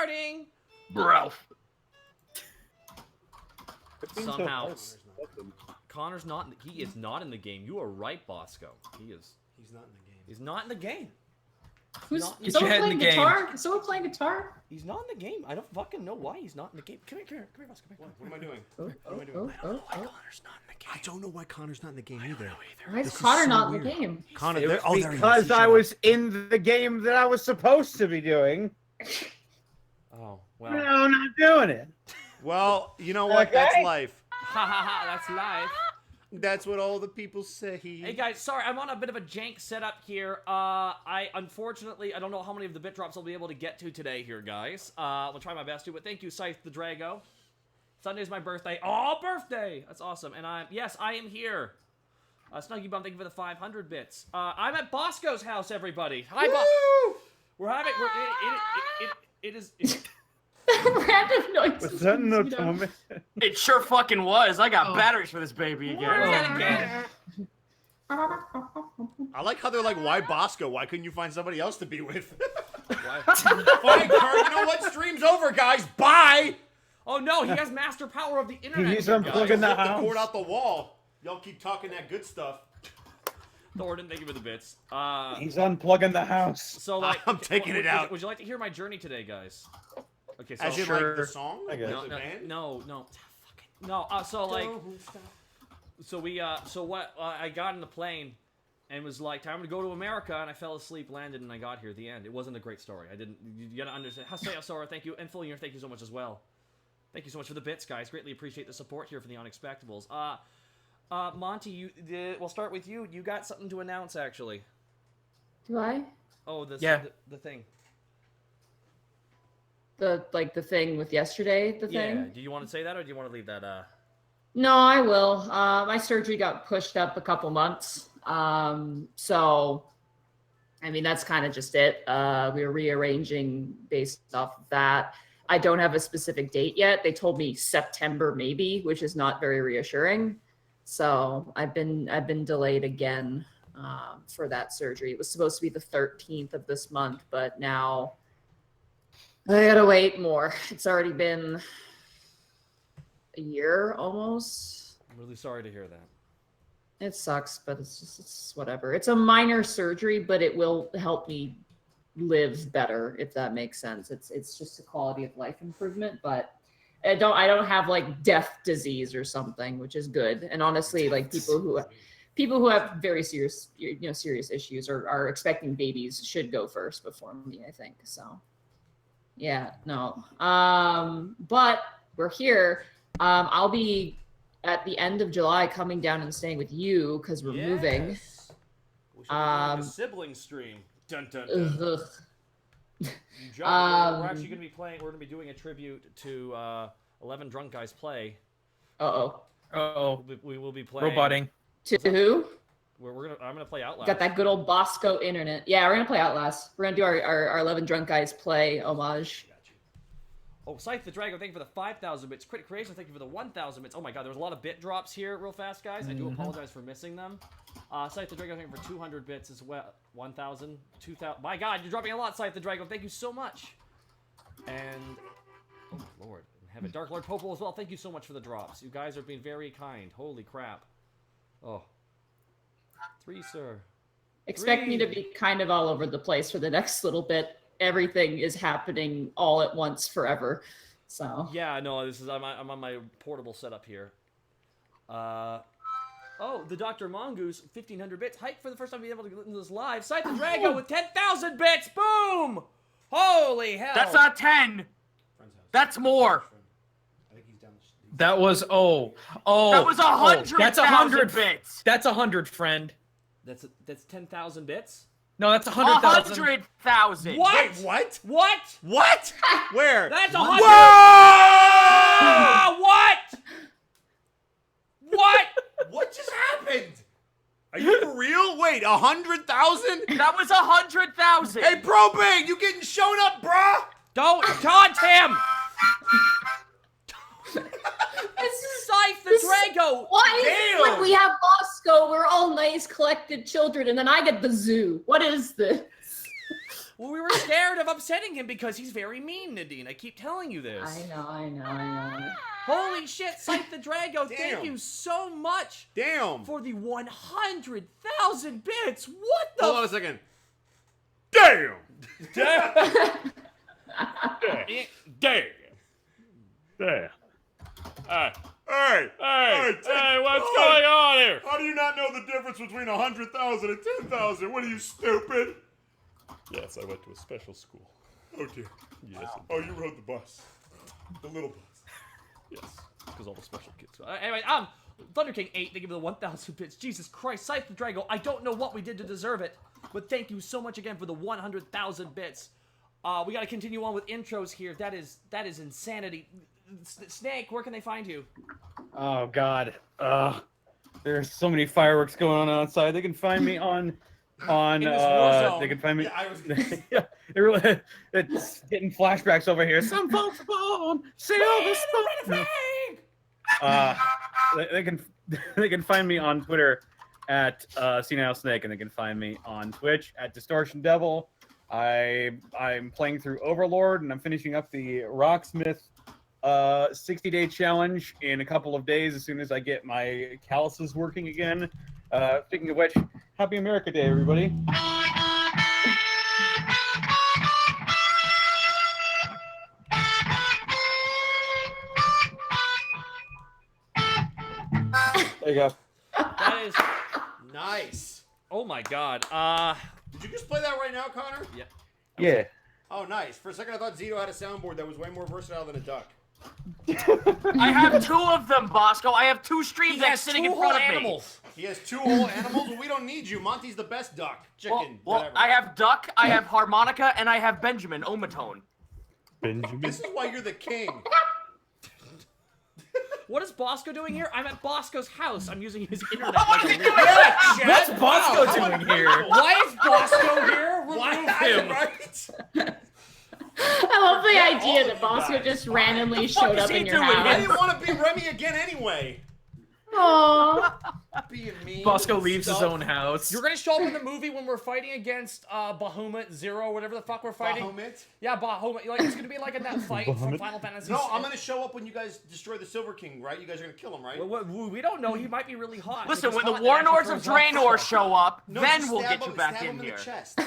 starting. Ralph. Somehow, Connor's not. He is not in the game. You are right, Bosco. He is. He's not in the game. He's not in the game. Who's Get someone your head in playing the game. guitar? Is someone playing guitar? He's not in the game. I don't fucking know why he's not in the game. Come here, Bosco. Come here. What am I doing? Oh, What am I doing? Connor's not in the game. I don't know why Connor's not in the game either. Why is This is Connor so not in the weird. game? Connor, It was there he is. because Shut I up. was in the game that I was supposed to be doing. Oh well. No, I'm not doing it. Well, you know what? That's Okay. life. Ha ha ha. That's life. That's what all the people say. Hey guys, sorry, I'm on a bit of a jank setup here. I unfortunately, I don't know how many of the bit drops I'll be able to get to today here, guys. I'll try my best to, but thank you, Scythe the Drago. Sunday's my birthday. Oh, birthday! That's awesome. And yes, I am here. Snuggy Bum, thank you for the 500 bits. I'm at Bosco's house, everybody. Hi, Bosco. We're having, it is. Random noises. Was that an you know. automaton? It sure fucking was. I got Oh. batteries for this baby again. Where's that again? I like how they're like, why Bosco? Why couldn't you find somebody else to be with? Why? Fine, Kurt. You know what? Stream's over, guys. Bye. Oh no, he has master power of the internet. He's here, unplugging guys. the Rip the house. cord out the wall. Y'all keep talking that good stuff. Thornton, thank you for the bits. He's unplugging the house. So like, I'm taking it out. Would you like to hear my journey today, guys? Okay, so As in, like, the song? I guess. Like, the band? no. Fucking no. So like, so we so what? I got in the plane, and was like, time to go to America, and I fell asleep, landed, and I got here. The end. It wasn't a great story. I didn't. You gotta understand. Sora, thank you, and Fullier, thank you so much as well. Thank you so much for the bits, guys. Greatly appreciate the support here for the Unexpectables. Monty, we'll start with you. You got something to announce, actually. Do I? Oh, the thing. The thing with yesterday, the Yeah. thing? Do you want to say that, or do you want to leave that? No, I will. My surgery got pushed up a couple months. So, I mean, that's kind of just it. We're rearranging based off of that. I don't have a specific date yet. They told me September maybe, which is not very reassuring. So I've been delayed again for that surgery. It was supposed to be the 13th of this month, but now I gotta wait more. It's already been a year almost. I'm really sorry to hear that. It sucks, but it's whatever. It's a minor surgery, but it will help me live better, if that makes sense. It's just a quality of life improvement, but I don't have like death disease or something, which is good. And honestly, like people who have very serious serious issues or are expecting babies should go first before me, I think. So yeah, no. But we're here. I'll be at the end of July coming down and staying with you because we're moving. We should be doing a sibling stream. Dun, dun, dun. Ugh. You joke, we're actually going to be playing. We're going to be doing a tribute to 11 Drunk Guys Play. Uh-oh. We will be playing. Roboting. To who? I'm gonna play Outlast. Got that good old Bosco internet. Yeah, we're gonna play Outlast. We're gonna do our 11 Drunk Guys Play homage. Oh, Scythe the Dragon, thank you for the 5,000 bits. Critic Creation, thank you for the 1,000 bits. Oh my god, there was a lot of bit drops here real fast, guys. I do apologize for missing them. Scythe the Dragon, thank you for 200 bits as well. 1,000, 2,000. My god, you're dropping a lot, Scythe the Dragon. Thank you so much. And, oh lord, in heaven. Dark Lord Popol as well, thank you so much for the drops. You guys are being very kind. Holy crap. Oh. 3, sir. Expect me to be kind of all over the place for the next little bit. Everything is happening all at once forever. So yeah, no, this is I'm on my portable setup here. Oh, the Dr. Mongoose, 1,500 bits. Hype for the first time being able to get into this live. Scythe the Drago with 10,000 bits. Boom! Holy hell! That's not 10. That's more. That was That was 100. That's 100 bits. That's 100, friend. That's 10,000 bits. No, that's 100,000. 100,000. What? Wait, what? What? What? Where? That's 100. Whoa! What? What? What just happened? Are you for real? Wait, 100,000? That was 100,000. Hey, Probing, you getting shown up, brah? Don't taunt him! this is Scythe the Drago! why is it like Damn. we have Bosco, we're all nice, collected children, and then I get the zoo. What is this? Well, we were scared of upsetting him because he's very mean, Nadine. I keep telling you this. I know. Holy shit, Scythe the Drago, thank Damn. you so much Damn. for the 100,000 bits. What the Hold on a second. Damn. Damn. There. Hey. Hey, what's going on here? How do you not know the difference between 100,000 and 10,000? What are you, stupid? Yes, I went to a special school. Oh dear. Yes. Oh, you rode the bus. The little bus. Yes. Because all the special kids. Anyway, Thunder King 8, they give me the 1,000 bits. Jesus Christ, Scythe the Drago, I don't know what we did to deserve it, but thank you so much again for the 100,000 bits. We gotta continue on with intros here. That is insanity. Snake, where can they find you? Oh God. There's so many fireworks going on outside. They can find me on In this war zone. they can find me. Yeah, I was. Yeah, it's getting flashbacks over here. Some folks born, see all this stuff. They can find me on Twitter at Senile Snake, and they can find me on Twitch at Distortion Devil. I'm playing through Overlord, and I'm finishing up the Rocksmith 60-day challenge in a couple of days as soon as I get my calluses working again. Speaking of which, Happy America Day, everybody. There you go. That is... Nice. Oh my god. Did you just play that right now, Connor? Yeah. Yeah. Oh, nice. For a second, I thought Zito had a soundboard that was way more versatile than a duck. I have 2 of them, Bosco. I have 2 stream He decks has sitting 2 in front whole of me. animals. He has 2 whole animals. Well, we don't need you. Monty's the best duck. Chicken. Well, whatever. I have Duck, I have Harmonica, and I have Benjamin Omatone. Benjamin. This is why you're the king. What is Bosco doing here? I'm at Bosco's house. I'm using his internet like a weird... What's Bosco doing here? Why is Bosco here? Remove him. Right? I love the Yeah, all idea of that you Bosco guys. just randomly fuck showed is up he in your doing I house. didn't want to be Remy again anyway. Aww. Being mean. Bosco and leaves his stuff. own house. You're gonna show up in the movie when we're fighting against Bahamut Zero, whatever the fuck we're fighting. Bahamut? Yeah, Bahamut. Like it's gonna be like in that fight from Bahamut? Final Fantasy. No, I'm gonna show up when you guys destroy the Silver King, right? You guys are gonna kill him, right? We don't know. He might be really hot. Listen, If when he's the hot, War that actually Lords of throws off Draenor stuff. show up, No, then just we'll stab get you him- back stab in him here. the chest.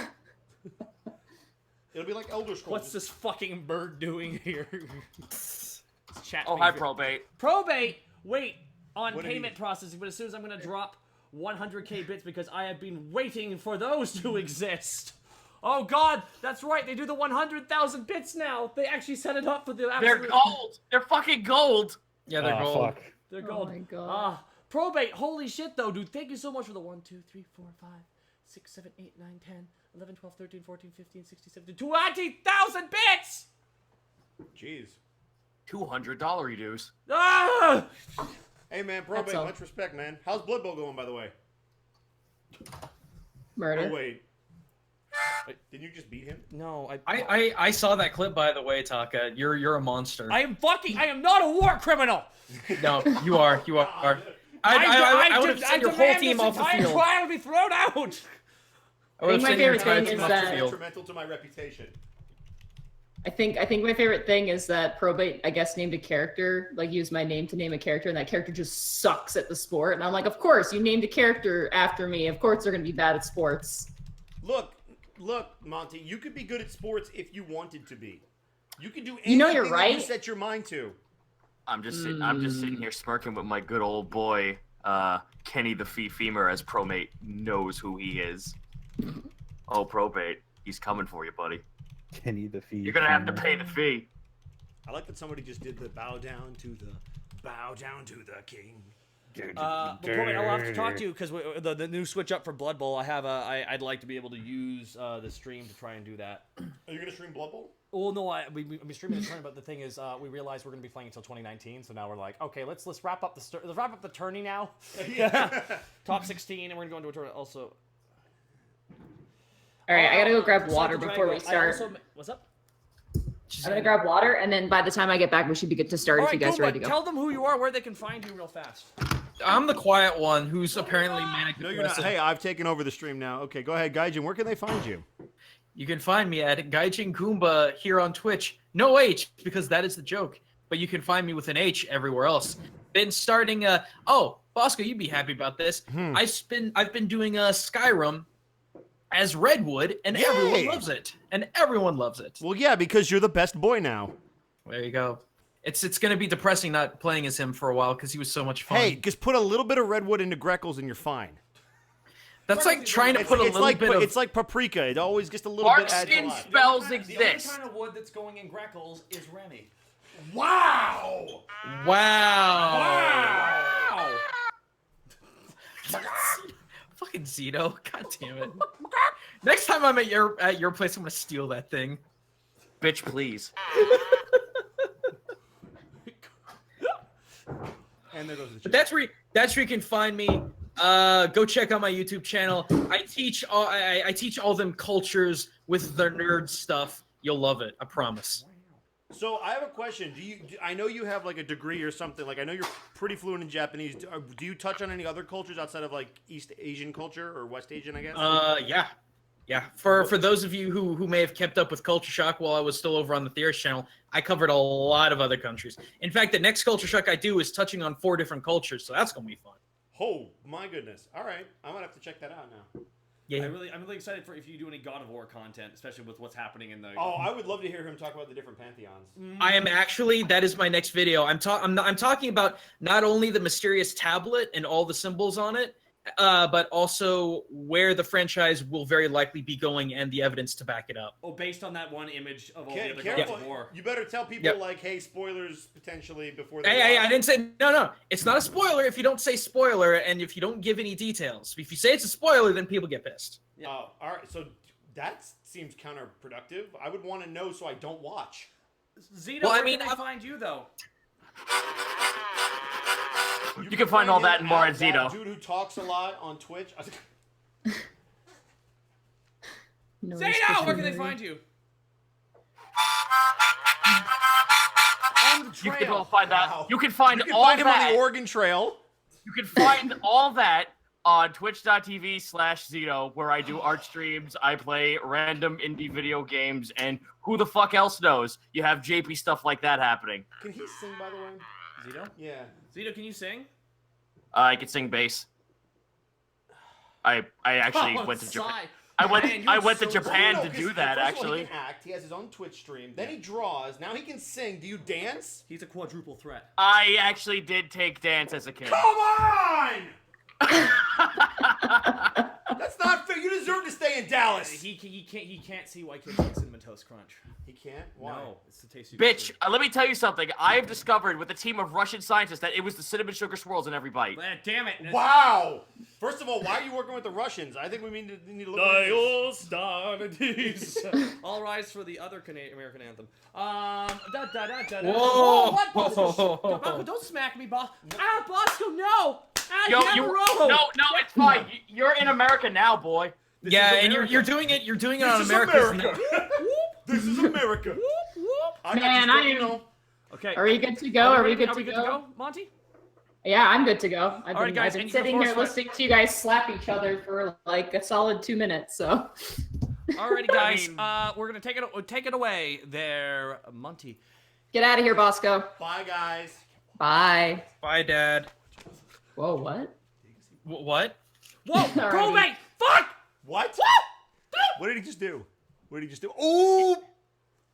It'll be like Elder Scrolls. What's this fucking bird doing here? It's chat Oh, me hi, for- Probate. Probate. Wait, on What did payment he- processing, but as soon as I'm gonna drop 100k bits because I have been waiting for those to exist. Oh god, that's right. They do the 100,000 bits now. They actually set it up for the They're absolute... gold. They're fucking gold. Yeah, they're gold. Fuck. They're Oh gold. my God. Probate. Holy shit, though, dude. Thank you so much for the 1, 2, 3, 4, 5, 6, 7, 8, 9, 10, 11, 12, 13, 14, 15, 16, 17, 20,000 bits! Jeez. $200 dues. Ah! Hey, man, Probate, That's all. much respect, man. How's Blood Bowl going, by the way? Murder. Oh, wait. Didn't you just beat him? No, I saw that clip, by the way, Taka. You're a monster. I am not a war criminal! No, you are. You are. I would have sent your whole team off the field. Trial to be thrown out! I would have My sent your favorite entire thing team is off the that- field. Detrimental to my reputation. I think my favorite thing is that Probate, I guess, named a character, like used my name to name a character, and that character just sucks at the sport. And I'm like, of course, you named a character after me. Of course they're gonna be bad at sports. Look, Monty, you could be good at sports if you wanted to be. You could do anything You know you're that right. you set your mind to. I'm just sitting here smirking with my good old boy, Kenny the Femur, as Probate knows who he is. Oh, Probate, he's coming for you, buddy. Kenny the Fee. You're gonna have to pay the fee. I like that somebody just did the bow down to the king. But Probate, I'll have to talk to you because the new switch up for Blood Bowl. I'd like to be able to use the stream to try and do that. Are you gonna stream Blood Bowl? Well, no, we're streaming the tournament, but the thing is, we realized we're going to be playing until 2019, so now we're like, okay, let's wrap up the tourney now. Top 16, and we're going to go into a tournament also. All right, I gotta go grab Scythe water the before we Drago, start. What's up? I'm gonna grab water, and then by the time I get back, we should be good to start All if right, you guys cool, are ready but to go. tell them who you are, where they can find you real fast. I'm the quiet one who's apparently manic No, you're not. depressive. Hey, I've taken over the stream now. Okay, go ahead, Gaijin. Where can they find you? You can find me at Gaijin Goomba here on Twitch. No H, because that is the joke. But you can find me with an H everywhere else. Been starting oh, Bosco, you'd be happy about this. I've been doing Skyrim as Redwood, and everyone loves it. And everyone loves it. Well, yeah, because you're the best boy now. There you go. It's gonna be depressing not playing as him for a while because he was so much fun. Hey, just put a little bit of Redwood into Greckles and you're fine. That's like trying to put a little bit of... It's like paprika. It always gets a little bit Barks added. and spells exist. The only kind of wood that's going in Greckles is Remy. Wow! Wow! Fucking Zito. God damn it. Next time I'm at your place, I'm gonna steal that thing. Bitch, please. And there goes the But that's where you can find me. Go check out my YouTube channel. I teach all them cultures with their nerd stuff. You'll love it. I promise. So I have a question. I know you have like a degree or something. Like I know you're pretty fluent in Japanese. Do you touch on any other cultures outside of like East Asian culture or West Asian? I guess. Yeah. For those of you who may have kept up with Culture Shock while I was still over on the Theorist channel, I covered a lot of other countries. In fact, the next Culture Shock I do is touching on 4 different cultures, so that's gonna be fun. Oh my goodness! All right, I might have to check that out now. Yeah. I'm really excited for if you do any God of War content, especially with what's happening in the. Oh, I would love to hear him talk about the different pantheons. I am actually. That is my next video. I'm talking about not only the mysterious tablet and all the symbols on it, but also where the franchise will very likely be going and the evidence to back it up. Oh, based on that one image of all the other Careful. Gods of War. You better tell people like, hey, spoilers potentially before. They Hey, I didn't say no. It's not a spoiler if you don't say spoiler and if you don't give any details. If you say it's a spoiler, then people get pissed. Yeah. Oh, all right. So that seems counterproductive. I would want to know so I don't watch. Zito, Well, I where mean, can I find you though? You can find all that and more at that Zito. Dude who talks a lot on Twitch. No Zito, where can they find you? On the You trail. can find that. Wow. You can find You can all find him on that. the Oregon Trail. You can find all that on twitch.tv/Zito, where I do art streams, I play random indie video games, and who the fuck else knows? You have JP stuff like that happening. Can he sing, by the way? Zito? Yeah. Zito, can you sing? I can sing bass. I actually went to Japan. I went to Japan to do that, actually. He can act. He has his own Twitch stream. Then he draws. Now he can sing. Do you dance? He's a quadruple threat. I actually did take dance as a kid. Come on! That's not fair. You deserve to stay in Dallas. He can't see why kids like Cinnamon Toast Crunch. He can't? Why? No, it's the taste. Bitch, let me tell you something. I have discovered with a team of Russian scientists that it was the cinnamon sugar swirls in every bite. Damn it! Wow! First of all, why are you working with the Russians? I think we need to look at this. All rise for the other American anthem. Whoa! What, Bosco? Don't smack me, boss. Ah, Bosco, no! Ah, Yo, no, it's fine. You're in America now, boy. Yeah, and you're doing it on America's America. This is America. Man, Okay. Are we good to go? Are we good to go? Monty? Yeah, I'm good to go. I've All right, been, guys, I've been and you can sitting here force listening to you guys slap each other for like a solid 2 minutes. So. Alrighty, guys. We're gonna take it away there, Monty. Get out of here, Bosco. Bye, guys. Bye. Bye, Dad. Whoa, what? What? Whoa, Alrighty. go, mate! Fuck! What? What did he just do? What did he just do? Ooh!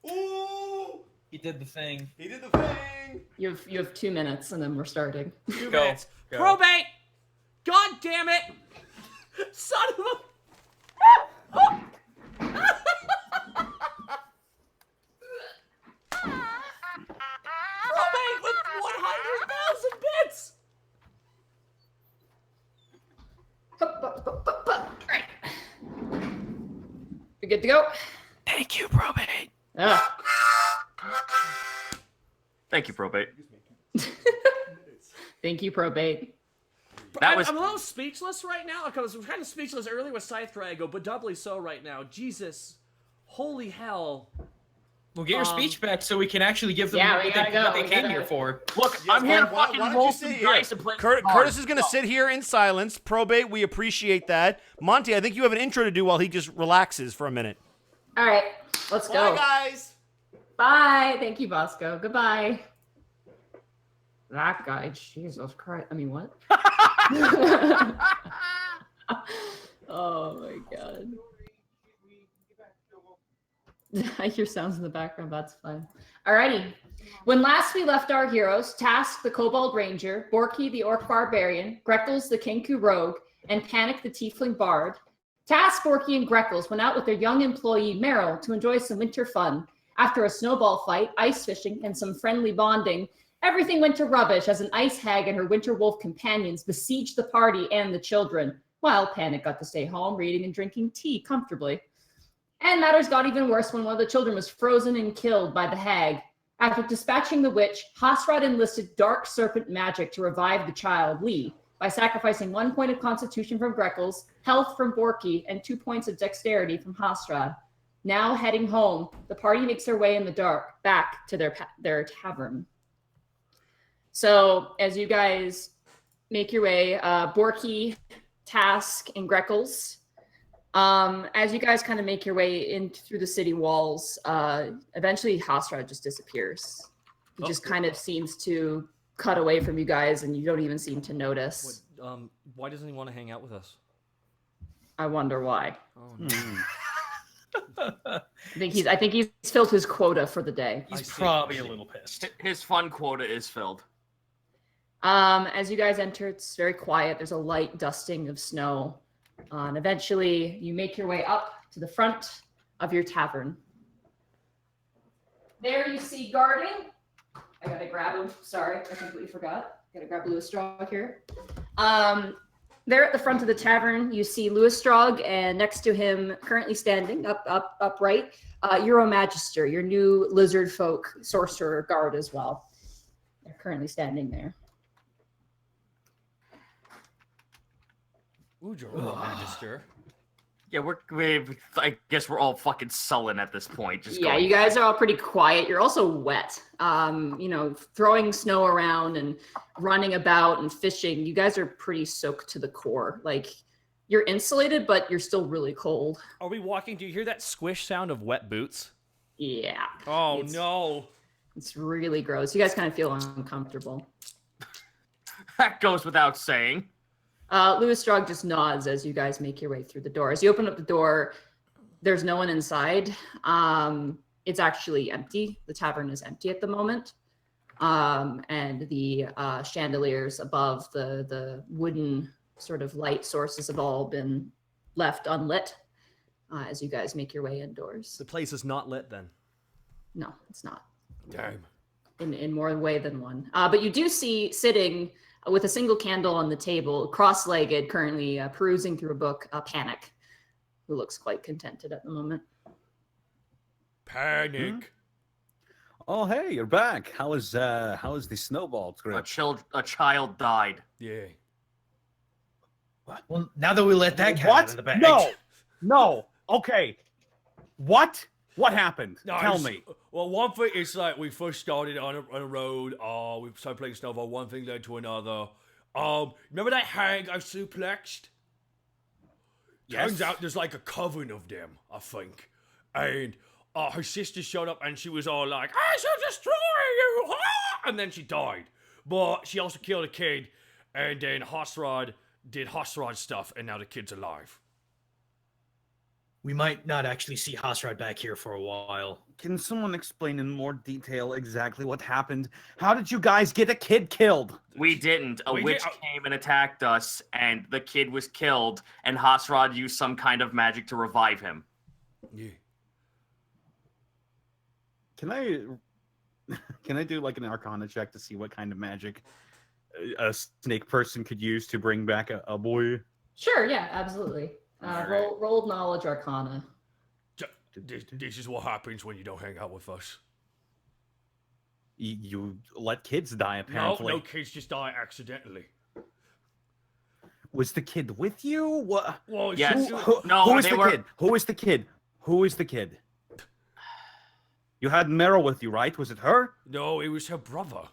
Ooh! He did the thing. He did the thing! You have 2 minutes and then we're starting. 2 Go. minutes. Go. Probate! God damn it! Son of a... Probate with 100,000 bits! Right. We good to go? Thank you, Probate. Thank you, Probate. Thank you, probate. That was- I'm a little speechless right now because I was kind of speechless earlier with Scythe Drago, but doubly so right now. Jesus, holy hell! We'll get your speech back so we can actually give them Yeah, we what gotta they, go. what they We came gotta- here for. Look, Yes, I'm here to why fucking don't roll you some sit here? dice and play Curtis is going to sit here in silence. Probate, we appreciate that. Monty, I think you have an intro to do while he just relaxes for a minute. All right, let's go. Bye, guys. Bye. Thank you, Bosco. Goodbye. That guy, Jesus Christ. I mean, what? Oh my god. I hear sounds in the background. That's fine. Alrighty. When last we left our heroes, Task the Kobold Ranger, Borky the Orc Barbarian, Greckles the Kenku Rogue, and Panic the Tiefling Bard, Task, Borky, and Greckles went out with their young employee Meryl to enjoy some winter fun. After a snowball fight, ice fishing, and some friendly bonding, everything went to rubbish as an ice hag and her winter wolf companions besieged the party and the children, while Panic got to stay home reading and drinking tea comfortably. And matters got even worse when one of the children was frozen and killed by the hag. After dispatching the witch, Hasrad enlisted dark serpent magic to revive the child, Lee, by sacrificing 1 point of constitution from Greckles, health from Borky, and 2 points of dexterity from Hasrad. Now heading home, the party makes their way in the dark back to their tavern. So as you guys make your way, Borky, Task, and Greckles, as you guys kind of make your way in through the city walls, eventually Hasrad just disappears. He just kind of seems to cut away from you guys, and you don't even seem to notice. Why doesn't he want to hang out with us? I wonder why. Oh, no. I think he's filled his quota for the day. He's probably a little pissed. His fun quota is filled. As you guys enter, it's very quiet. There's a light dusting of snow. And eventually, you make your way up to the front of your tavern. There you see guarding. I gotta grab him. Sorry, I completely forgot. Gotta grab Louis Strog here. There at the front of the tavern, you see Louis Strog, and next to him, currently standing upright, Magister, your new lizard folk sorcerer guard as well. They're currently standing there. Ooh, Magister. Yeah, I guess we're all fucking sullen at this point. Yeah, you guys are all pretty quiet. You're also wet. Throwing snow around and running about and fishing. You guys are pretty soaked to the core. Like, you're insulated, but you're still really cold. Are we walking? Do you hear that squish sound of wet boots? Yeah. Oh, no. It's really gross. You guys kind of feel uncomfortable. That goes without saying. Louis Strog just nods as you guys make your way through the door. As you open up the door, there's no one inside. It's actually empty. The tavern is empty at the moment. And the chandeliers above the wooden sort of light sources have all been left unlit as you guys make your way indoors. The place is not lit then. No, it's not. Damn. In more way than one. But you do see sitting with a single candle on the table, cross-legged, currently perusing through a book, Panic, who looks quite contented at the moment. Panic. Oh, hey, you're back. How is the snowball trip? A child died. Yeah. Well, now that we let that cat out of the bag. No. Okay. What happened? No, Tell me. Well, one thing is like we first started on a road. We started playing snowball. One thing led to another. Remember that hag I suplexed? Yes. Turns out there's like a coven of them, I think. And her sister showed up and she was all like, "I shall destroy you!" Ah! And then she died. But she also killed a kid. And then Hasrad did Hasrad stuff, and now the kid's alive. We might not actually see Hasrad back here for a while. Can someone explain in more detail exactly what happened? How did you guys get a kid killed? We didn't. A witch came and attacked us, and the kid was killed, and Hasrad used some kind of magic to revive him. Yeah. Can I do like an Arcana check to see what kind of magic a snake person could use to bring back a boy? Sure, yeah, absolutely. Roll knowledge Arcana. This is what happens when you don't hang out with us. You let kids die, apparently. No kids just die accidentally. Was the kid with you? What? Well, Yes. Who is the kid? Who is the kid? You had Meryl with you, right? Was it her? No, it was her brother.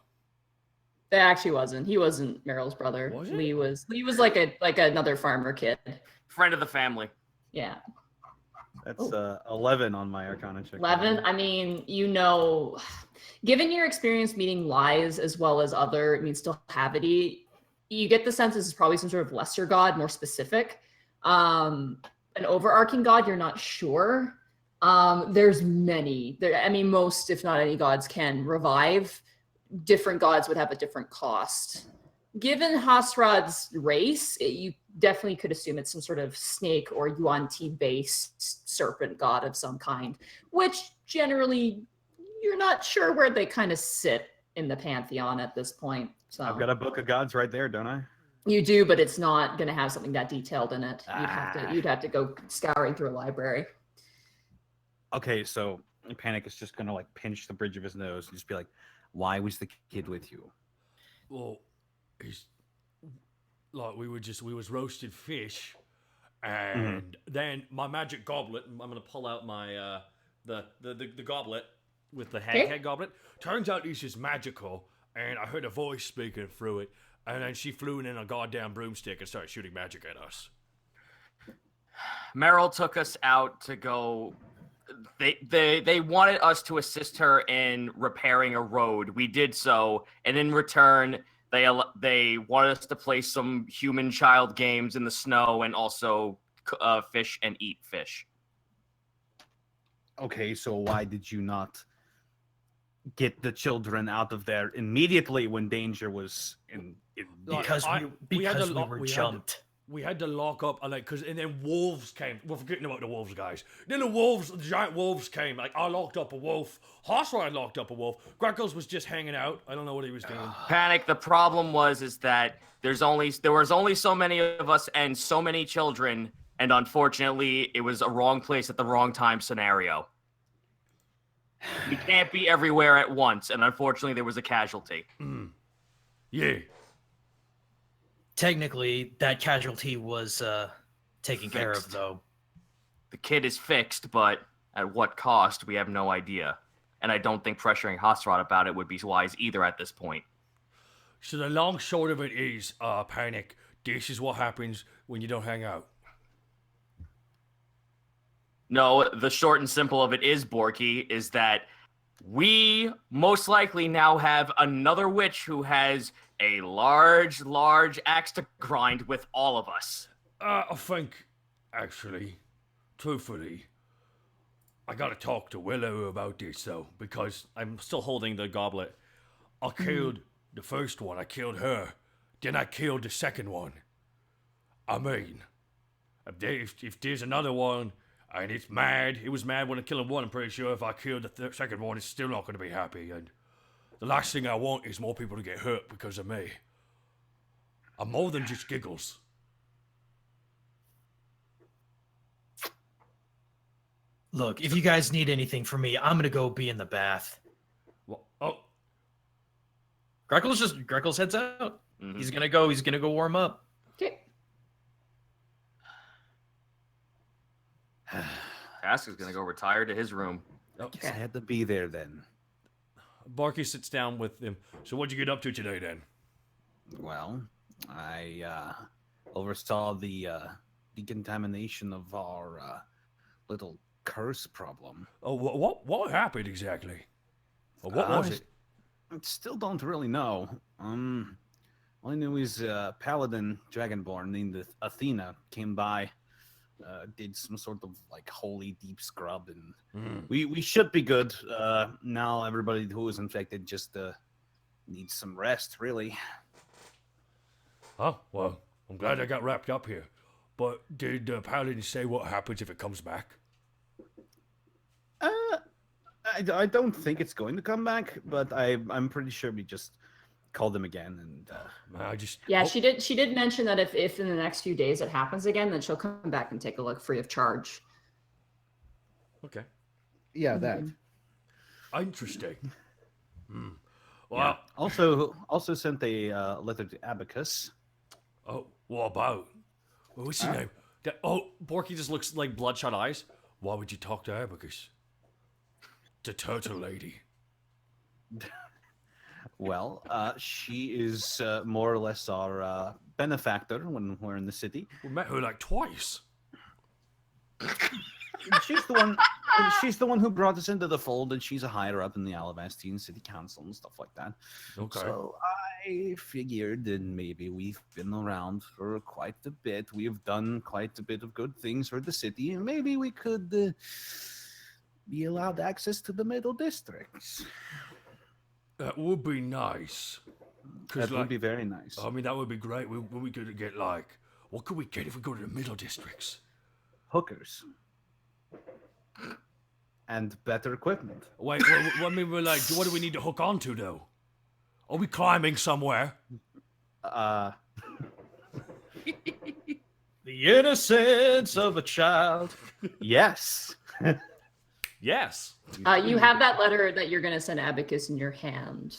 It actually wasn't. He wasn't Meryl's brother. Was it? Lee was like another farmer kid. Friend of the family. Yeah. That's 11 on my Arcana check. 11. I mean, given your experience meeting lies as well as still Havity, you get the sense this is probably some sort of lesser god, more specific. An overarching god, you're not sure. There's many. Most, if not any, gods can revive. Different gods would have a different cost. Given Hasrad's race, you definitely could assume it's some sort of snake or Yuan-Ti-based serpent god of some kind, which generally you're not sure where they kind of sit in the pantheon at this point. So I've got a book of gods right there, don't I? you do, but it's not going to have something that detailed in it. Ah. You'd have to go scouring through a library. Okay, so Panic is just gonna like pinch the bridge of his nose and just be like, "Why was the kid with you?" Well, he's like we was roasted fish, and then my magic goblet. I'm gonna pull out my the goblet with the head goblet. Turns out this is magical, and I heard a voice speaking through it, and then she flew in a goddamn broomstick and started shooting magic at us. Meryl took us out to go. They wanted us to assist her in repairing a road. We did so, and in return, they wanted us to play some human child games in the snow and also fish and eat fish. Okay, so why did you not get the children out of there immediately when danger was in Because we were jumped. We had to lock up, and then wolves came. We're forgetting about the wolves, guys. Then the giant wolves came. Like, I locked up a wolf. Horsride locked up a wolf. Greckles was just hanging out. I don't know what he was doing. Panic. The problem is that there was only so many of us and so many children, and unfortunately, it was a wrong place at the wrong time scenario. We can't be everywhere at once, and unfortunately, there was a casualty. Yeah. Technically, that casualty was taken care of, though. The kid is fixed, but at what cost, we have no idea. And I don't think pressuring Hasrat about it would be wise either at this point. So the long short of it is, Panic, this is what happens when you don't hang out. No, the short and simple of it is, Borky, is that we most likely now have another witch who has a large axe to grind with all of us. I think, actually, truthfully, I gotta talk to Willow about this, though, because I'm still holding the goblet. I killed the first one, I killed her, then I killed the second one. I mean, if there's another one, and it was mad when I killed one, I'm pretty sure if I killed the second one, it's still not gonna be happy, and the last thing I want is more people to get hurt because of me. I'm more than just giggles. Look, if you guys need anything from me, I'm gonna go be in the bath. Well, oh, Greckles heads out. Mhm. He's gonna go warm up. Okay. Task is gonna go retire to his room. Guess I had to be there then. Barky sits down with him. So what'd you get up to today, then? Well, I oversaw the decontamination of our little curse problem. Oh, what happened exactly? Or what was it? I still don't really know. All I knew is Paladin Dragonborn named Athena came by, did some sort of like holy deep scrub, and we should be good. Now everybody who is infected just needs some rest, really. Oh, well, I'm glad I got wrapped up here. But did Paladin say what happens if it comes back? I don't think it's going to come back, but I'm pretty sure we just called them again, and She did mention that if in the next few days it happens again, then she'll come back and take a look free of charge. Okay. yeah, that. Interesting. Yeah. Well, Also sent a letter to Abacus. oh, what about? What's his name? Borky just looks like bloodshot eyes. Why would you talk to Abacus? The turtle lady. Well, she is more or less our benefactor when we're in the city. We met her like twice. she's the one. She's the one who brought us into the fold, and she's a higher up in the Alavastian City Council and stuff like that. Okay. So I figured that maybe we've been around for quite a bit. We've done quite a bit of good things for the city, and maybe we could be allowed access to the middle districts. That would be nice. That would be very nice. I mean, that would be great. We could get like, what could we get if we go to the middle districts? Hookers. And better equipment. Wait, what I mean, we're like, what do we need to hook onto though? Are we climbing somewhere? The innocence of a child. Yes. Yes. You have that letter that you're going to send Abacus in your hand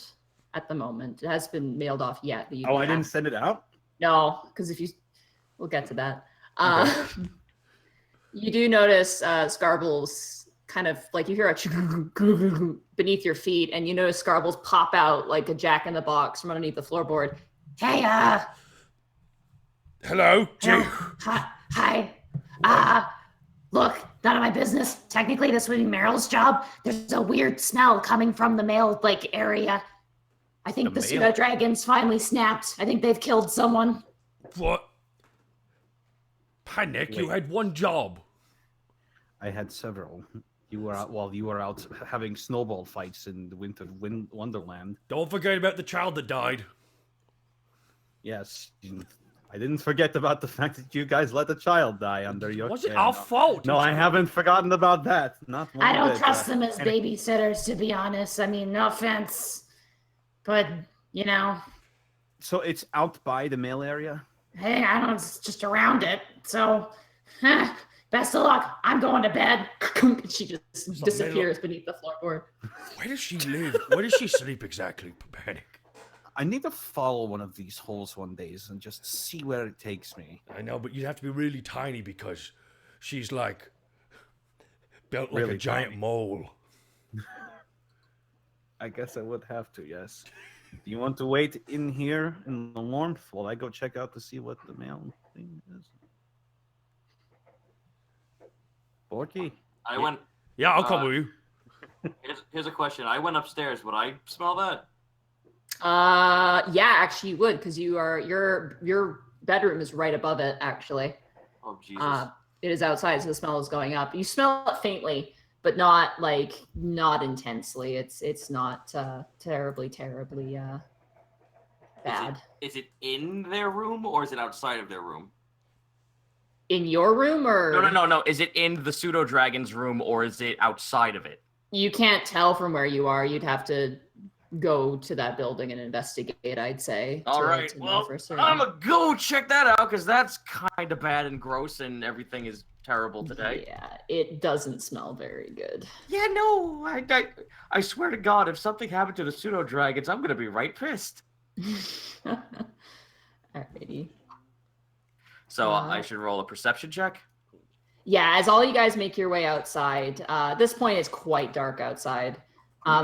at the moment. It hasn't been mailed off yet. But I didn't send it out? No, because we'll get to that. You do notice Scarbles kind of like you hear a beneath your feet, and you notice Scarbles pop out like a jack-in-the-box from underneath the floorboard. Hey, Hello? Hi. Look, none of my business. Technically, this would be Meryl's job. There's a weird smell coming from the mail area. I think the pseudo dragons finally snapped. I think they've killed someone. What? Panic, you had one job. I had several. You were out while you were out having snowball fights in the winter wonderland. Don't forget about the child that died. Yes, I didn't forget about the fact that you guys let a child die under your Was it care. our fault? No, I haven't forgotten about that. Not one I don't bit. trust them as babysitters, to be honest. I mean, no offense. But, you know. So it's out by the mail area? Hey, I don't, it's just around it. So, best of luck. I'm going to bed. She just disappears beneath the floorboard. Where does she live? Where does she sleep exactly? Panic. I need to follow one of these holes one day and just see where it takes me. I know, but you'd have to be really tiny because she's like built like Really a giant tiny. mole. I guess I would have to, yes. Do you want to wait in here in the warmth while I go check out to see what the mail thing is? Borky? I went. Yeah, I'll come with you. Here's a question. I went upstairs. Would I smell that? Yeah, actually you would, because your bedroom is right above it, actually. Oh Jesus. It is outside, so the smell is going up. You smell it faintly, but not intensely. It's not terribly bad. Is it in their room or is it outside of their room? In your room, or No. Is it in the pseudo dragon's room or is it outside of it? you can't tell from where you are. You'd have to go to that building and investigate, I'd say. All right. Well, I'm gonna go check that out because that's kind of bad and gross, and everything is terrible today. Yeah, it doesn't smell very good. Yeah, no. I swear to God, if something happened to the pseudo dragons, I'm gonna be right pissed. Alrighty. So I should roll a perception check. Yeah, as all you guys make your way outside, at this point it's quite dark outside.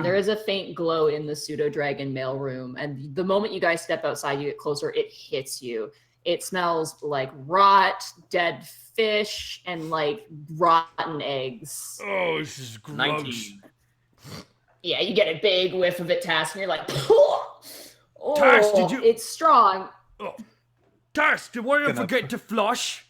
There is a faint glow in the pseudo-dragon mailroom, and the moment you guys step outside, you get closer, it hits you. It smells like rot, dead fish, and like rotten eggs. Oh, this is gross. 19. Yeah, you get a big whiff of it, Task, and you're like, oh, Task, did you- it's strong. Oh. Task, did one of you forget to flush?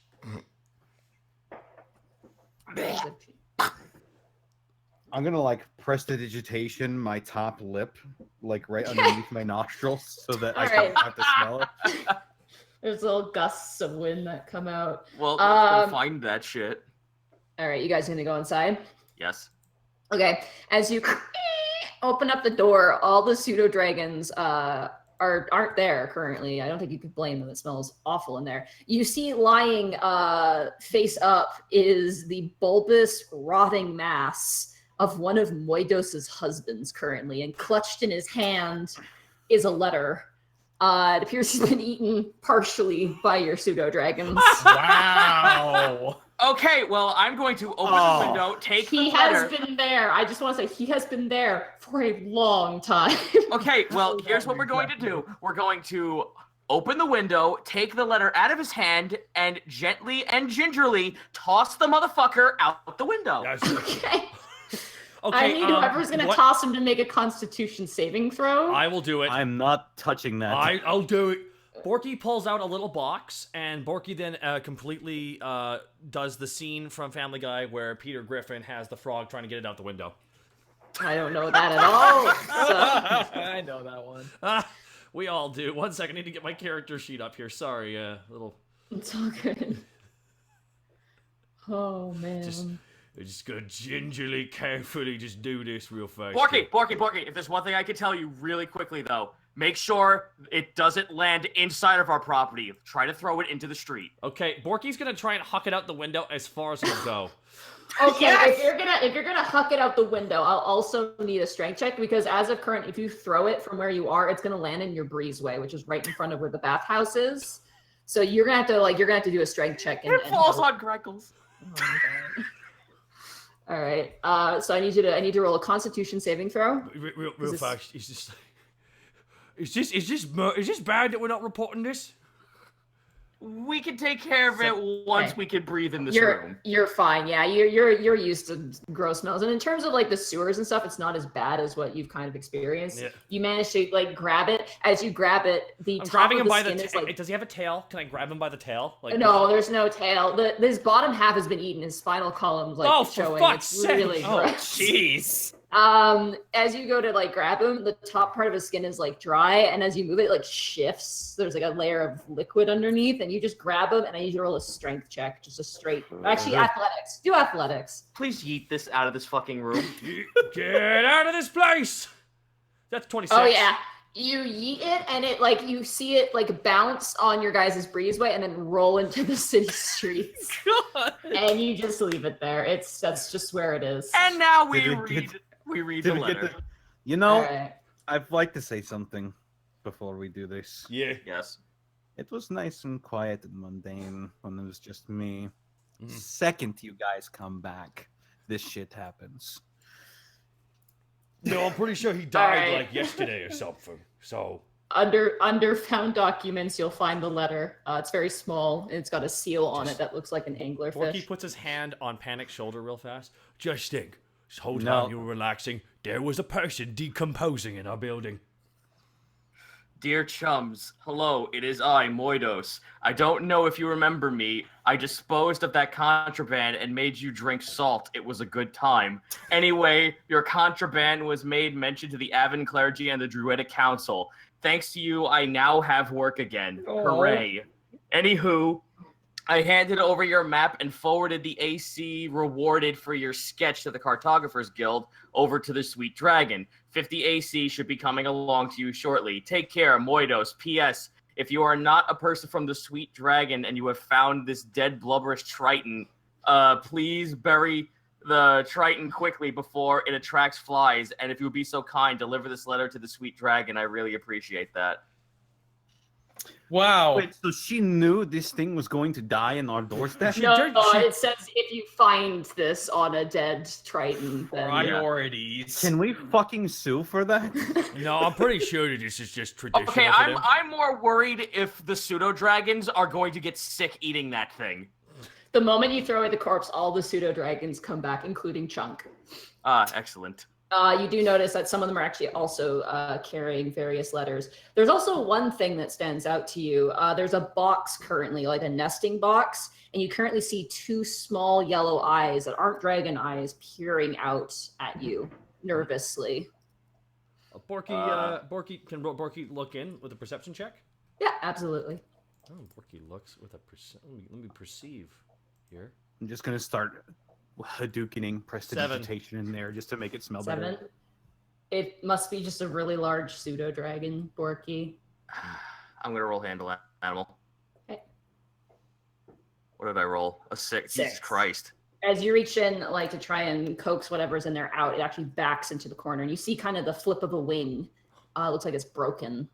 I'm gonna like prestidigitation my top lip, like right underneath my nostrils, so that I don't have to smell it. There's little gusts of wind that come out. Well, let's go find that shit. All right, you guys gonna go inside? Yes. Okay, as you open up the door, all the pseudo dragons aren't there currently. I don't think you could blame them. It smells awful in there. You see lying face up is the bulbous, rotting mass of one of Moidos's husbands currently, and clutched in his hand is a letter. It appears he's been eaten partially by your pseudo dragons. Wow. Okay, well, I'm going to open the window, take the He letter. has been there. I just want to say he has been there for a long time. Okay, well, here's what we're going to do. We're going to open the window, take the letter out of his hand, and gently and gingerly toss the motherfucker out the window. Okay. Okay, I need whoever's going to toss him to make a Constitution saving throw. I will do it. I'm not touching that. I'll do it. Borky pulls out a little box, and Borky then completely does the scene from Family Guy where Peter Griffin has the frog trying to get it out the window. I don't know that at all. So. I know that one. We all do. 1 second, I need to get my character sheet up here. Sorry, little... It's all good. Oh, man. Just gonna gingerly, carefully just do this real fast. Borky, if there's one thing I can tell you really quickly, though, make sure it doesn't land inside of our property. Try to throw it into the street. Okay, Borky's gonna try and huck it out the window as far as he'll go. Okay, if you're gonna huck it out the window, I'll also need a strength check because as of current, if you throw it from where you are, it's gonna land in your breezeway, which is right in front of where the bathhouse is. So you're gonna have to do a strength check. It falls on Greckles. Oh my God. All right. So I need to roll a Constitution saving throw. Real fast. Is this bad that we're not reporting this? We can take care of it once we can breathe in this room. You're fine. Yeah, you're used to gross smells, and in terms of like the sewers and stuff, it's not as bad as what you've kind of experienced. Yeah. You manage to like grab it. As you grab it, I'm grabbing him by the tail. Does he have a tail? Can I grab him by the tail? Like, no, there's no tail. This bottom half has been eaten. His spinal column's like showing. It's really gross. Jeez. As you go to like grab him, the top part of his skin is like dry, and as you move it like shifts. There's like a layer of liquid underneath, and you just grab him, and I need you to roll a strength check, just a straight. Actually, athletics. Do athletics. Please yeet this out of this fucking room. Get out of this place! That's 26. Oh yeah, you yeet it, and it like you see it like bounce on your guys' breezeway, and then roll into the city streets. God. And you just leave it there. That's just where it is. And now we read the letter. You know, right. I'd like to say something before we do this. Yeah. Yes. It was nice and quiet and mundane when it was just me. Second you guys come back, this shit happens. No, I'm pretty sure he died like yesterday or something. So under found documents, you'll find the letter. It's very small, and it's got a seal on it that looks like an anglerfish. Borky puts his hand on Panic's shoulder real fast. Just think. This whole time you were relaxing, there was a person decomposing in our building. Dear chums, hello, it is I, Moidos. I don't know if you remember me. I disposed of that contraband and made you drink salt. It was a good time. Anyway, your contraband was made mention to the Avon clergy and the Druidic Council. Thanks to you, I now have work again. Hooray. Anywho, I handed over your map and forwarded the AC rewarded for your sketch to the Cartographers Guild over to the Sweet Dragon. 50 AC should be coming along to you shortly. Take care, Moidos. P.S. If you are not a person from the Sweet Dragon and you have found this dead blubberous Triton, please bury the Triton quickly before it attracts flies. And if you would be so kind, deliver this letter to the Sweet Dragon. I really appreciate that. Wow. Wait, so she knew this thing was going to die in our doorstep? No, it says if you find this on a dead Triton, then... Priorities. Can we fucking sue for that? No, I'm pretty sure that this is just traditional. Okay, I'm more worried if the pseudo-dragons are going to get sick eating that thing. The moment you throw away the corpse, all the pseudo-dragons come back, including Chunk. Excellent. You do notice that some of them are actually also carrying various letters. There's also one thing that stands out to you. There's a box currently, like a nesting box, and you currently see two small yellow eyes that aren't dragon eyes peering out at you nervously. Borky, can Borky look in with a perception check? Yeah, absolutely. Oh, Borky looks with a let me perceive here. I'm just gonna start Hadoukening prestidigitation in there just to make it smell better. It must be just a really large pseudo dragon, Borky. I'm gonna roll handle animal. Okay. What did I roll? A 6. Jesus Christ. As you reach in, like to try and coax whatever's in there out, it actually backs into the corner, and you see kind of the flip of a wing. Looks like it's broken.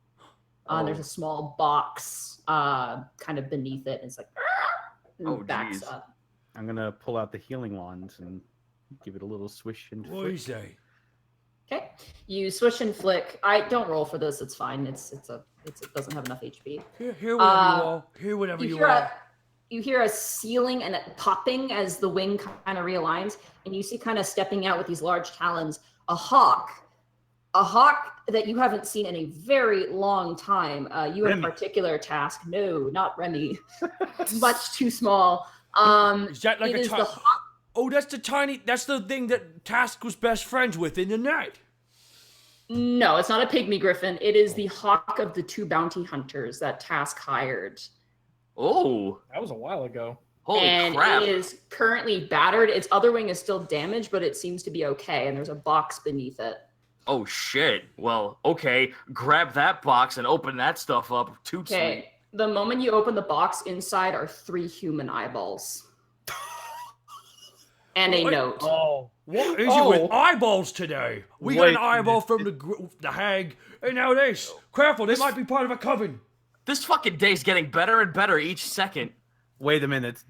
There's a small box kind of beneath it, and it's like backs up. I'm gonna pull out the healing wand and give it a little swish and What is that? Okay. You swish and flick. I don't roll for this. It's fine. It doesn't have enough HP. Hear whatever you are. Hear whatever you are. You hear a ceiling and a popping as the wing kind of realigns, and you see kind of stepping out with these large talons a hawk that you haven't seen in a very long time. You in particular, Task. No, not Remy. Much too small. Is that like a tiny? Oh, that's the thing that Task was best friends with in the night. No, it's not a pygmy griffin. It is the hawk of the 2 bounty hunters that Task hired. Oh, That was a while ago. holy crap! It is currently battered. Its other wing is still damaged, but it seems to be okay, and there's a box beneath it. Oh shit. Well, okay. Grab that box and open that stuff up. Toot sweet. Okay, the moment you open the box, inside are 3 human eyeballs. And a note. Oh. What is it with eyeballs today? We got an eyeball from the hag, and now this. Careful, they might be part of a coven. This fucking day's getting better and better each second. Wait a minute.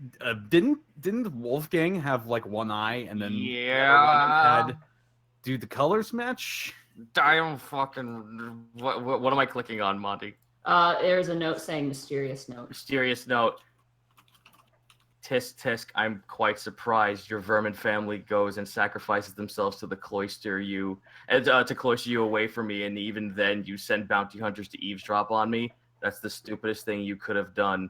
Didn't Wolfgang have like one eye and then Yeah. do the colors match? I don't fucking. What am I clicking on, Monty? There's a note saying mysterious note. Mysterious note. Tisk tisk, I'm quite surprised. Your vermin family goes and sacrifices themselves to cloister you away from me, and even then you send bounty hunters to eavesdrop on me. That's the stupidest thing you could have done.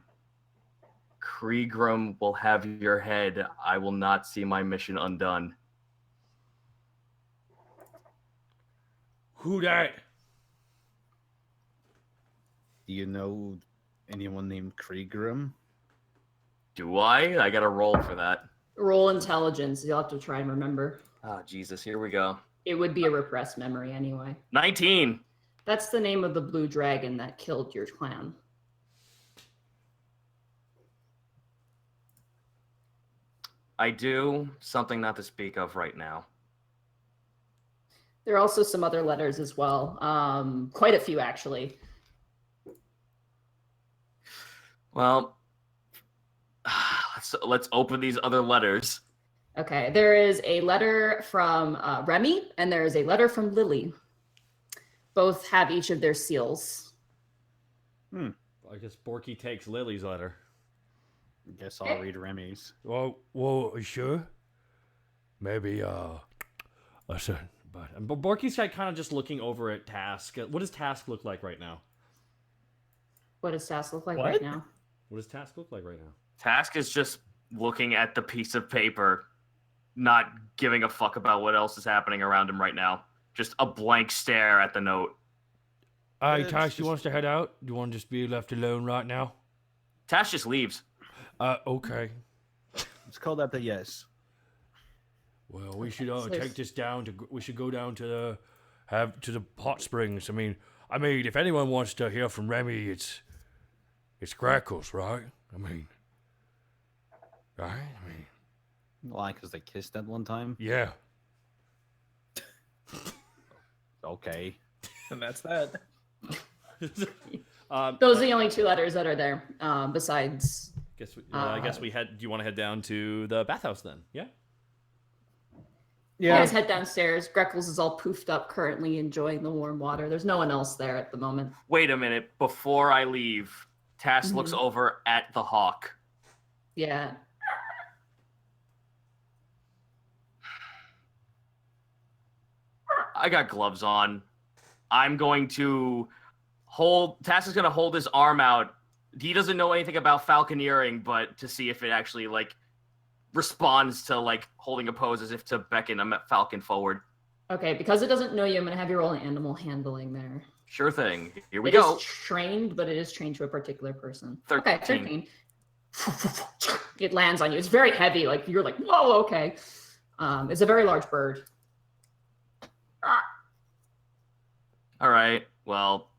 Kriegrim will have your head. I will not see my mission undone. Who that? Do you know anyone named Kriegrim? Do I? I gotta roll for that. Roll intelligence. You'll have to try and remember. Oh, Jesus, here we go. It would be a repressed memory anyway. 19. That's the name of the blue dragon that killed your clan. I do something not to speak of right now. There are also some other letters as well. Quite a few, actually. Well, let's open these other letters. Okay, there is a letter from Remy, and there is a letter from Lily. Both have each of their seals. I guess Borky takes Lily's letter. I guess I'll read Remy's. Well, sure. Maybe, listen, But Borky's kind of just looking over at Task. What does Task look like right now? What does Task look like right now? What does Task look like right now? Task is just looking at the piece of paper, not giving a fuck about what else is happening around him right now. Just a blank stare at the note. Hey, Tash, you want us to head out? Do you want to just be left alone right now? Task just leaves. Okay. Let's call that the yes. Well, we should take this down to. We should go down to the hot springs. I mean, if anyone wants to hear from Remy, it's Greckles, right? Right? Why? Because they kissed at one time? Yeah. Okay. And that's that. Those are the only 2 letters that are there. Besides, I guess we head. Do you want to head down to the bathhouse then? Yeah. you guys head downstairs. Greckles is all poofed up, currently enjoying the warm water. There's no one else there at the moment. Wait a minute. Before I leave, Task looks over at the hawk. Yeah. I got gloves on. I'm going to hold... Task is going to hold his arm out. He doesn't know anything about falconeering, but to see if it actually, responds to, holding a pose as if to beckon a falcon forward. Okay, because it doesn't know you, I'm going to have you roll an animal handling there. Sure thing. Here we go. It is trained, but it is trained to a particular person. 13. Okay, 13. It lands on you. It's very heavy. You're like, whoa, okay. It's a very large bird. All right. Well,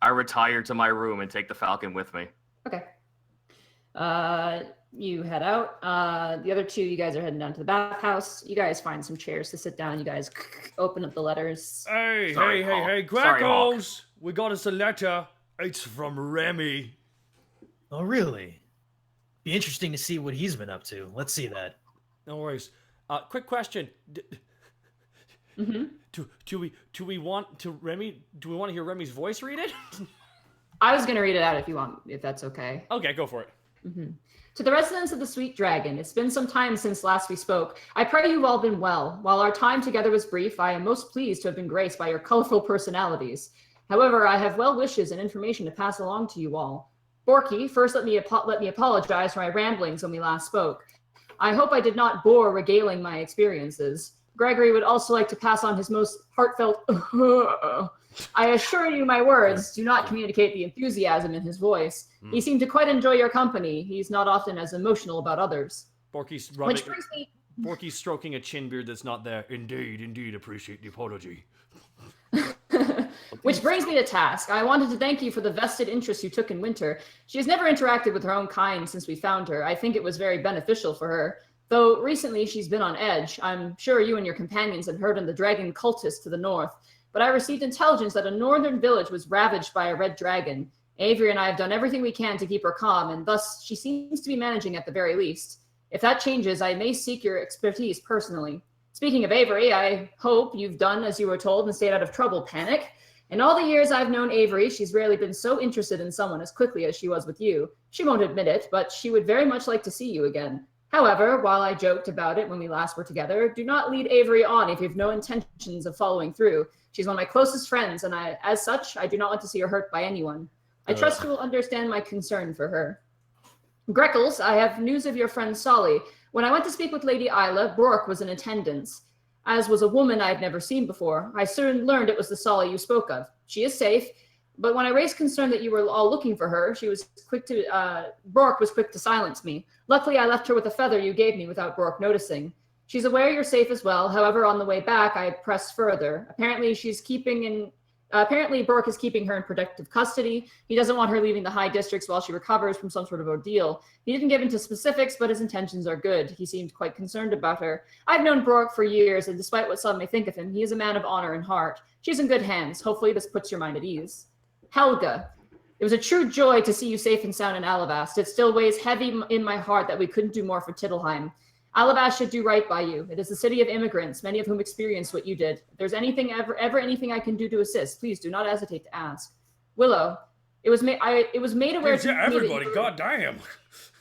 I retire to my room and take the falcon with me. Okay. You head out. The other 2, you guys are heading down to the bathhouse. You guys find some chairs to sit down. You guys open up the letters. Hey, Sorry, Hawk. Greckles! We got us a letter. It's from Remy. Oh, really? Be interesting to see what he's been up to. Let's see that. No worries. Quick question. Mm-hmm. Do we want to hear Remy's voice read it? I was gonna read it out if that's okay. Okay, go for it. Mm-hmm. To the residents of the Sweet Dragon, it's been some time since last we spoke. I pray you've all been well. While our time together was brief, I am most pleased to have been graced by your colorful personalities. However, I have well wishes and information to pass along to you all. Borky, first let me apologize for my ramblings when we last spoke. I hope I did not bore regaling my experiences. Gregory would also like to pass on his most heartfelt I assure you my words do not communicate the enthusiasm in his voice. He seemed to quite enjoy your company. He's not often as emotional about others. Borky's stroking a chin beard that's not there. Indeed, appreciate the apology. Which brings me to Task. I wanted to thank you for the vested interest you took in Winter. She has never interacted with her own kind since we found her. I think it was very beneficial for her. Though recently she's been on edge. I'm sure you and your companions had heard of the dragon cultists to the north. But I received intelligence that a northern village was ravaged by a red dragon. Avery and I have done everything we can to keep her calm, and thus she seems to be managing at the very least. If that changes, I may seek your expertise personally. Speaking of Avery, I hope you've done as you were told and stayed out of trouble, Panic. In all the years I've known Avery, she's rarely been so interested in someone as quickly as she was with you. She won't admit it, but she would very much like to see you again. However, while I joked about it when we last were together, do not lead Avery on if you have no intentions of following through. She's one of my closest friends, and as such, I do not want to see her hurt by anyone. I trust you will understand my concern for her. Greckles, I have news of your friend Solly. When I went to speak with Lady Isla, Brooke was in attendance. As was a woman I had never seen before. I soon learned it was the Solly you spoke of. She is safe, but when I raised concern that you were all looking for her, Brooke was quick to silence me. Luckily, I left her with a feather you gave me without Brooke noticing. She's aware you're safe as well. However, on the way back, I pressed further. Apparently, Brooke is keeping her in protective custody. He doesn't want her leaving the high districts while she recovers from some sort of ordeal. He didn't give into specifics, but his intentions are good. He seemed quite concerned about her. I've known Brooke for years, and despite what some may think of him, he is a man of honor and heart. She's in good hands. Hopefully, this puts your mind at ease. Helga. It was a true joy to see you safe and sound in Alivast. It still weighs heavy in my heart that we couldn't do more for Tittleheim. Alivast should do right by you. It is a city of immigrants, many of whom experienced what you did. If there's anything ever anything I can do to assist, please do not hesitate to ask. Willow, it was made aware to everybody. God damn.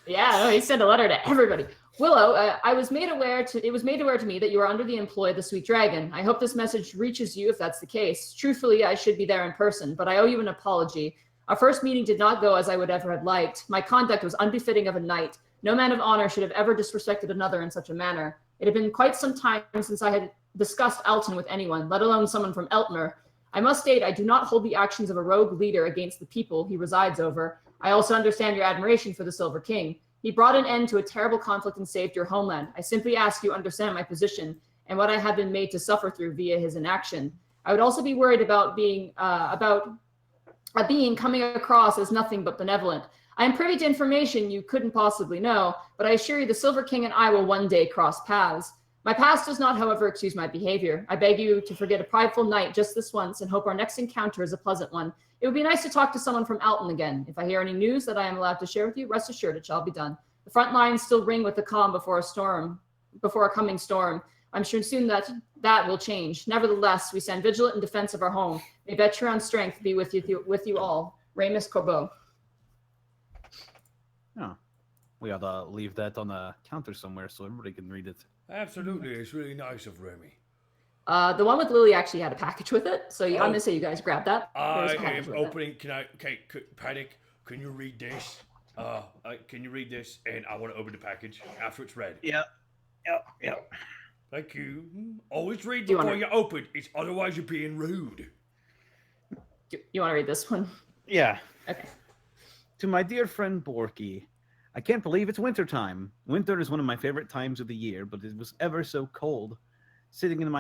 Yeah, no, he sent a letter to everybody. Willow, it was made aware to me that you are under the employ of the Sweet Dragon. I hope this message reaches you if that's the case. Truthfully, I should be there in person, but I owe you an apology. Our first meeting did not go as I would ever have liked. My conduct was unbefitting of a knight. No man of honor should have ever disrespected another in such a manner. It had been quite some time since I had discussed Alton with anyone, let alone someone from Eltmer. I must state I do not hold the actions of a rogue leader against the people he resides over. I also understand your admiration for the Silver King. He brought an end to a terrible conflict and saved your homeland. I simply ask you understand my position and what I have been made to suffer through via his inaction. I would also be worried about a being coming across as nothing but benevolent. I am privy to information you couldn't possibly know, but I assure you the Silver King and I will one day cross paths. My past does not, however, excuse my behavior. I beg you to forget a prideful knight just this once and hope our next encounter is a pleasant one. It would be nice to talk to someone from Alton again. If I hear any news that I am allowed to share with you, rest assured it shall be done. The front lines still ring with the calm before a coming storm. I'm sure soon that will change. Nevertheless, we stand vigilant in defense of our home. May Veteran's strength be with you all. Ramus Corbeau. Oh, we ought to leave that on a counter somewhere so everybody can read it. Absolutely, it's really nice of Remy. The one with Lily actually had a package with it, so I'm gonna say you guys grab that. I am opening. Panic. Can you read this? Can you read this? And I want to open the package after it's read. Yeah. Thank you. Always read before you open. It's otherwise you're being rude. You want to read this one? Yeah. Okay. To my dear friend Borky, I can't believe it's winter time. Winter is one of my favorite times of the year, but it was ever so cold. I was sitting in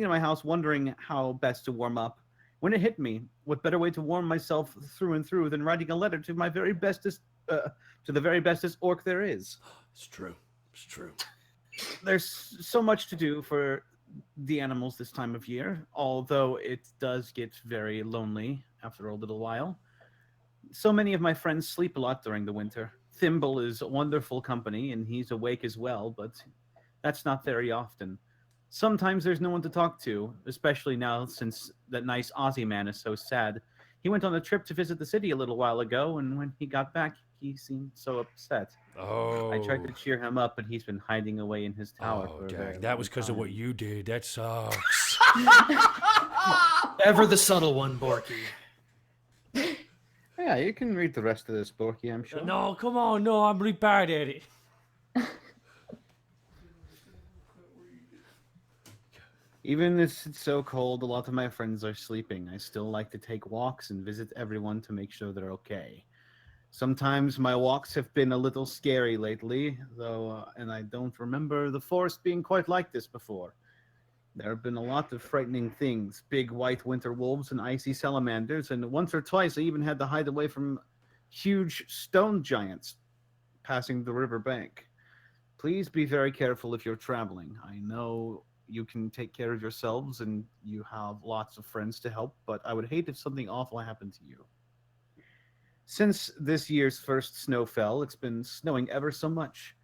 my house wondering how best to warm up. When it hit me, what better way to warm myself through and through than writing a letter to my very bestest, to the very bestest orc there is. It's true. There's so much to do for the animals this time of year, although it does get very lonely after a little while. So many of my friends sleep a lot during the winter. Thimble is wonderful company, and he's awake as well, but that's not very often. Sometimes there's no one to talk to, especially now since that nice Aussie man is so sad. He went on a trip to visit the city a little while ago, and when he got back, he seemed so upset. Oh. I tried to cheer him up, and he's been hiding away in his tower for a very dang. That was because of long what time. you did. That sucks. Ever the subtle one, Borky. Yeah, you can read the rest of this, Borky, I'm sure. No, come on. No, I'm really bad at it. Even if it's so cold, a lot of my friends are sleeping. I still like to take walks and visit everyone to make sure they're okay. Sometimes my walks have been a little scary lately, though, and I don't remember the forest being quite like this before. There have been a lot of frightening things, big white winter wolves and icy salamanders, and once or twice I even had to hide away from huge stone giants passing the river bank. Please be very careful if you're traveling. I know you can take care of yourselves and you have lots of friends to help, but I would hate if something awful happened to you. Since this year's first snow fell, it's been snowing ever so much.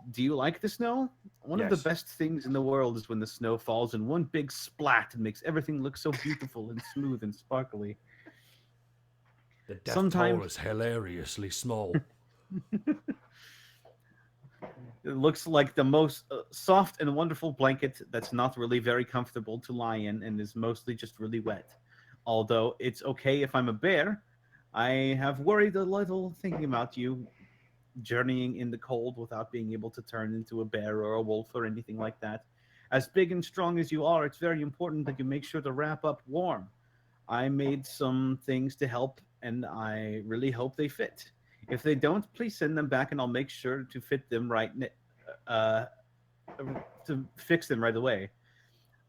Do you like the snow? One of Yes. the best things in the world is when the snow falls in one big splat and makes everything look so beautiful and smooth and sparkly. The death Sometimes- toll is hilariously small. It looks like the most soft and wonderful blanket that's not really very comfortable to lie in and is mostly just really wet. Although it's okay if I'm a bear, I have worried a little thinking about you journeying in the cold without being able to turn into a bear or a wolf or anything like that. As big and strong as you are, it's very important that you make sure to wrap up warm. I made some things to help, and I really hope they fit. If they don't, please send them back, and I'll make sure to fit them to fix them right away.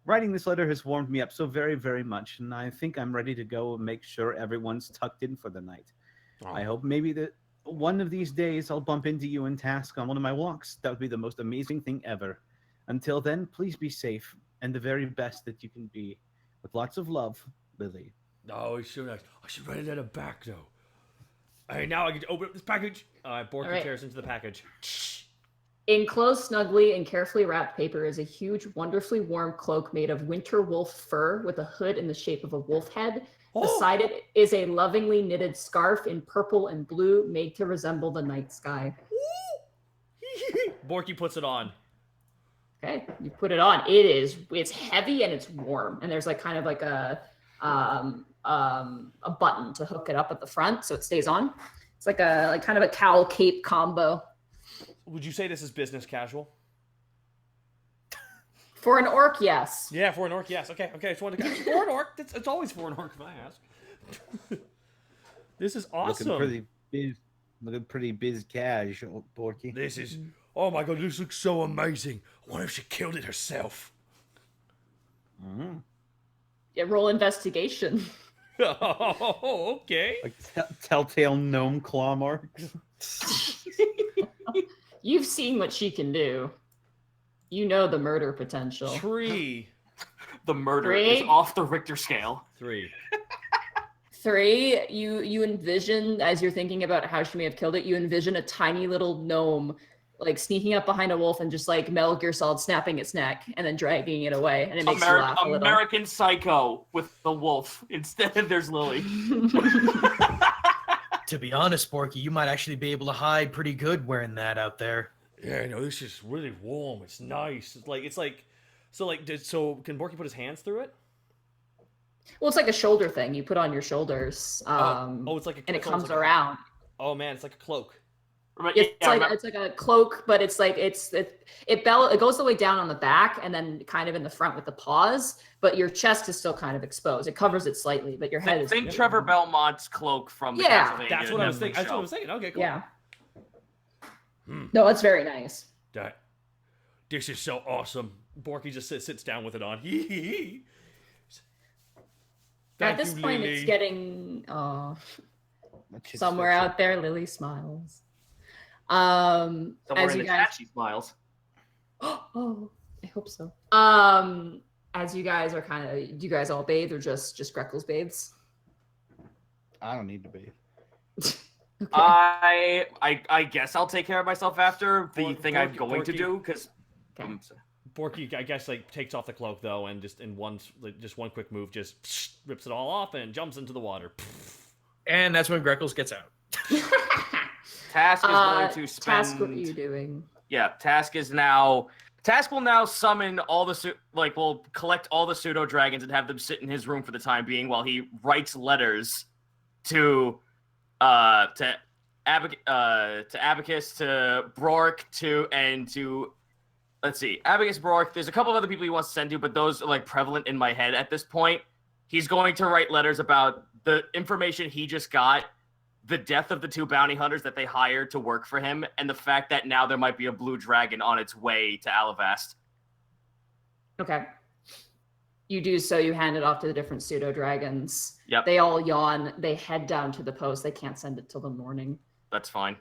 Writing this letter has warmed me up so very, very much, and I think I'm ready to go and make sure everyone's tucked in for the night. I hope maybe that one of these days I'll bump into you in Task on one of my walks. That would be the most amazing thing ever. Until then, please be safe and the very best that you can be. With lots of love, Lily. Oh, it's so nice. I should write a letter back, though. Hey, now I get to open up this package. Borky All right. tears into the package. Enclosed snugly in carefully wrapped paper is a huge, wonderfully warm cloak made of winter wolf fur with a hood in the shape of a wolf head. Oh. Beside it is a lovingly knitted scarf in purple and blue made to resemble the night sky. Borky puts it on. Okay, you put it on. It's heavy and it's warm, and there's like kind of like a button to hook it up at the front so it stays on. It's like kind of a cowl cape combo. Would you say this is business casual? For an orc, yes. Yeah, for an orc, yes. Okay. Just wanted to for an orc. It's always for an orc if I ask. This is awesome. Looking pretty biz cash, Borky. This is... Oh my god, this looks so amazing. I wonder if she killed it herself. Mm-hmm. Yeah, roll investigation. Oh, okay. Like telltale gnome claw marks. You've seen what she can do. You know the murder potential. 3. The murder Three? is off the Richter scale. 3. 3, you envision, as you're thinking about how she may have killed it, you envision a tiny little gnome like sneaking up behind a wolf and just like Metal Gear Solid snapping its neck and then dragging it away, and it makes you laugh a little. American Psycho with the wolf. Instead, there's Lily. To be honest, Borky, you might actually be able to hide pretty good wearing that out there. Yeah, no, this is really warm. It's nice. So can Borky put his hands through it? Well, it's like a shoulder thing you put on your shoulders, It's like and it comes around. Oh man, it's like a cloak. It's like a cloak, but it's like it goes the way down on the back and then kind of in the front with the paws, but your chest is still kind of exposed. It covers it slightly, but your head is. Think Trevor Belmont's cloak from the Yeah. Castlevania That's what I was Netflix thinking. That's what I show. was thinking. Okay, cool. Yeah. No, it's very nice. This is so awesome. Borky just sits down with it on. At this point, Lily. it's getting somewhere out there. Lily smiles. Somewhere As in you the guys, chat, she smiles. oh, I hope so. As you guys are do you guys all bathe or just Greckles bathes? I don't need to bathe. Okay. I guess I'll take care of myself after the thing I'm going to Borky. do because. Okay. Borky, I guess, like takes off the cloak though, and just in one quick move, just rips it all off and jumps into the water. And that's when Greckles gets out. Task is going to spend. Task, what are you doing? Yeah, Task will now summon all the will collect all the pseudo dragons and have them sit in his room for the time being while he writes letters to Abacus, to Brork, to let's see, Abacus, Brork. There's a couple of other people he wants to send to, but those are like prevalent in my head at this point. He's going to write letters about the information he just got, the death of the 2 bounty hunters that they hired to work for him, and the fact that now there might be a blue dragon on its way to Alivast. Okay. You do so, you hand it off to the different pseudo dragons. Yep. They all yawn, they head down to the post. They can't send it till the morning. That's fine.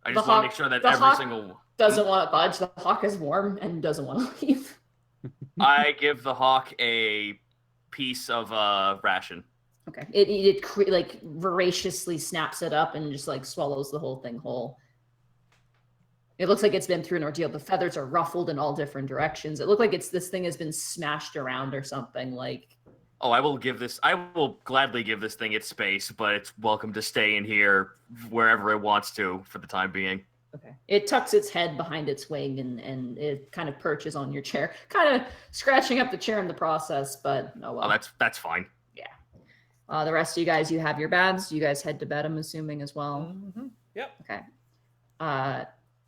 I The just want to hawk- make sure that the every hawk- single... Doesn't want to budge. The hawk is warm and doesn't want to leave. I give the hawk a piece of ration. Okay. It like voraciously snaps it up and just like swallows the whole thing whole. It looks like it's been through an ordeal. The feathers are ruffled in all different directions. It looked like this thing has been smashed around or something. Like, Oh, I will gladly give this thing its space, but it's welcome to stay in here wherever it wants to for the time being. okay. It tucks its head behind its wing and it kind of perches on your chair, kind of scratching up the chair in the process, but oh well. Oh, that's fine. The rest of you guys, you have your baths. You guys head to bed, I'm assuming, as well. Mm-hmm. Yep. Okay.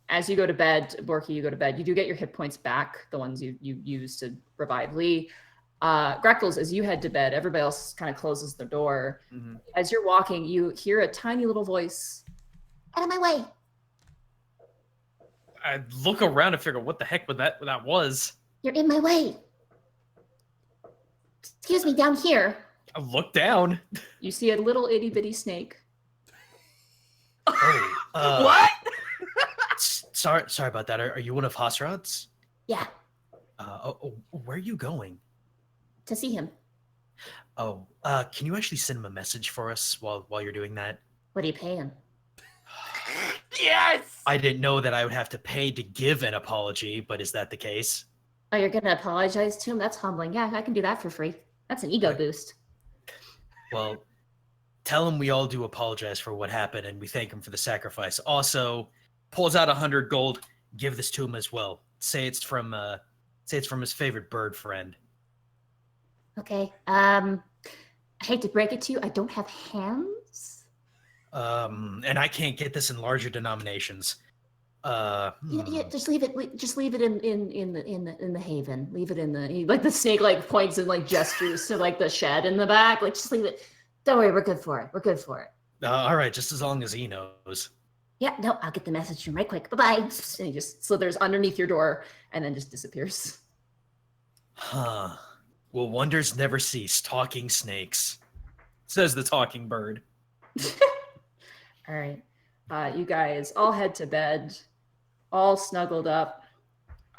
As you go to bed, Borky, you go to bed. You do get your hit points back, the ones you used to revive Lee. Greckles, as you head to bed, everybody else kind of closes the door. Mm-hmm. As you're walking, you hear a tiny little voice. Out of my way. I look around and figure what the heck that was. You're in my way. Excuse me, down here. I look down. You see a little itty bitty snake. Oh, What? Sorry about that. Are you one of Hasrad's? Yeah, Where are you going? to see him. Oh, can you actually send him a message for us while you're doing that? What are you paying? Yes! I didn't know that I would have to pay to give an apology, but is that the case? Oh, you're gonna apologize to him? That's humbling. Yeah, I can do that for free. That's an ego boost. Well, tell him we all do apologize for what happened and we thank him for the sacrifice. Also, pulls out 100 gold, give this to him as well. Say it's from his favorite bird friend. Okay. I hate to break it to you, I don't have hands. And I can't get this in larger denominations. Yeah, just leave it. Just leave it in the haven. Leave it in the like the snake like points and like gestures to like the shed in the back. Like just leave it. Don't worry, we're good for it. We're good for it. All right, just as long as he knows. Yeah, no, I'll get the message to him right quick. Bye bye. And he just slithers underneath your door and then just disappears. Huh. Will wonders never cease? Talking snakes, says the talking bird. All right. You guys all head to bed, all snuggled up.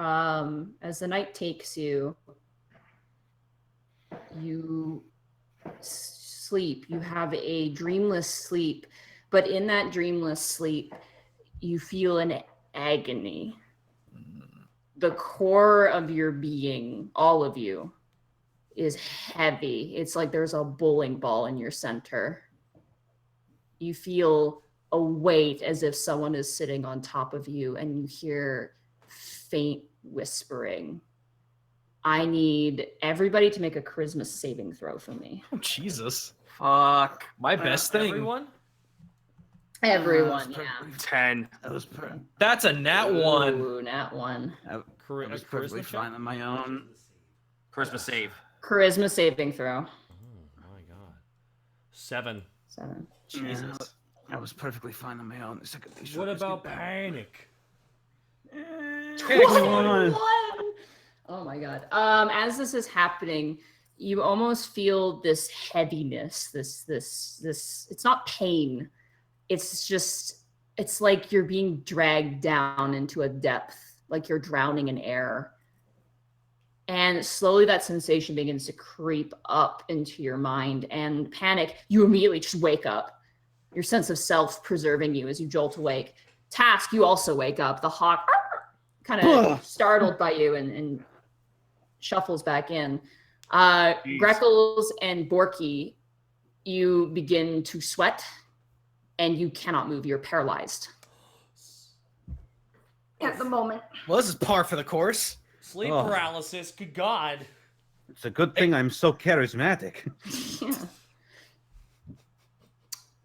As the night takes you, you sleep. You have a dreamless sleep, but in that dreamless sleep, you feel an agony. The core of your being, all of you, is heavy. It's like there's a bowling ball in your center. You feel a weight as if someone is sitting on top of you, and you hear faint whispering. I need everybody to make a charisma saving throw for me. Oh, Jesus. Fuck. My best thing. Everyone? Everyone, yeah. 10. That's a nat one. Ooh, nat one. I was perfectly fine on my own. Charisma save. Charisma saving throw. Oh my god. 7. 7. Jesus. I was perfectly fine on my own. What about panic? One. Oh my god. As this is happening, you almost feel this heaviness, this it's not pain. It's like you're being dragged down into a depth, like you're drowning in air. And slowly that sensation begins to creep up into your mind, and panic, you immediately just wake up. Your sense of self preserving you as you jolt awake. Task, you also wake up. The hawk kind of startled by you and shuffles back in. Greckles and Borky, you begin to sweat and you cannot move. You're paralyzed. At the moment. Well, this is par for the course. Sleep paralysis. Good God. It's a good thing I'm so charismatic. Yeah.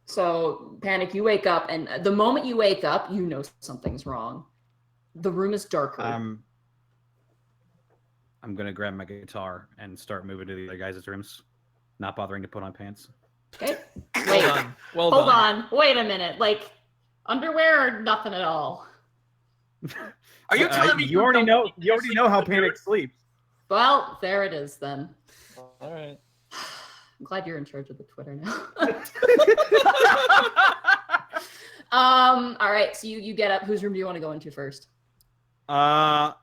So, Panic, you wake up, and the moment you wake up, you know something's wrong. The room is darker. I'm gonna grab my guitar and start moving to the other guys' rooms, not bothering to put on pants. Okay. Well Wait. done. Well Hold done. on. Wait a minute. Like, underwear or nothing at all? Are you telling me you already don't know? You already know how Panic sleeps. Well, there it is then. All right. I'm glad you're in charge of the Twitter now. All right. So you get up. Whose room do you want to go into first? I'm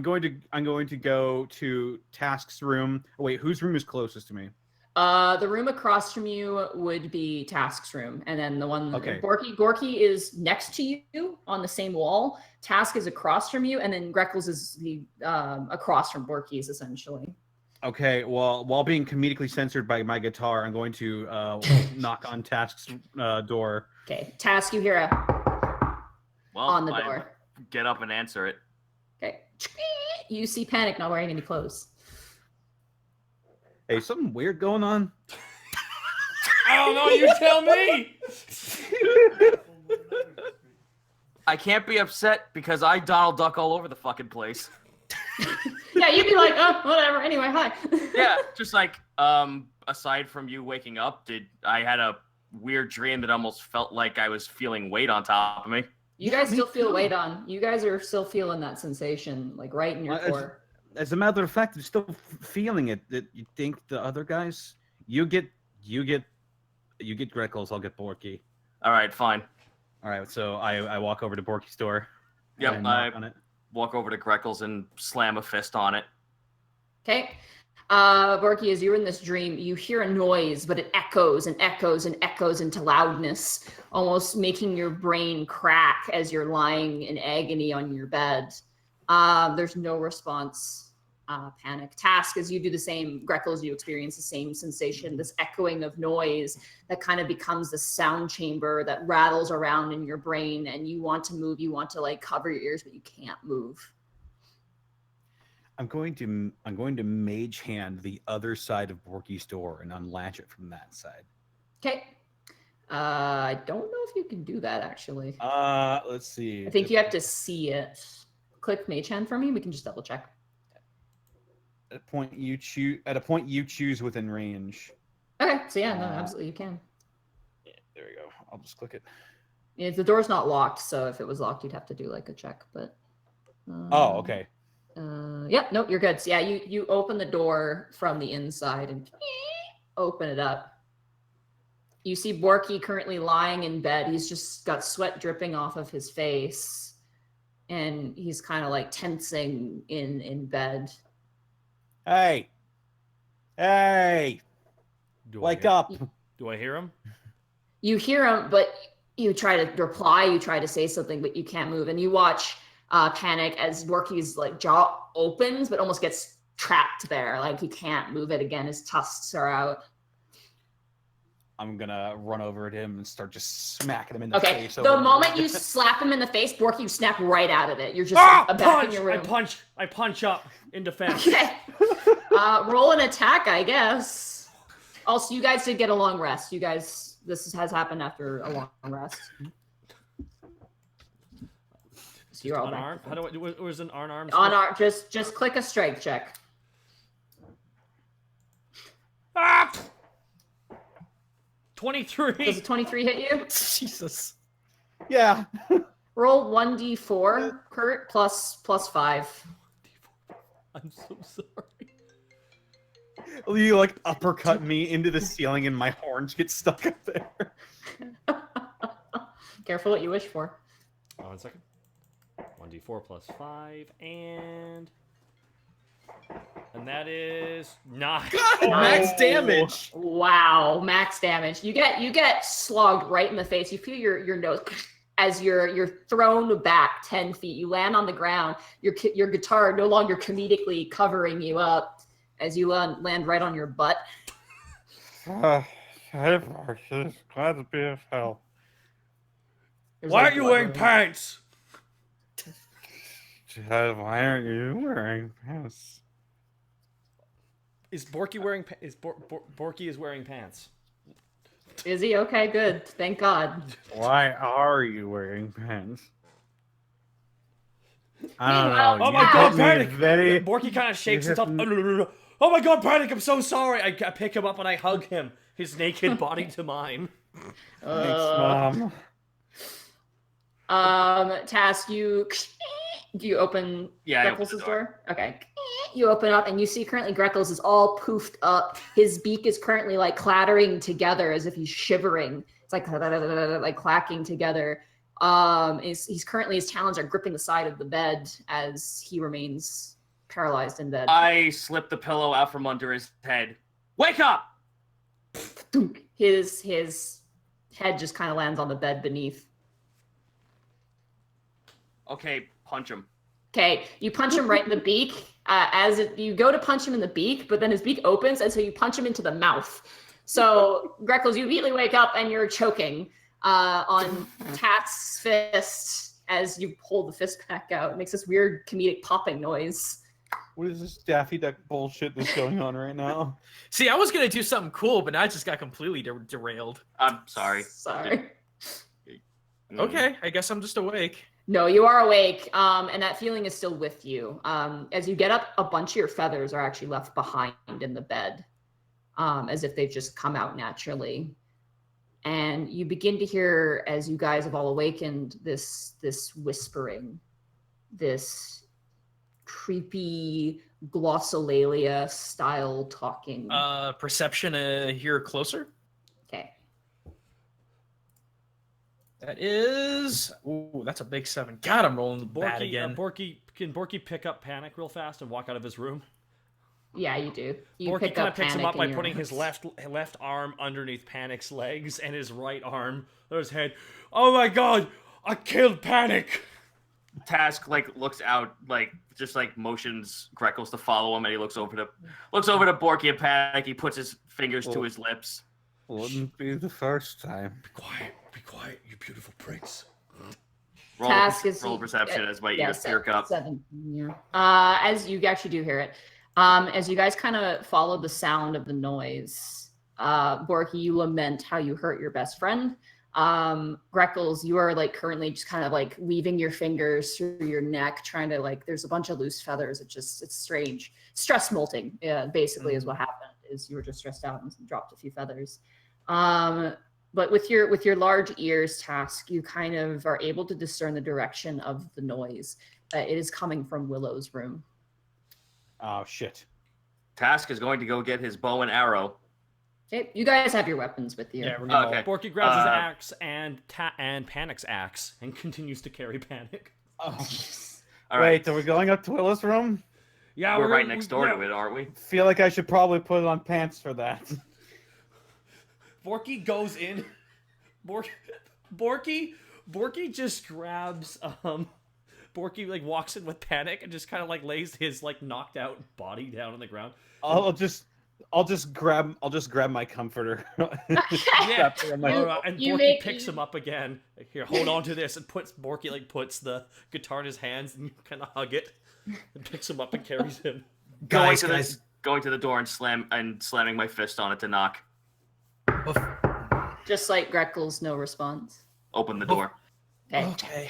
going to go to Task's room. Oh, wait, whose room is closest to me? The room across from you would be Task's room, and then the one Okay. Borky is next to you on the same wall. Task is across from you, and then Greckles is the across from Borky's essentially. Okay, well, while being comedically censored by my guitar, I'm going to knock on Task's door. Okay, Task, you hear a Well, on the I door. get up and answer it. Okay, you see Panic not wearing any clothes. Hey, something weird going on? I don't know. You tell me. I can't be upset because I Donald Duck all over the fucking place. Yeah, you'd be like, oh, whatever. Anyway, hi. Yeah, just like aside from you waking up, I had a weird dream that almost felt like I was feeling weight on top of me. You guys still feel weight on. You guys are still feeling that sensation, like right in your core. As a matter of fact, I'm still feeling it. That you think the other guys, you get Greckles, I'll get Borky. All right, fine. All right, so I walk over to Borky's door. Yep, and knock on it. Walk over to Greckles and slam a fist on it. Okay. Borky, as you're in this dream, you hear a noise, but it echoes and echoes and echoes into loudness, almost making your brain crack as you're lying in agony on your bed. There's no response. Panic. Task, as you do the same, Greckles, you experience the same sensation, this echoing of noise that kind of becomes the sound chamber that rattles around in your brain, and you want to move, you want to like cover your ears, but you can't move. I'm going to mage hand the other side of Borky's door and unlatch it from that side. Okay. I don't know if you can do that actually. Let's see. I think you have to see it. Click mage hand for me. We can just double check. At a point you choose within range. Okay. So yeah, no, absolutely you can. Yeah, there we go. I'll just click it. Yeah, the door's not locked, so if it was locked, you'd have to do like a check. But. Oh, okay. Yeah. No, you're good. So yeah, you open the door from the inside and open it up. You see Borky currently lying in bed. He's just got sweat dripping off of his face, and he's kind of like tensing in bed. Hey, wake up! Do I hear him? You hear him, but you try to reply. You try to say something, but you can't move. And you watch Panic as Borky's like jaw opens, but almost gets trapped there. Like he can't move it again. His tusks are out. I'm gonna run over to him and start just smacking him in the Okay, face. the moment you slap him in the face, Borky, you snap right out of it. You're just back in your room. I punch up in defense. Okay. Roll an attack, I guess. Also, you guys did get a long rest. You guys, this has happened after a long rest. So you're all unarmed. back. How do I do? Was an unarmed? Unarmed. Just click a strength check. Ah! 23. Does a 23 hit you? Jesus. Yeah. Roll 1d4, Kurt, plus 5. I'm so sorry. You like uppercut me into the ceiling and my horns get stuck up there. Careful what you wish for. 1 second. 1d4 plus 5, and that is 9. Max damage. Wow, max damage. You get slogged right in the face. You feel your nose as you're thrown back 10 feet. You land on the ground. Your guitar no longer comedically covering you up as you land right on your butt. Hey, Marcus. Glad to be of help. There's Why like aren't you blood wearing running. pants? Why aren't you wearing pants? Is Borky wearing Borky is wearing pants? Is he? Okay, good. Thank God. Why are you wearing pants? I don't Meanwhile, know. Oh my you God, hit me panic! very- Borky kind of shakes You it up. hit Oh my God, Panic! I'm so sorry. I pick him up and I hug him, his naked body to mine. Thanks, Mom. Task, do you open Yeah, I opened Greckles' the door? Okay. You open up and you see currently Greckles is all poofed up. His beak is currently like clattering together as if he's shivering. It's like clacking together. He's currently, his talons are gripping the side of the bed as he remains paralyzed in bed. I slip the pillow out from under his head. Wake up! His head just kind of lands on the bed beneath. Okay, punch him. Okay, you punch him right in the beak. You go to punch him in the beak, but then his beak opens, and so you punch him into the mouth. So, Greckles, you immediately wake up and you're choking on Task's fist as you pull the fist back out. It makes this weird comedic popping noise. What is this Daffy Duck bullshit that's going on right now? See, I was gonna do something cool, but now I just got completely derailed. I'm sorry. Sorry. Okay, I guess I'm just awake. No, you are awake, and that feeling is still with you. As you get up, a bunch of your feathers are actually left behind in the bed, as if they've just come out naturally. And you begin to hear, as you guys have all awakened, this whispering, this creepy glossolalia style talking. Perception here closer. Okay. That is... Ooh, that's a big 7. God, I'm rolling bad again. Can Borky pick up Panic real fast and walk out of his room? Yeah, you do. You Borky pick kind up of picks him Panic up in by your putting his arms. left arm underneath Panic's legs and his right arm on his head. Oh my God! I killed Panic. Task looks out, just motions Greckles to follow him, and he looks over to Borky and Panic. He puts his fingers to his lips. Wouldn't be the first time. Be quiet, you beautiful prince. Roll, Task is roll perception as my ears perk up. 7. Yeah. As you actually do hear it, as you guys kind of follow the sound of the noise, Borky, you lament how you hurt your best friend. Greckles, you are currently just kind of weaving your fingers through your neck, trying to there's a bunch of loose feathers. It's strange. Stress molting, basically, is what happened. Is you were just stressed out and dropped a few feathers. But with your large ears, Task, you kind of are able to discern the direction of the noise. It is coming from Willow's room. Oh, shit. Task is going to go get his bow and arrow. Okay, you guys have your weapons with you. Yeah, we're gonna Okay. Borky grabs his axe and Panic's axe and continues to carry Panic. All Wait, right. are we going up to Willow's room? Yeah, We're right next door to it, aren't we? Feel like I should probably put on pants for that. Borky goes in. Borky just grabs Borky walks in with Panic and just kind of lays his knocked out body down on the ground. I'll just grab my comforter. Yeah. I'm like, And you Borky picks him up again. Here, hold on to this, and Borky puts the guitar in his hands and you kind of hug it, and picks him up and carries him. Guys, Going to the door and slamming my fist on it to knock. Just like Greckles, no response. Open the door. Okay. Okay.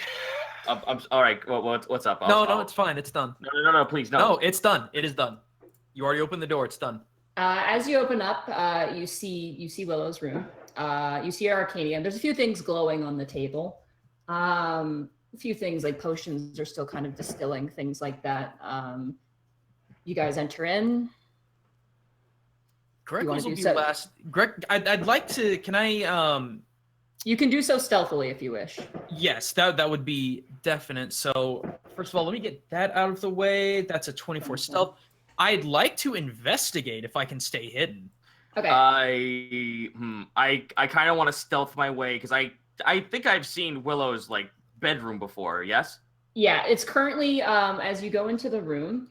I'm all right. What's up? No, it's fine. It's done. No, please, no. No, it's done. It is done. You already opened the door. It's done. As you open up, you see Willow's room. You see Arcanium. There's a few things glowing on the table. A few things like potions are still kind of distilling, things like that. You guys enter in. Greckles will do be so? last. I'd like to. Can I? You can do so stealthily if you wish. Yes, that would be definite. So first of all, let me get that out of the way. That's a 24 stealth. I'd like to investigate if I can stay hidden. Okay. I kind of want to stealth my way because I think I've seen Willow's like bedroom before. Yes. Yeah, it's currently as you go into the room,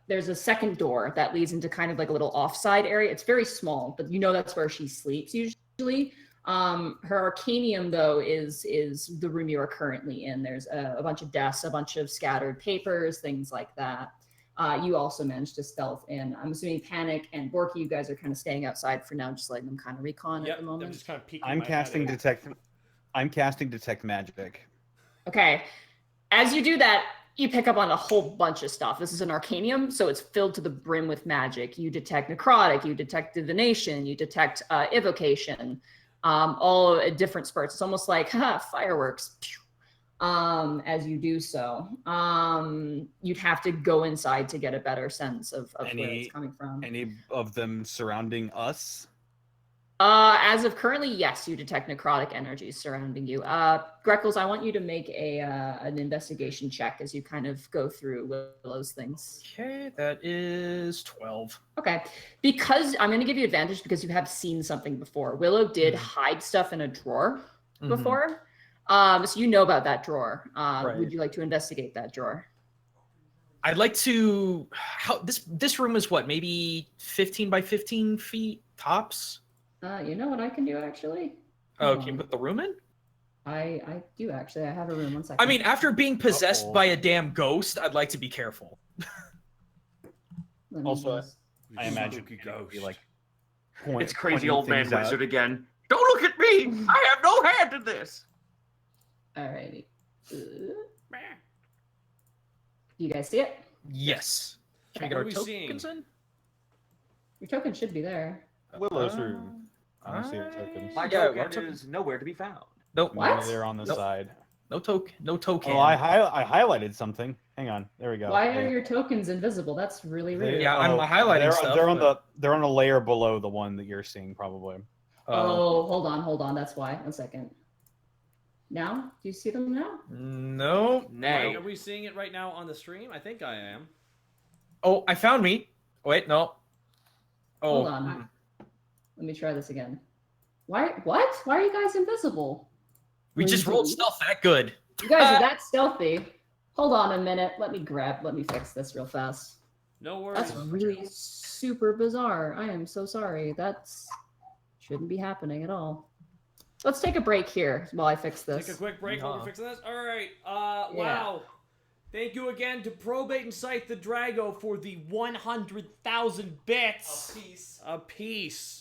there's a second door that leads into kind of like a little offside area. It's very small, but you know that's where she sleeps usually. Her arcanium though is the room you are currently in. There's a bunch of desks, a bunch of scattered papers, things like that. You also managed to stealth in. I'm assuming Panic and Borky, you guys are kind of staying outside for now, just letting them kind of recon at the I'm moment. just kind of peeking. I'm my casting head. detect magic. Okay. As you do that, you pick up on a whole bunch of stuff. This is an arcanium, so it's filled to the brim with magic. You detect necrotic, you detect divination, you detect evocation, all at different spurts. It's almost like fireworks. As you do so, you'd have to go inside to get a better sense of where it's coming from. Any of them surrounding us? As of currently, yes, you detect necrotic energies surrounding you. Greckles, I want you to make an investigation check as you kind of go through Willow's things. Okay, that is 12. Okay, because I'm going to give you advantage because you have seen something before. Willow did hide stuff in a drawer before, so you know about that drawer. Right. Would you like to investigate that drawer? I'd like to. This room is what, maybe 15 by 15 feet tops? You know what I can do actually? Oh, can you put the room in? I do actually. I have a room. 1 second. I mean, after being possessed by a damn ghost, I'd like to be careful. Let me Also, just- I imagine Spooky it would be ghost. like It's crazy pointing old man things out. wizard again. Don't look at me. I have no hand in this. Alrighty. Do you guys see it? Yes. Can we get What our are we tokens seeing? in? Your token should be there. Willow's room. I don't see her tokens. My Yeah, token our token- is nowhere to be found. Nope. What? Maybe they're on the Nope. side. No token. No token. Oh, I highlighted something. Hang on. There we go. Why They- are your tokens invisible? That's really they- weird. Yeah, I'm highlighting they're, stuff, They're on but- they're on a layer below the one that you're seeing, probably. Oh, hold on. That's why. 1 second. Now? Do you see them now? No. Nay. Are we seeing it right now on the stream? I think I am. Oh, I found me. Wait, no. Oh. Hold on. Let me try this again. Why? What? Why are you guys invisible? We just rolled stealth that good. You guys are that stealthy. Hold on a minute. Let me fix this real fast. No worries. That's really super bizarre. I am so sorry. That's shouldn't be happening at all. Let's take a break here while I fix this. Take a quick break while we're fixing this. All right. Yeah. Wow. Thank you again to Probate and Scythe the Drago for the 100,000 bits. A piece.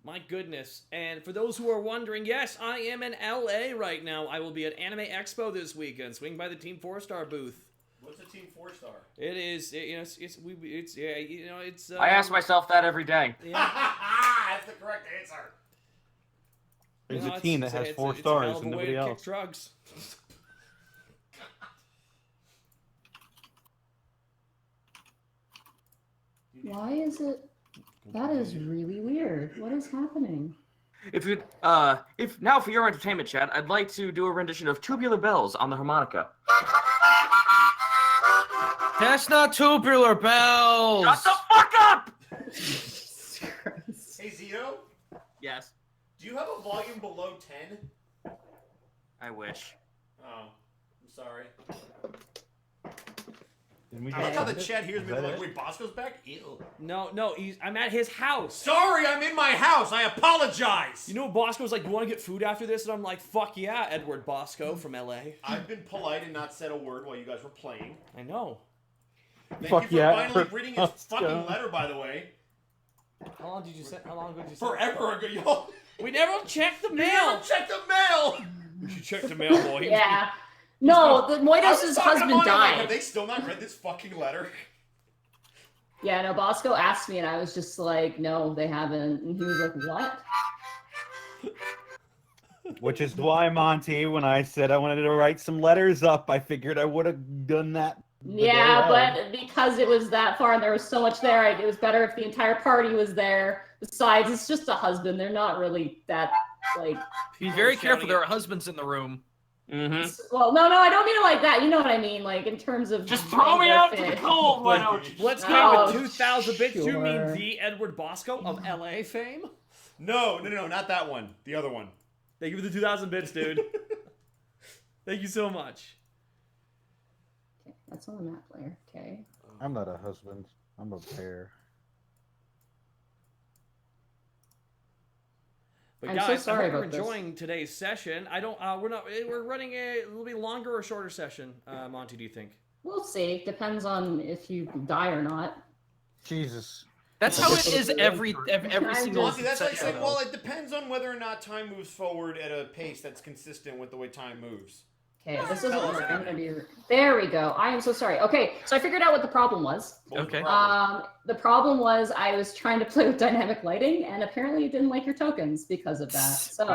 My goodness. And for those who are wondering, yes, I am in LA right now. I will be at Anime Expo this weekend. Swing by the Team 4-Star booth. What's a Team 4-Star? It is, it's. I ask myself that every day. Yeah. That's the correct answer. There's You know, a team that it's- has it's 4 it's a hell stars of a and way nobody to kick else. drugs. Why is it? That is really weird. What is happening? If now for your entertainment chat, I'd like to do a rendition of Tubular Bells on the harmonica. That's not tubular bells. Shut the fuck up! Hey, Zito, Yes, do you have a volume below 10? I wish. Oh, I'm sorry. Didn't we I like how the just- chat hears Is me that like, it? wait, Bosco's back? Ew. No, I'm at his house. Sorry, I'm in my house. I apologize. You know, Bosco was like, "You want to get food after this?" And I'm like, "Fuck yeah, Edward Bosco from LA." I've been polite and not said a word while you guys were playing. I know. Thank Fuck you for yeah, finally reading his Bosco. fucking letter, by the way. How long ago did you say? Forever ago, y'all. We never checked the You mail. never checked the mail. We should check the mail, boy. Yeah. No, the I was Moitos' talking to husband Monica, like, died. have they still not read this fucking letter? Yeah, no, Bosco asked me, and I was just like, no, they haven't. And he was like, what? Which is why, Monty, when I said I wanted to write some letters up, I figured I would have done that. the day Yeah, of. but because it was that far and there was so much there, it was better if the entire party was there. Besides, it's just a husband. They're not really that, like... Be very careful. There are husbands in the room. Mm-hmm. Well, no, I don't mean it like that. You know what I mean, like, in terms of... Just throw me out to the fit. cold, why don't you? Let's Oh, go with 2,000 bits. You mean sure. the Edward Bosco of LA fame? No, not that one. The other one. Thank you for the 2,000 bits, dude. Thank you so much. Okay, that's on the map layer. Okay. I'm not a husband. I'm a bear. But I'm guys, so sorry I hope you're about this. enjoying today's session. We're running a little bit longer or shorter session. Monty, do you think? We'll see. Depends on if you die or not. Jesus. That's how it is every single Honestly, that's like session, saying, though. well, it depends on whether or not time moves forward at a pace that's consistent with the way time moves. Okay, this isn't working. I'm gonna be. There we go. I am so sorry. Okay, so I figured out what the problem was. Okay. The problem was I was trying to play with dynamic lighting, and apparently you didn't like your tokens because of that. So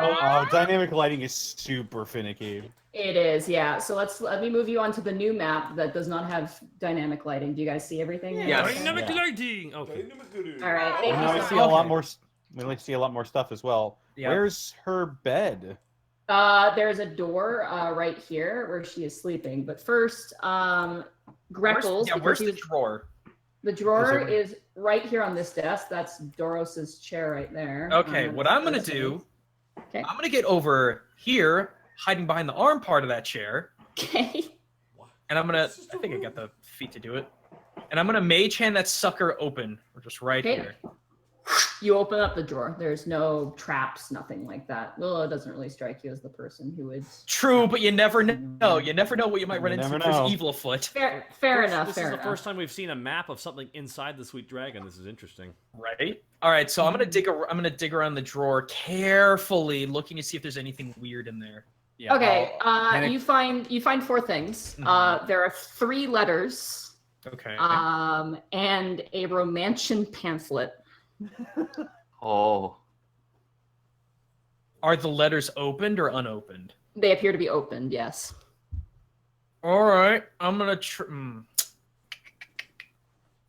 Dynamic lighting is super finicky. it is, yeah. So let me move you on to the new map that does not have dynamic lighting. Do you guys see everything? Yes. Dynamic Yeah. lighting. Okay. All right. Thank Now you I so see much. a lot more. We like to see a lot more stuff as well. Yeah. Where's her bed? There's a door right here where she is sleeping. But first, Greckles. Where's because the drawer? The drawer Is is right here on this desk. That's Doros's chair right there. Okay, what I'm gonna do, Okay. I'm gonna get over here, hiding behind the arm part of that chair, Okay. and I'm gonna, I think I got the feet to do it, and I'm gonna mage hand that sucker open, or just right Okay. here. You open up the drawer. There's no traps, nothing like that. Well, it doesn't really strike you as the person who would. True, but you never know. You never know what you might run You into. never If there's know. evil afoot. Fair enough. This Fair is the enough. first time we've seen a map of something inside the Sweet Dragon. This is interesting. Right. All right. So I'm gonna dig around the drawer carefully, looking to see if there's anything weird in there. Yeah, Okay. Panic- You find four things. Mhm. There are 3 letters. Okay. And a Romantian pamphlet. Oh. Are the letters opened or unopened? They appear to be opened. Yes. All right. I'm gonna.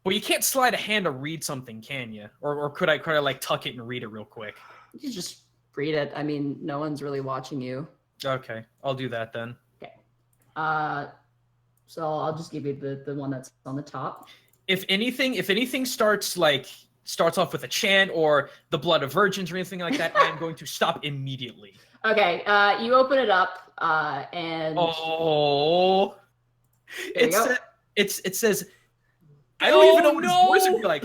Well, you can't slide a hand to read something, can you? Or could I like tuck it and read it real quick? You just read it. I mean, no one's really watching you. Okay, I'll do that then. Okay. So I'll just give you the one that's on the top. If anything starts off with a chant or the blood of virgins or anything like that, I am going to stop immediately. Okay. You open it up, and Oh, There you go. it says. I don't even know what his no! voice would be like.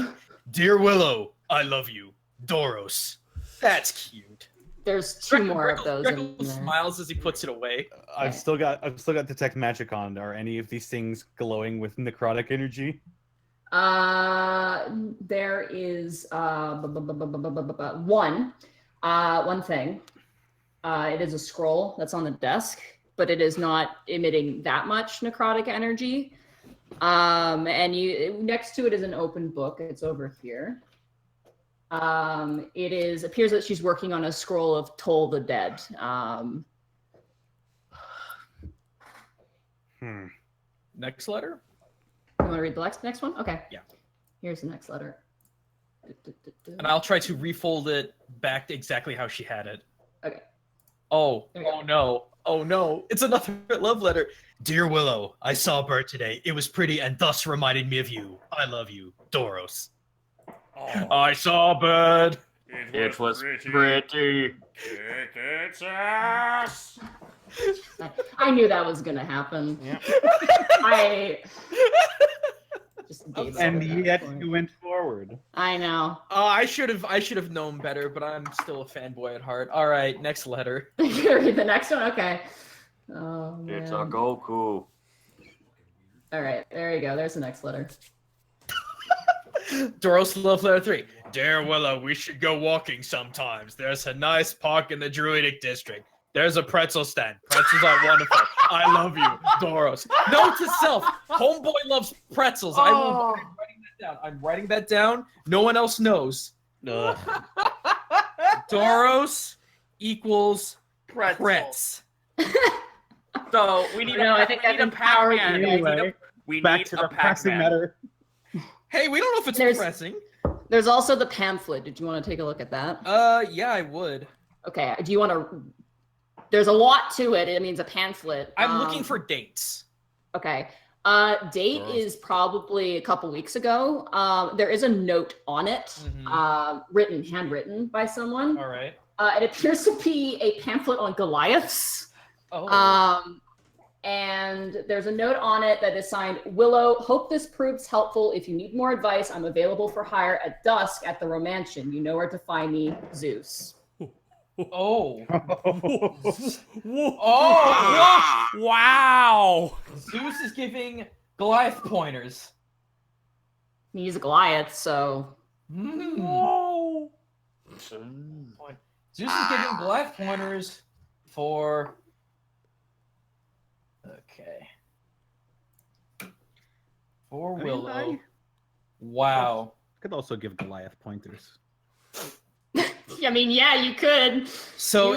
Dear Willow, I love you, Doros. That's cute. there's 2 more of those in Greckles there. smiles as he puts it away. I've still got detect magic on. Are any of these things glowing with necrotic energy? There is one thing. It is a scroll that's on the desk, but it is not emitting that much necrotic energy. And next to it is an open book. It's over here. It appears that she's working on a scroll of Toll the Dead. Next letter. You want to read the next one? Okay. Yeah. Here's the next letter. And I'll try to refold it back to exactly how she had it. Okay. Oh, There you oh no. Oh no. It's another love letter. Dear Willow, I saw a bird today. It was pretty and thus reminded me of you. I love you, Doros. I saw a bird. It was pretty. It's ass. I knew that was gonna happen. Yeah. I just gave up And at that yet point. you went forward. I know. I should have known better, but I'm still a fanboy at heart. All right, next letter. You gonna read the next one? Okay. Oh, It's a man. Goku. All right, there you go. There's the next letter. Doros love letter 3. Dear Willow, we should go walking sometimes. There's a nice park in the Druidic district. There's a pretzel stand. Pretzels are wonderful. I love you, Doros. Note to self: homeboy loves pretzels. I'm writing that down. I'm writing that down. No one else knows. Ugh. Doros equals Pretzel. Pretz. So we need No, a, I think we I've need a empowered Pac-Man. you. Anyway, We back need to a the pressing Pac-Man. matter. Hey, we don't know if it's There's- pressing. There's also the pamphlet. Did you want to take a look at that? Yeah, I would. Okay. Do you want to? There's a lot to it. It means a pamphlet. I'm looking for dates. Okay. Date is probably a couple weeks ago. There is a note on it, Mhm. handwritten by someone. All right. It appears to be a pamphlet on Goliaths. Oh. And there's a note on it that is signed, Willow, hope this proves helpful. If you need more advice, I'm available for hire at dusk at the Romantian. You know where to find me, Zeus. Oh. Oh! Wow! Zeus is giving Goliath pointers. He's a Goliath, so... Whoa! Zeus is giving Goliath pointers for... Okay. For Willow. Wow. Could also give Goliath pointers. I mean, yeah, you could. So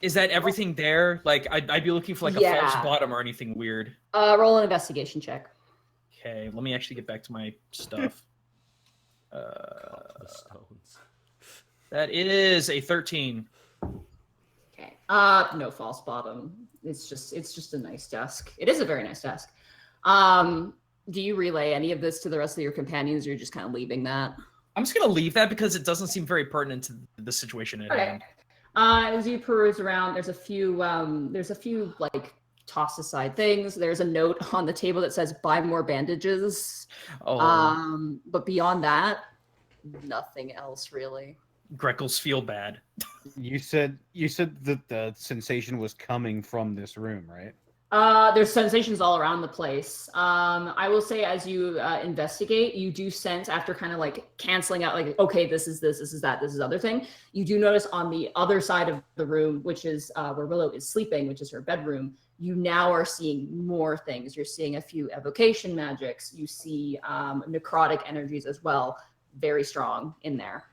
is that everything there? Like, I'd be looking for like a false bottom or anything weird. Roll an investigation check. Okay, let me actually get back to my stuff. Stones. That is a 13. Okay. No false bottom. It's just a nice desk. It is a very nice desk. Do you relay any of this to the rest of your companions, or you're just kind of leaving that? I'm just gonna leave that because it doesn't seem very pertinent to the situation at hand. As you peruse around, there's a few like toss aside things. There's a note on the table that says buy more bandages. Oh. But beyond that, nothing else really. Greckles feel bad. You said that the sensation was coming from this room, right? There's sensations all around the place. I will say as you investigate, you do sense after kind of like canceling out like, okay, this is this is that, this is other thing. You do notice on the other side of the room, which is where Willow is sleeping, which is her bedroom, you now are seeing more things. You're seeing a few evocation magics. You see necrotic energies as well. Very strong in there.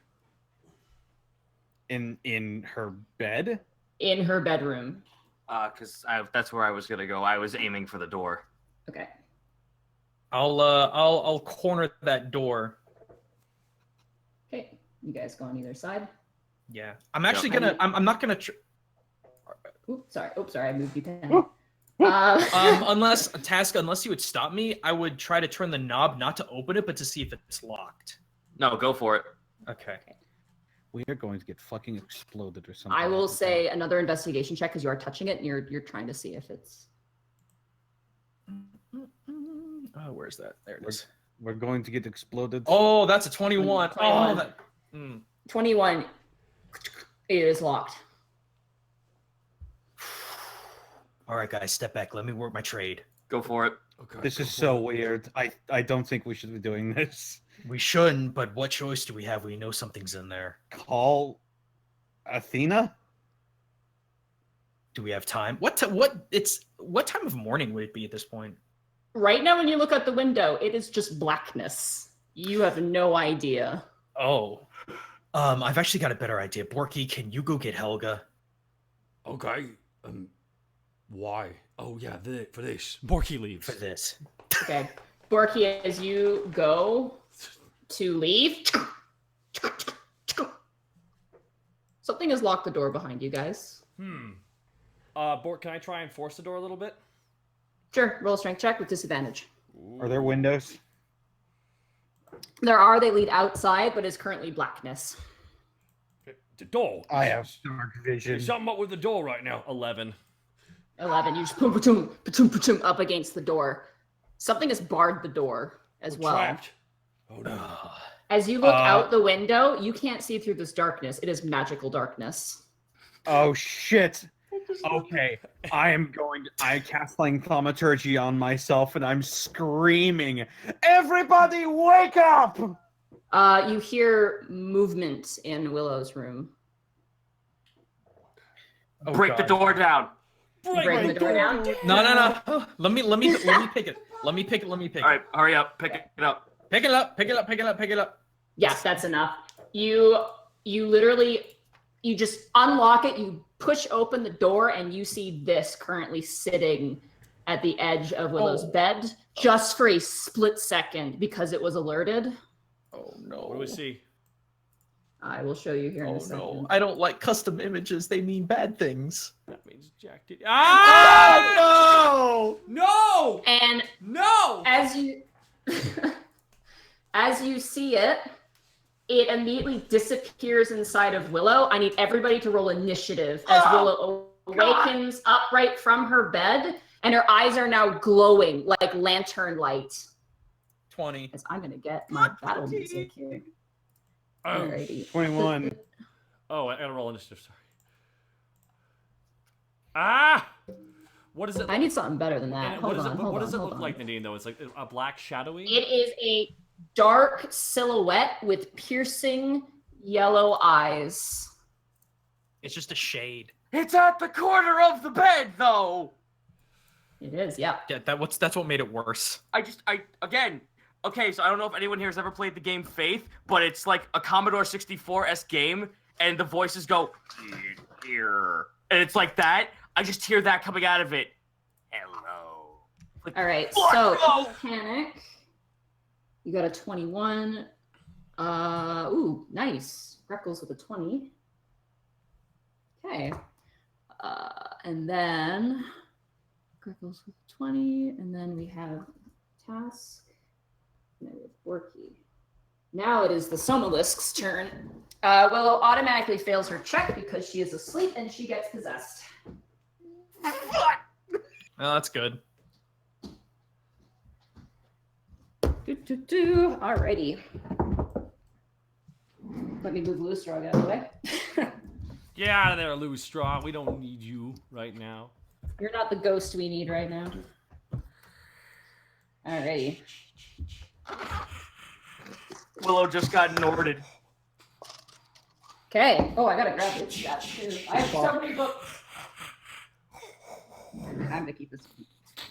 In her bed? In her bedroom. Because that's where I was gonna go. I was aiming for the door. Okay. I'll corner that door. Okay. You guys go on either side. Yeah. I'm actually gonna. I'm not gonna. Oops, sorry. I moved you 10. Unless you would stop me, I would try to turn the knob not to open it, but to see if it's locked. No, go for it. Okay. We are going to get fucking exploded or something. I will say another investigation check because you are touching it and you're trying to see if it's. Oh, where's that? There it is. We're going to get exploded. Oh, that's a 21. 21. Oh, 21. It is locked. All right, guys, step back. Let me work my trade. Go for it. Okay, This is so weird. I don't think we should be doing this. We shouldn't, but what choice do we have? We know something's in there. Call Athena? Do we have time? What time of morning would it be at this point? Right now, when you look out the window, it is just blackness. You have no idea. Oh. I've actually got a better idea. Borky, can you go get Helga? Okay. Why? Oh yeah, for this. Borky leaves. For this. Okay. Borky, as you go to leave, something has locked the door behind you guys. Bork, can I try and force the door a little bit? Sure. Roll a strength check with disadvantage. Are there windows? There are. They lead outside, but it's currently blackness. The door. I have dark vision. There's something up with the door right now. 11. 11. You just boom, up against the door. Something has barred the door as well. Trapped. Oh no. As you look out the window, you can't see through this darkness. It is magical darkness. Oh shit. Okay. I cast Flying Thaumaturgy on myself and I'm screaming, everybody wake up! You hear movement in Willow's room. Oh, Break the door down. Breaking the door down? No. Oh, let me pick it. Let me pick it. All right, hurry up. Pick it up. Pick it up. Yes, that's enough. You literally, you just unlock it, you push open the door, and you see this currently sitting at the edge of Willow's bed, just for a split second, because it was alerted. Oh no. What do we see? I will show you here in a Oh second. no. I don't like custom images. They mean bad things. That means Jack did. Oh No! And No! as you as you see it, it immediately disappears inside of Willow. I need everybody to roll initiative as Willow awakens upright from her bed, and her eyes are now glowing like lantern light. 20. As I'm gonna get my battle music here. Alrighty. 21. Oh, I gotta roll initiative. Sorry. Ah! What is it? I need something better than that. What Hold does it on. look like, Nadine? Though it's like a black shadowy. It is a dark silhouette with piercing yellow eyes. It's just a shade. It's at the corner of the bed, though. It is, yeah. Yeah, that's what made it worse. Okay, so I don't know if anyone here has ever played the game Faith, but it's like a Commodore 64-esque game, and the voices go, here. And it's like that. I just hear that coming out of it. Hello. Like, All right, so Panic. You got a 21. Ooh, nice. Greckles with a 20. Okay. And then Greckles with a 20, and then we have Task. And then we have Borky. Now it is the Somalisk's turn. Willow automatically fails her check because she is asleep and she gets possessed. Well, that's good. Alrighty. Let me move Lustra out of the way. Get out of there, Lou Straw. We don't need you right now. You're not the ghost we need right now. Alrighty. Willow just got Norded. Okay. Oh, I gotta grab this stat too. I have so many books. Time to keep this.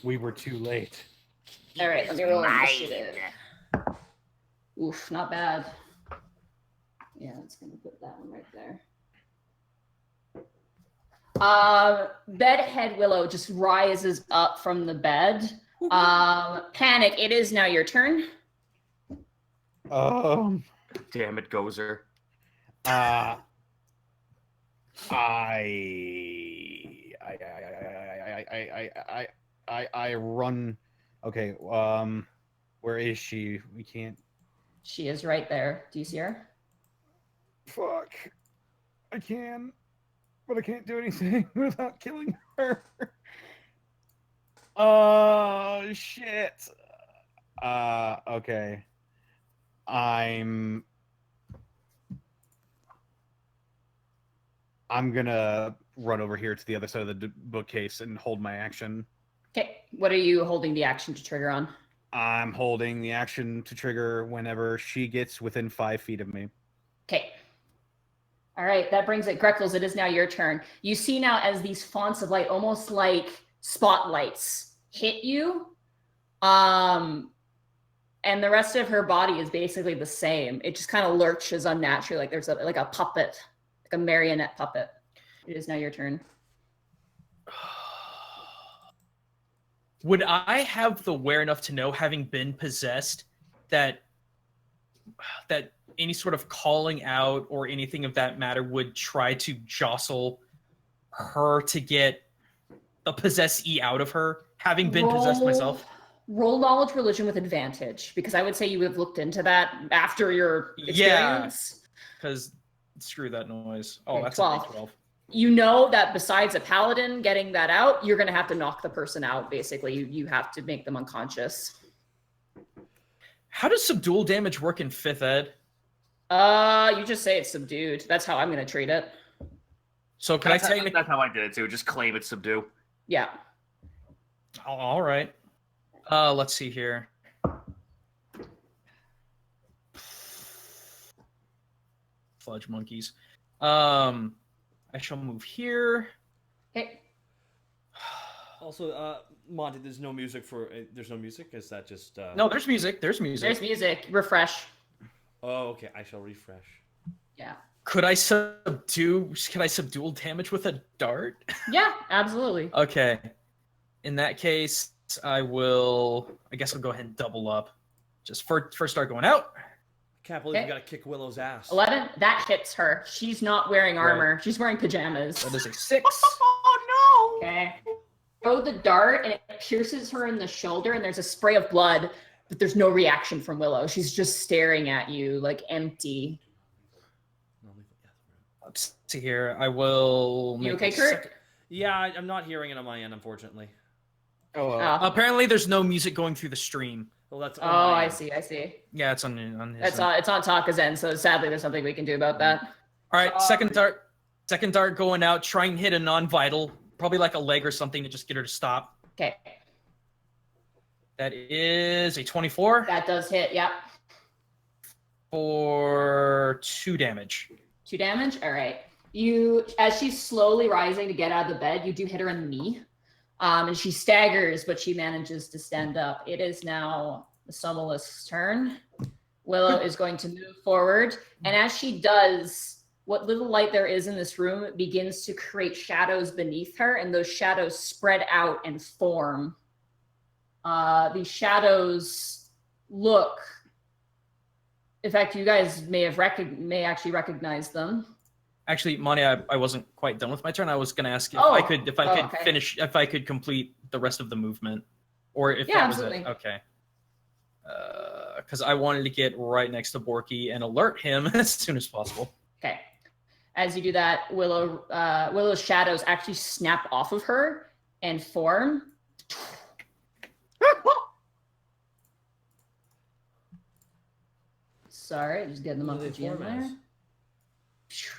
We were too late. All right, let me roll initiative. Oof, not bad. Yeah, it's gonna put that one right there. Bedhead Willow just rises up from the bed. Panic, it is now your turn. Damn it, Gozer. I run. Okay. Where is she? We can't. She is right there. Do you see her? Fuck. I can, but I can't do anything without killing her. Oh shit. Okay. I'm gonna run over here to the other side of the bookcase and hold my action. Okay. What are you holding the action to trigger on? I'm holding the action to trigger whenever she gets within 5 feet of me. Okay. All right, that brings it. Greckles, it is now your turn. You see now as these fonts of light, almost like spotlights, hit you. And the rest of her body is basically the same. It just kind of lurches unnaturally, like there's like a puppet, like a marionette puppet. It is now your turn. Would I have the aware enough to know, having been possessed, that any sort of calling out or anything of that matter would try to jostle her to get a possessee out of her, having been possessed myself? Roll knowledge religion with advantage, because I would say you would have looked into that after your experience. Because screw that noise. Oh, Okay, that's 12. a 12. You know that besides a paladin getting that out, you're going to have to knock the person out, basically. You have to make them unconscious. How does subdual damage work in 5th ed? You just say it's subdued. That's how I'm going to treat it. So can I technically... That's how I did it, too. Just claim it's subdue. Yeah. Oh, all right. Let's see here. Fudge monkeys. I shall move here. Okay. Also, Monty, there's no music for. There's no music. Is that just? No, there's music. There's music. There's music. Refresh. Oh, okay. I shall refresh. Yeah. Could I subdue? Can I subdual damage with a dart? Yeah, absolutely. Okay. In that case, I will. I guess I'll go ahead and double up. Just first start going out. Can't believe Okay. you gotta kick Willow's ass. 11. That hits her. She's not wearing armor. Right. She's wearing pajamas. That is a 6. Oh, no! Okay. Throw the dart, and it pierces her in the shoulder, and there's a spray of blood, but there's no reaction from Willow. She's just staring at you, like empty. Let's see here. I will. You make okay, a Kurt? second- Yeah, I'm not hearing it on my end, unfortunately. Oh, Oh. apparently there's no music going through the stream. Well, that's. Oh, on my I end. see. I see. Yeah, it's on his. It's on Taka's end, so sadly there's nothing we can do about that. All right, second dart going out. Try and hit a non-vital, probably like a leg or something to just get her to stop. Okay, That is a 24 that does hit. Yep. for 2 damage. 2 damage. All right. You, as she's slowly rising to get out of the bed, you do hit her in the knee, and she staggers, but she manages to stand up. It is now the Somolith's turn. Willow is going to move forward, and as she does, what little light there is in this room begins to create shadows beneath her, and those shadows spread out and form. These shadows look. In fact, you guys may actually recognize them. Actually, Monty, I wasn't quite done with my turn. I was going to ask if Oh. I could Okay. finish, if I could complete the rest of the movement, or if Yeah, that was absolutely. it. Okay. Because I wanted to get right next to Borky and alert him as soon as possible. Okay. As you do that, Willow's shadows actually snap off of her and form. Sorry, just getting them What off do the they GM form there. as?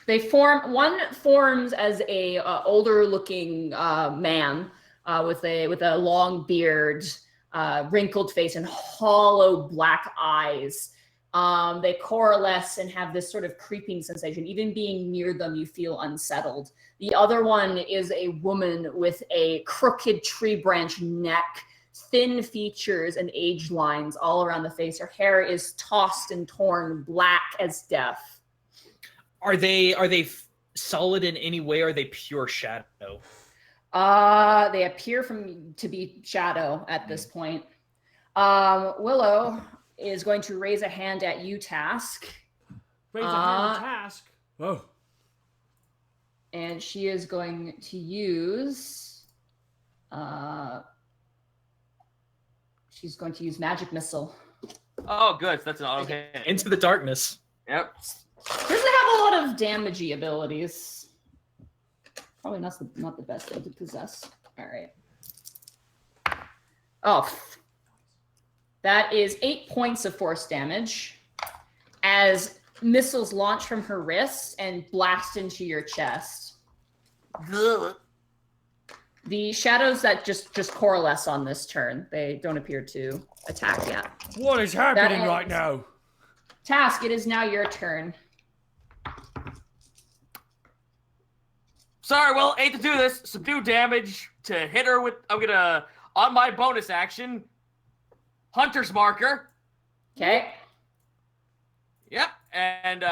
They form. One forms as a older-looking man with a long beard, wrinkled face, and hollow black eyes. They coalesce and have this sort of creeping sensation. Even being near them, you feel unsettled. The other one is a woman with a crooked tree branch neck, thin features, and age lines all around the face. Her hair is tossed and torn, black as death. Are they solid in any way? Or are they pure shadow? They appear to be shadow at this point. Willow is going to raise a hand at you, Task. Raise a hand to task. Oh, And she is going to use she's going to use Magic Missile. Oh, good. That's an auto hit. Into the darkness. Yep. Doesn't have a lot of damagey abilities. Probably not the best thing to possess. All right. Oh, that is 8 points of force damage as missiles launch from her wrists and blast into your chest. The shadows that just coalesce on this turn. They don't appear to attack yet. what is happening ends. right now? Task, it is now your turn. Sorry, Will. Hate to do this. Subdue damage to hit her with. I'm gonna on my bonus action. Hunter's marker. Okay. Yep, and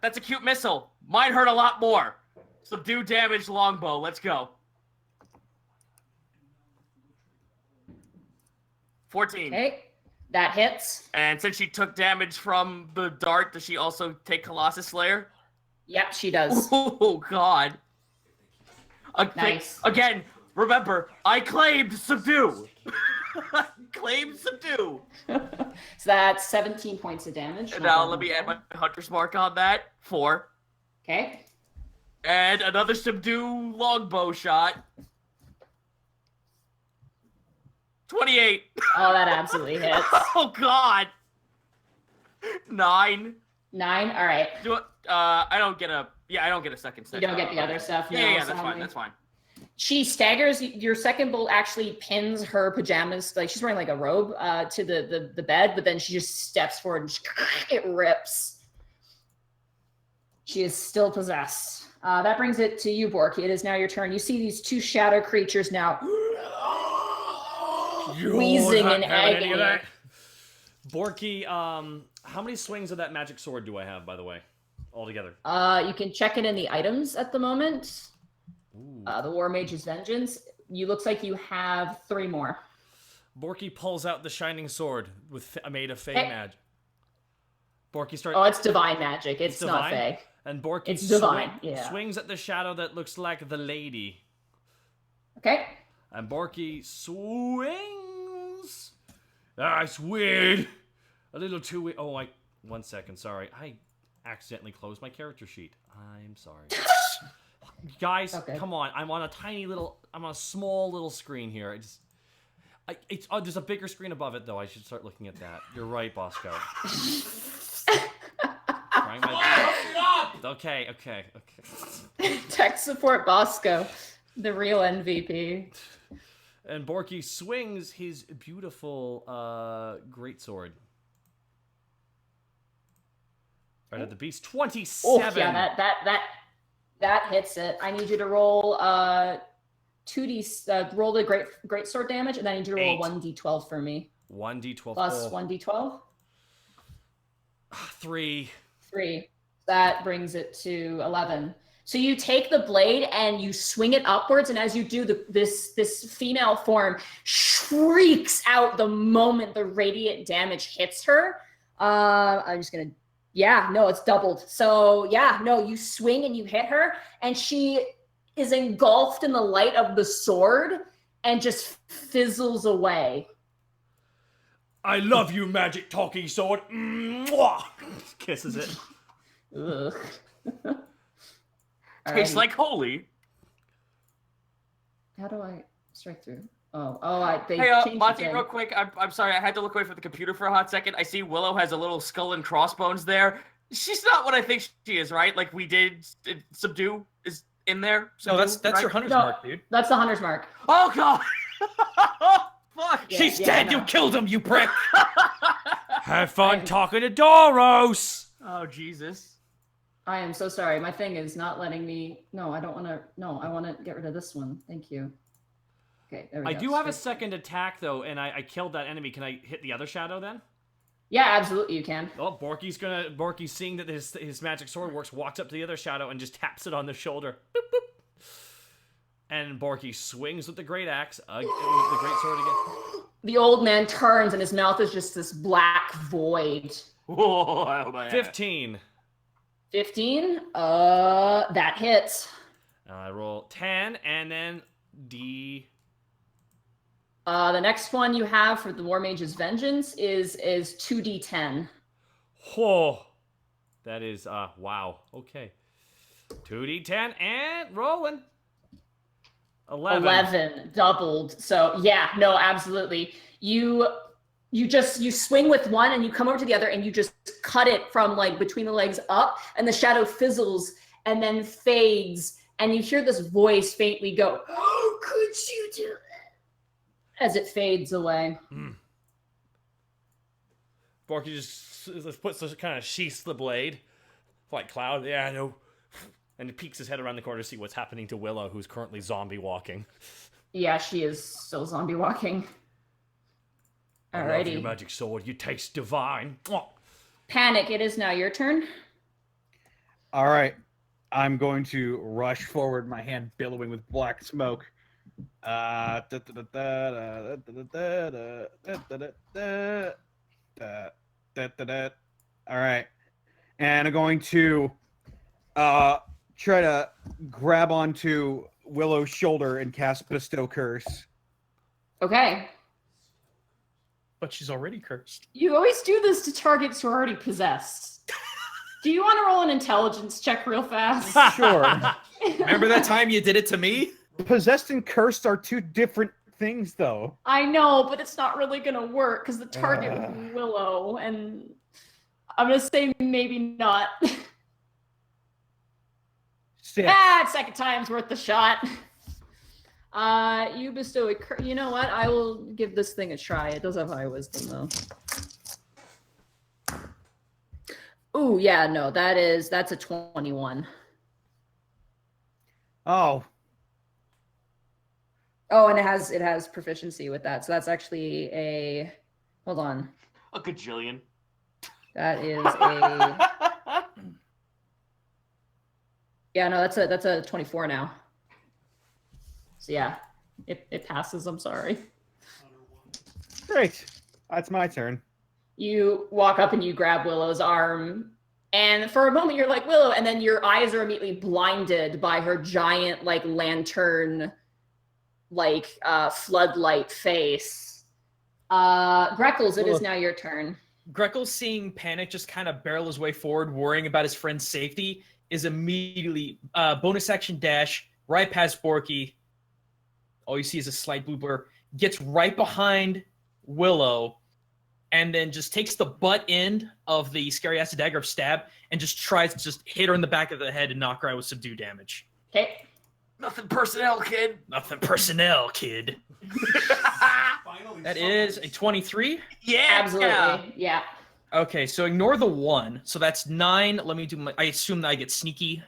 that's a cute missile. Mine hurt a lot more. Subdue damage longbow. Let's go. 14. Okay. That hits. And since she took damage from the dart, does she also take Colossus Slayer? Yep, she does. Oh, God. Nice. Again, remember, I claimed subdue. Claimed subdue. So that's 17 points of damage. And now let me add my Hunter's Mark on that. 4. Okay. And another subdue longbow shot. 28. Oh, that absolutely hits. Oh, God. 9. 9. All right. I don't get a... Yeah, I don't get a second You set. don't get the other stuff. Yeah, no, yeah, that's sadly. fine. That's fine. She staggers. Your second bolt actually pins her pajamas, like she's wearing like a robe, to the bed, but then she just steps forward and it rips. She is still possessed. That brings it to you, Borky. It is now your turn. You see these two shadow creatures now wheezing in agony. Borky, how many swings of that magic sword do I have, by the way, altogether? You can check it in the items at the moment. The War Mage's Vengeance. You looks like you have 3 more. Borky pulls out the shining sword made of fey Hey. magic. Borky starts. Oh, it's divine magic. It's not divine? fey. And Borky It's divine, yeah. swings at the shadow that looks like the lady. Okay. And Borky swings. Ah, it's weird. A little too weird. Oh, 1 second. Sorry. accidentally closed my character sheet. I'm sorry. Guys, come on. I'm on a small little screen here. There's a bigger screen above it, though. I should start looking at that. You're right, Bosco. Trying my best. Okay. Tech support Bosco, the real MVP. And Borky swings his beautiful greatsword. Right at the beast. 27. Oh, yeah, that hits it. I need you to roll 2d roll the great sword damage, and then I need you to roll 1d12 for me. 1d12 plus 1d12. 3. That brings it to 11. So you take the blade and you swing it upwards, and as you do, this female form shrieks out the moment the radiant damage hits her. I'm just gonna. Yeah, no, it's doubled. So yeah, no, you swing and you hit her, and she is engulfed in the light of the sword and just fizzles away. I love you, magic talking sword. Mwah! Kisses it. Ugh. Tastes like holy. How do I strike through? Hey, Monty, real quick. I'm sorry. I had to look away from the computer for a hot second. I see Willow has a little skull and crossbones there. She's not what I think she is, right? Like we did. Subdue is in there. No, that's right? your hunter's mark, dude. That's the hunter's mark. Oh god. Fuck. Yeah, she's dead. No. You killed him, you prick. Have fun talking to Doros. Oh Jesus. I am so sorry. My thing is not letting me. No, I don't want to. No, I want to get rid of this one. Thank you. Okay, there we go. I do have a second attack, though, and I killed that enemy. Can I hit the other shadow, then? Yeah, absolutely, you can. Oh, Borky's seeing that his magic sword works, walks up to the other shadow and just taps it on the shoulder. Boop, boop. And Borky swings with the great axe, with the great sword again. The old man turns, and his mouth is just this black void. Oh, 15. 15? That hits. I roll 10, and then D... The next one you have for the War Mage's Vengeance is 2d10. Whoa. That is, wow. Okay. 2d10 and rolling. 11 doubled. So yeah, no, absolutely. You swing with one and you come over to the other and you just cut it from like between the legs up, and the shadow fizzles and then fades, and you hear this voice faintly go, "Oh, could you do it?" As it fades away. Borky just puts this kind of sheaths the blade. Like Cloud, yeah, I know. And he peeks his head around the corner to see what's happening to Willow, who's currently zombie walking. Yeah, she is still zombie walking. I love your magic sword. You taste divine. Panic, it is now your turn. All right. I'm going to rush forward, my hand billowing with black smoke. All right, and I'm going to try to grab onto Willow's shoulder and cast Bestow Curse. Okay. But she's already cursed. You always do this to targets who are already possessed. Do you want to roll an intelligence check real fast? Sure. Remember that time you did it to me? Possessed and cursed are two different things, though. I know, but it's not really going to work because the target would be Willow, and I'm going to say maybe not. 6. Second time's worth the shot. You bestow a curse. You know what? I will give this thing a try. It does have high wisdom, though. Ooh, yeah, no, that's a 21. Oh, and it has proficiency with that. So that's actually a, hold on. A gajillion. That is a, yeah, no, that's a 24 now. So yeah, it passes. I'm sorry. Great. That's my turn. You walk up and you grab Willow's arm, and for a moment you're like, Willow, and then your eyes are immediately blinded by her giant like lantern, like floodlight face. Greckles, it is now your turn. Greckles, seeing Panic just kind of barrel his way forward, worrying about his friend's safety, is immediately bonus action dash right past Borky. All you see is a slight blue blur. Gets right behind Willow, and then just takes the butt end of the scary acid dagger of stab and just tries to just hit her in the back of the head and knock her out with subdue damage. Okay. Nothing personnel, kid. Nothing personnel, kid. That is a 23. Yeah. Absolutely. Yeah. Okay, so ignore the 1. So that's 9. Let me do my... I assume that I get sneaky.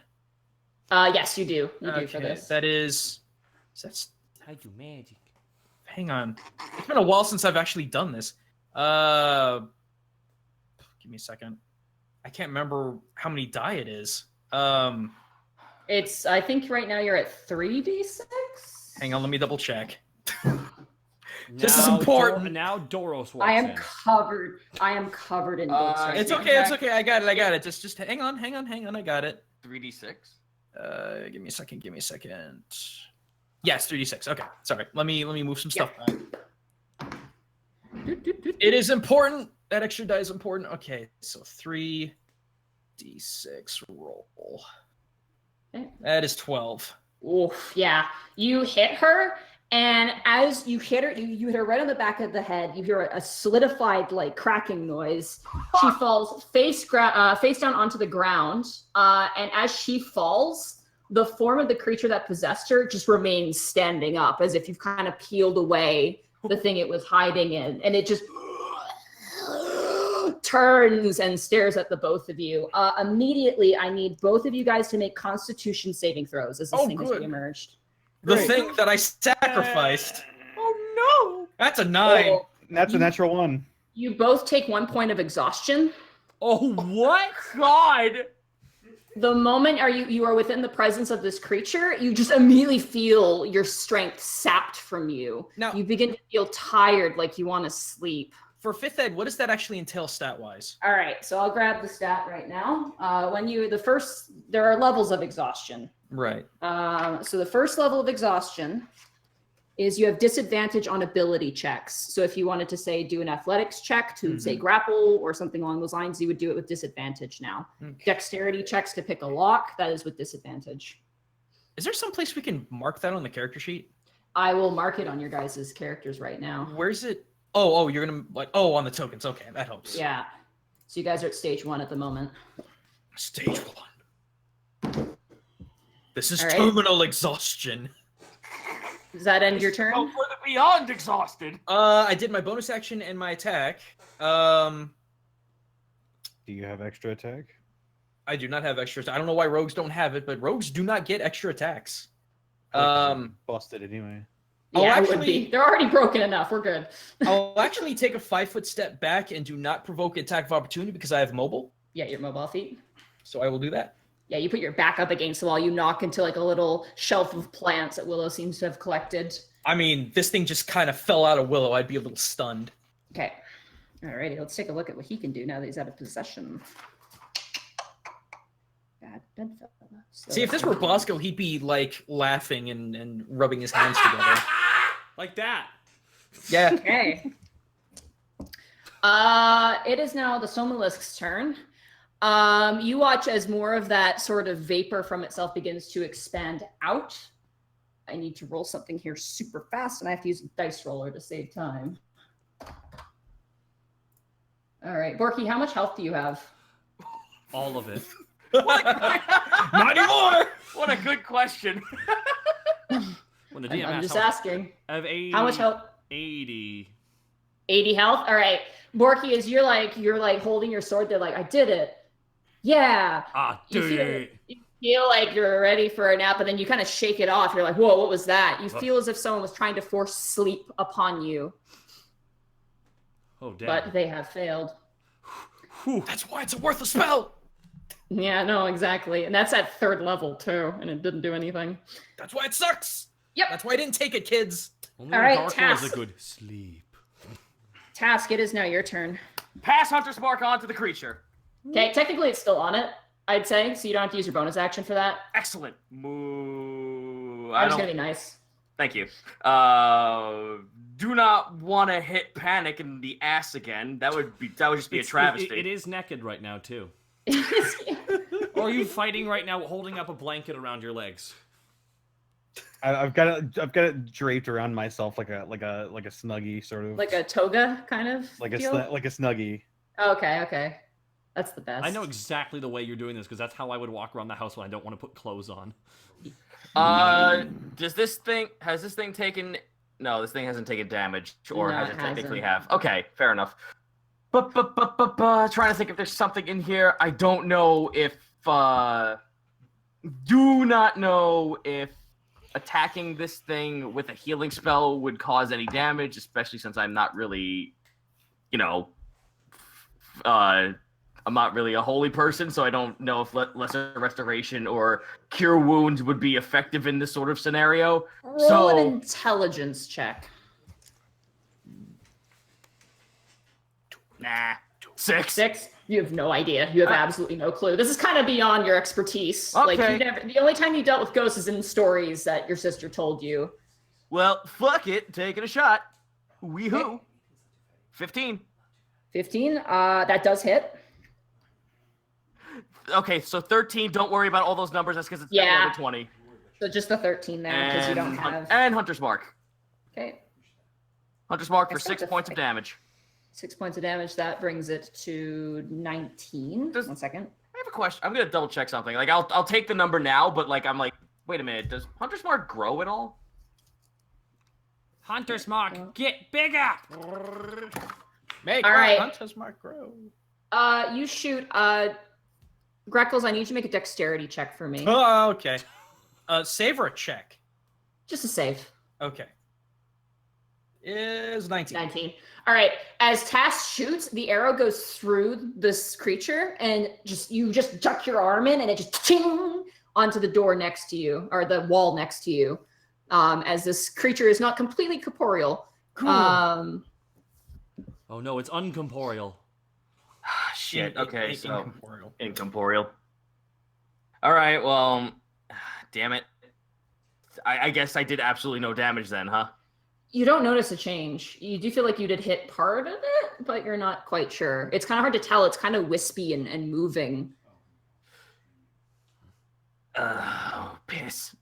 Yes, you do. You do Okay, for this. that is... That's... I do magic. Hang on. It's been a while since I've actually done this. Give me a second. I can't remember how many die it is. It's. I think right now you're at 3d6. Hang on, let me double check. This is important. Now Doros walks I am in. covered. I am covered in books. Right It's now. okay, it's okay. I got it. Just hang on. I got it. 3d6. Give me a second. Yes, 3d6. Okay, sorry. Let me move some stuff back. It is important. That extra die is important. Okay, so 3d6 roll. Okay. That is 12. Oof, yeah. You hit her, and as you hit her, you hit her right on the back of the head. You hear a solidified, like, cracking noise. She falls face down onto the ground, and as she falls, the form of the creature that possessed her just remains standing up, as if you've kind of peeled away the thing it was hiding in, and it just turns and stares at the both of you. Immediately, I need both of you guys to make Constitution saving throws as this thing has reemerged. The thing that I sacrificed. Oh no! That's a 9. Oh, That's a natural 1. you both take 1 point of exhaustion. Oh what? God. The moment you are within the presence of this creature, you just immediately feel your strength sapped from you. Now- You begin to feel tired, like you want to sleep. For 5th ed, what does that actually entail stat-wise? All right, so I'll grab the stat right now. There are levels of exhaustion. Right. So the first level of exhaustion is you have disadvantage on ability checks. So if you wanted to say do an athletics check to say grapple or something along those lines, you would do it with disadvantage now. Okay. Dexterity checks to pick a lock, that is with disadvantage. Is there some place we can mark that on the character sheet? I will mark it on your guys' characters right now. Where's it? Oh, you're gonna on the tokens. Okay, that helps. Yeah. So you guys are at stage 1 at the moment. Stage 1. This is All right. terminal exhaustion. Does that end your turn? Oh, for the beyond exhausted. I did my bonus action and my attack. Do you have extra attack? I do not have extra. I don't know why rogues don't have it, but rogues do not get extra attacks. Busted anyway. Yeah, I'll it would be. They're already broken enough. We're good. I'll actually take a 5-foot step back and do not provoke an attack of opportunity because I have mobile. Yeah, your mobile feet. So I will do that. Yeah, you put your back up against the wall. You knock into like a little shelf of plants that Willow seems to have collected. I mean, this thing just kind of fell out of Willow. I'd be a little stunned. Okay. Alrighty, let's take a look at what he can do now that he's out of possession. Bad bedfellow. See, if this were Bosco, he'd be like laughing and rubbing his hands together. Like that. Yeah. Okay. It is now the Somalisk's turn. You watch as more of that sort of vapor from itself begins to expand out. I need to roll something here super fast, and I have to use a dice roller to save time. All right, Borky, how much health do you have? All of it. Not anymore! What a good question. When the DM I'm asks just asking. I have 80. How much health? 80. 80 health? All right. Borky, as you're like holding your sword, they're like, I did it. Yeah. Ah, You dude. feel, you feel like you're ready for a nap, and then you kind of shake it off. You're like, whoa, what was that? You feel as if someone was trying to force sleep upon you, Oh, damn. but they have failed. That's why it's a worthless spell! Yeah, no, exactly. And that's at 3rd level, too, and it didn't do anything. That's why it sucks! Yep. That's why I didn't take it, kids! Only All right, Dark Task. was a good sleep. Task, it is now your turn. Pass Hunter's Mark onto the creature. Okay, technically it's still on it, I'd say, so you don't have to use your bonus action for that. Excellent. Moo. I'm just gonna be nice. Thank you. Do not want to hit Panic in the ass again. That would just be a travesty. It is naked right now too. Or are you fighting right now, holding up a blanket around your legs? I've got it draped around myself like a snuggie sort of. Like a toga kind of. Like a deal? like a snuggie. Okay. That's the best. I know exactly the way you're doing this because that's how I would walk around the house when I don't want to put clothes on. Has this thing taken? No, this thing hasn't taken damage, or No, has it it technically hasn't. have? Okay, fair enough. But trying to think if there's something in here. I don't know if do not know if attacking this thing with a healing spell would cause any damage, especially since I'm not really, I'm not really a holy person, so I don't know if lesser restoration or cure wounds would be effective in this sort of scenario. Roll an intelligence check. Nah. 6. 6? You have no idea. You have absolutely no clue. This is kind of beyond your expertise. Okay. Like the only time you dealt with ghosts is in stories that your sister told you. Well, fuck it. Taking a shot. Wee-hoo. 15. 15? That does hit. Okay, so 13. Don't worry about all those numbers. That's because it's Yeah. over 20. So just the 13 there, because you don't have... And Hunter's Mark. Okay. Hunter's Mark for That's not 6 points of damage. 6 points of damage. That brings it to 19. 1 second. I have a question. I'm gonna double check something. Like, I'll take the number now, but I'm like, wait a minute. Does Hunter's Mark grow at all? Hunter's Mark, get bigger! Make All right. Hunter's Mark grow. You shoot. Greckles, I need you to make a dexterity check for me. Oh, okay. Save or a check? Just a save. Okay. Is 19. 19. All right. As Task shoots, the arrow goes through this creature, and you just duck your arm in, and it just ching onto the door next to you, or the wall next to you. As this creature is not completely corporeal. Cool. Oh no, it's uncorporeal. Shit. Okay, so Incorporeal. incorporeal. All right. Well, damn it. I guess I did absolutely no damage then, huh? You don't notice a change. You do feel like you did hit part of it, but you're not quite sure. It's kind of hard to tell. It's kind of wispy and moving. Oh, piss.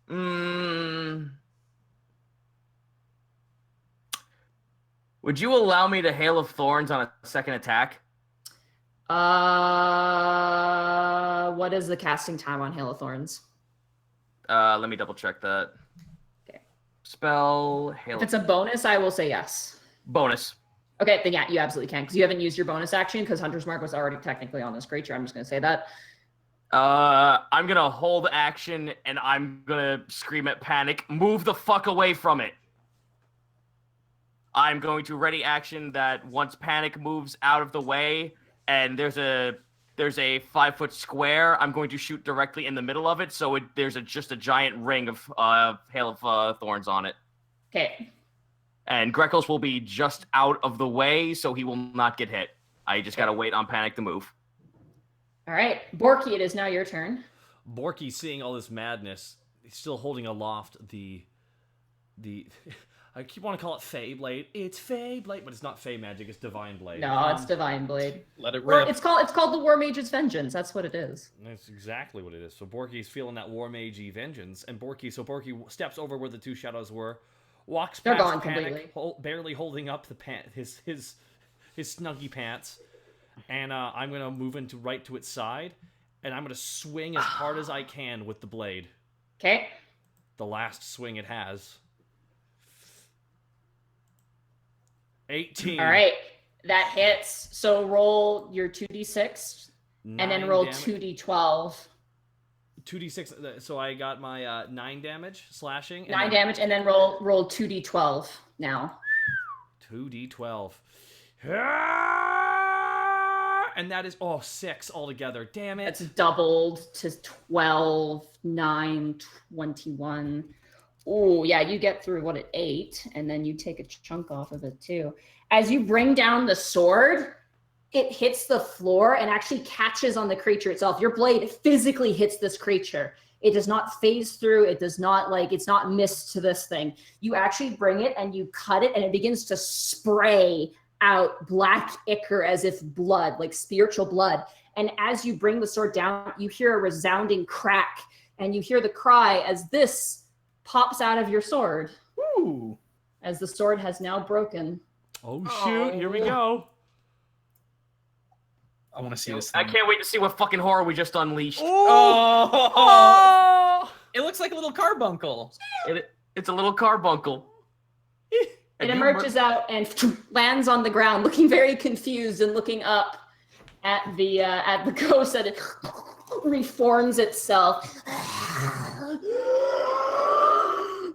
Would you allow me to Hail of Thorns on a second attack? What is the casting time on Hail of Thorns? Let me double check that. Okay. Spell Hail. If it's a bonus, I will say yes. Bonus. Okay, then yeah, you absolutely can, because you haven't used your bonus action, because Hunter's Mark was already technically on this creature. I'm just going to say that. I'm gonna hold action, and I'm gonna scream at Panic, move the fuck away from it. I'm going to ready action that once Panic moves out of the way, and there's a 5-foot square, I'm going to shoot directly in the middle of it, so there's just a giant ring of Hail of Thorns on it. Okay. And Greckles will be just out of the way, so he will not get hit. I just gotta wait on Panic to move. All right. Borky, it is now your turn. Borky, seeing all this madness, he's still holding aloft the I keep wanting to call it Fey Blade. It's Fey Blade, but it's not Fey magic. It's Divine Blade. No, it's Divine Blade. Let it Or rip. it's called the War Mage's Vengeance. That's what it is. That's exactly what it is. So Borky's feeling that War Mage-y vengeance, and Borky steps over where the two shadows were, walks They're past gone Panic, completely. barely holding up the his snuggy pants, and I'm gonna move right to its side, and I'm gonna swing as hard as I can with the blade. Okay. The last swing it has. 18. All right. That hits. So roll your 2d6 and then roll 2d12. 2d6. So I got my 9 damage slashing. 9 damage, and then roll 2d12 now. 2d12. And that is 6 altogether. Damn it. That's doubled to 12, 9, 21. Oh, yeah, you get through what, at 8, and then you take a chunk off of it too. As you bring down the sword, it hits the floor and actually catches on the creature itself. Your blade physically hits this creature, It does not phase through. It does not it's not mist to this thing. You actually bring it and you cut it and it begins to spray out black ichor as if blood, like spiritual blood. And as you bring the sword down, you hear a resounding crack and you hear the cry as this pops out of your sword. Ooh. As the sword has now broken. Oh shoot, here we go. I want to see this I thing. can't wait to see what fucking horror we just unleashed. Oh! It looks like a little carbuncle. It's a little carbuncle. It emerges out and lands on the ground, looking very confused and looking up at the ghost, that it reforms itself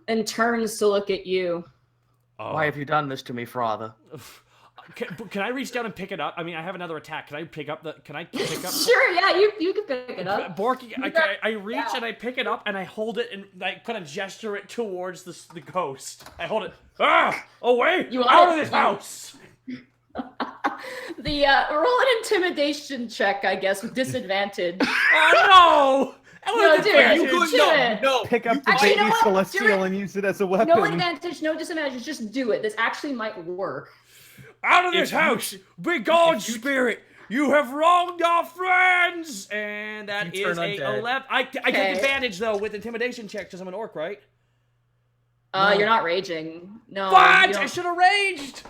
and turns to look at you. Why have you done this to me, father? Can I reach down and pick it up? I mean, I have another attack. Can I pick up? Sure, yeah, you can pick it up. Borky, I reach and I pick it up and I hold it and I kind of gesture it towards the ghost. I hold it. Away! Out of this house! Roll an intimidation check, I guess, with disadvantage. Oh no! No, do it. No. Pick up the Actually, you baby know what? Do celestial it. and use it as a weapon. No advantage, no disadvantage. Just do it. This actually might work. Out of this house! Be gone, spirit! You have wronged our friends! And that You is turn a undead. 11. I get advantage though with intimidation check because I'm an orc, right? You're not raging. No. What? you don't- I should have raged.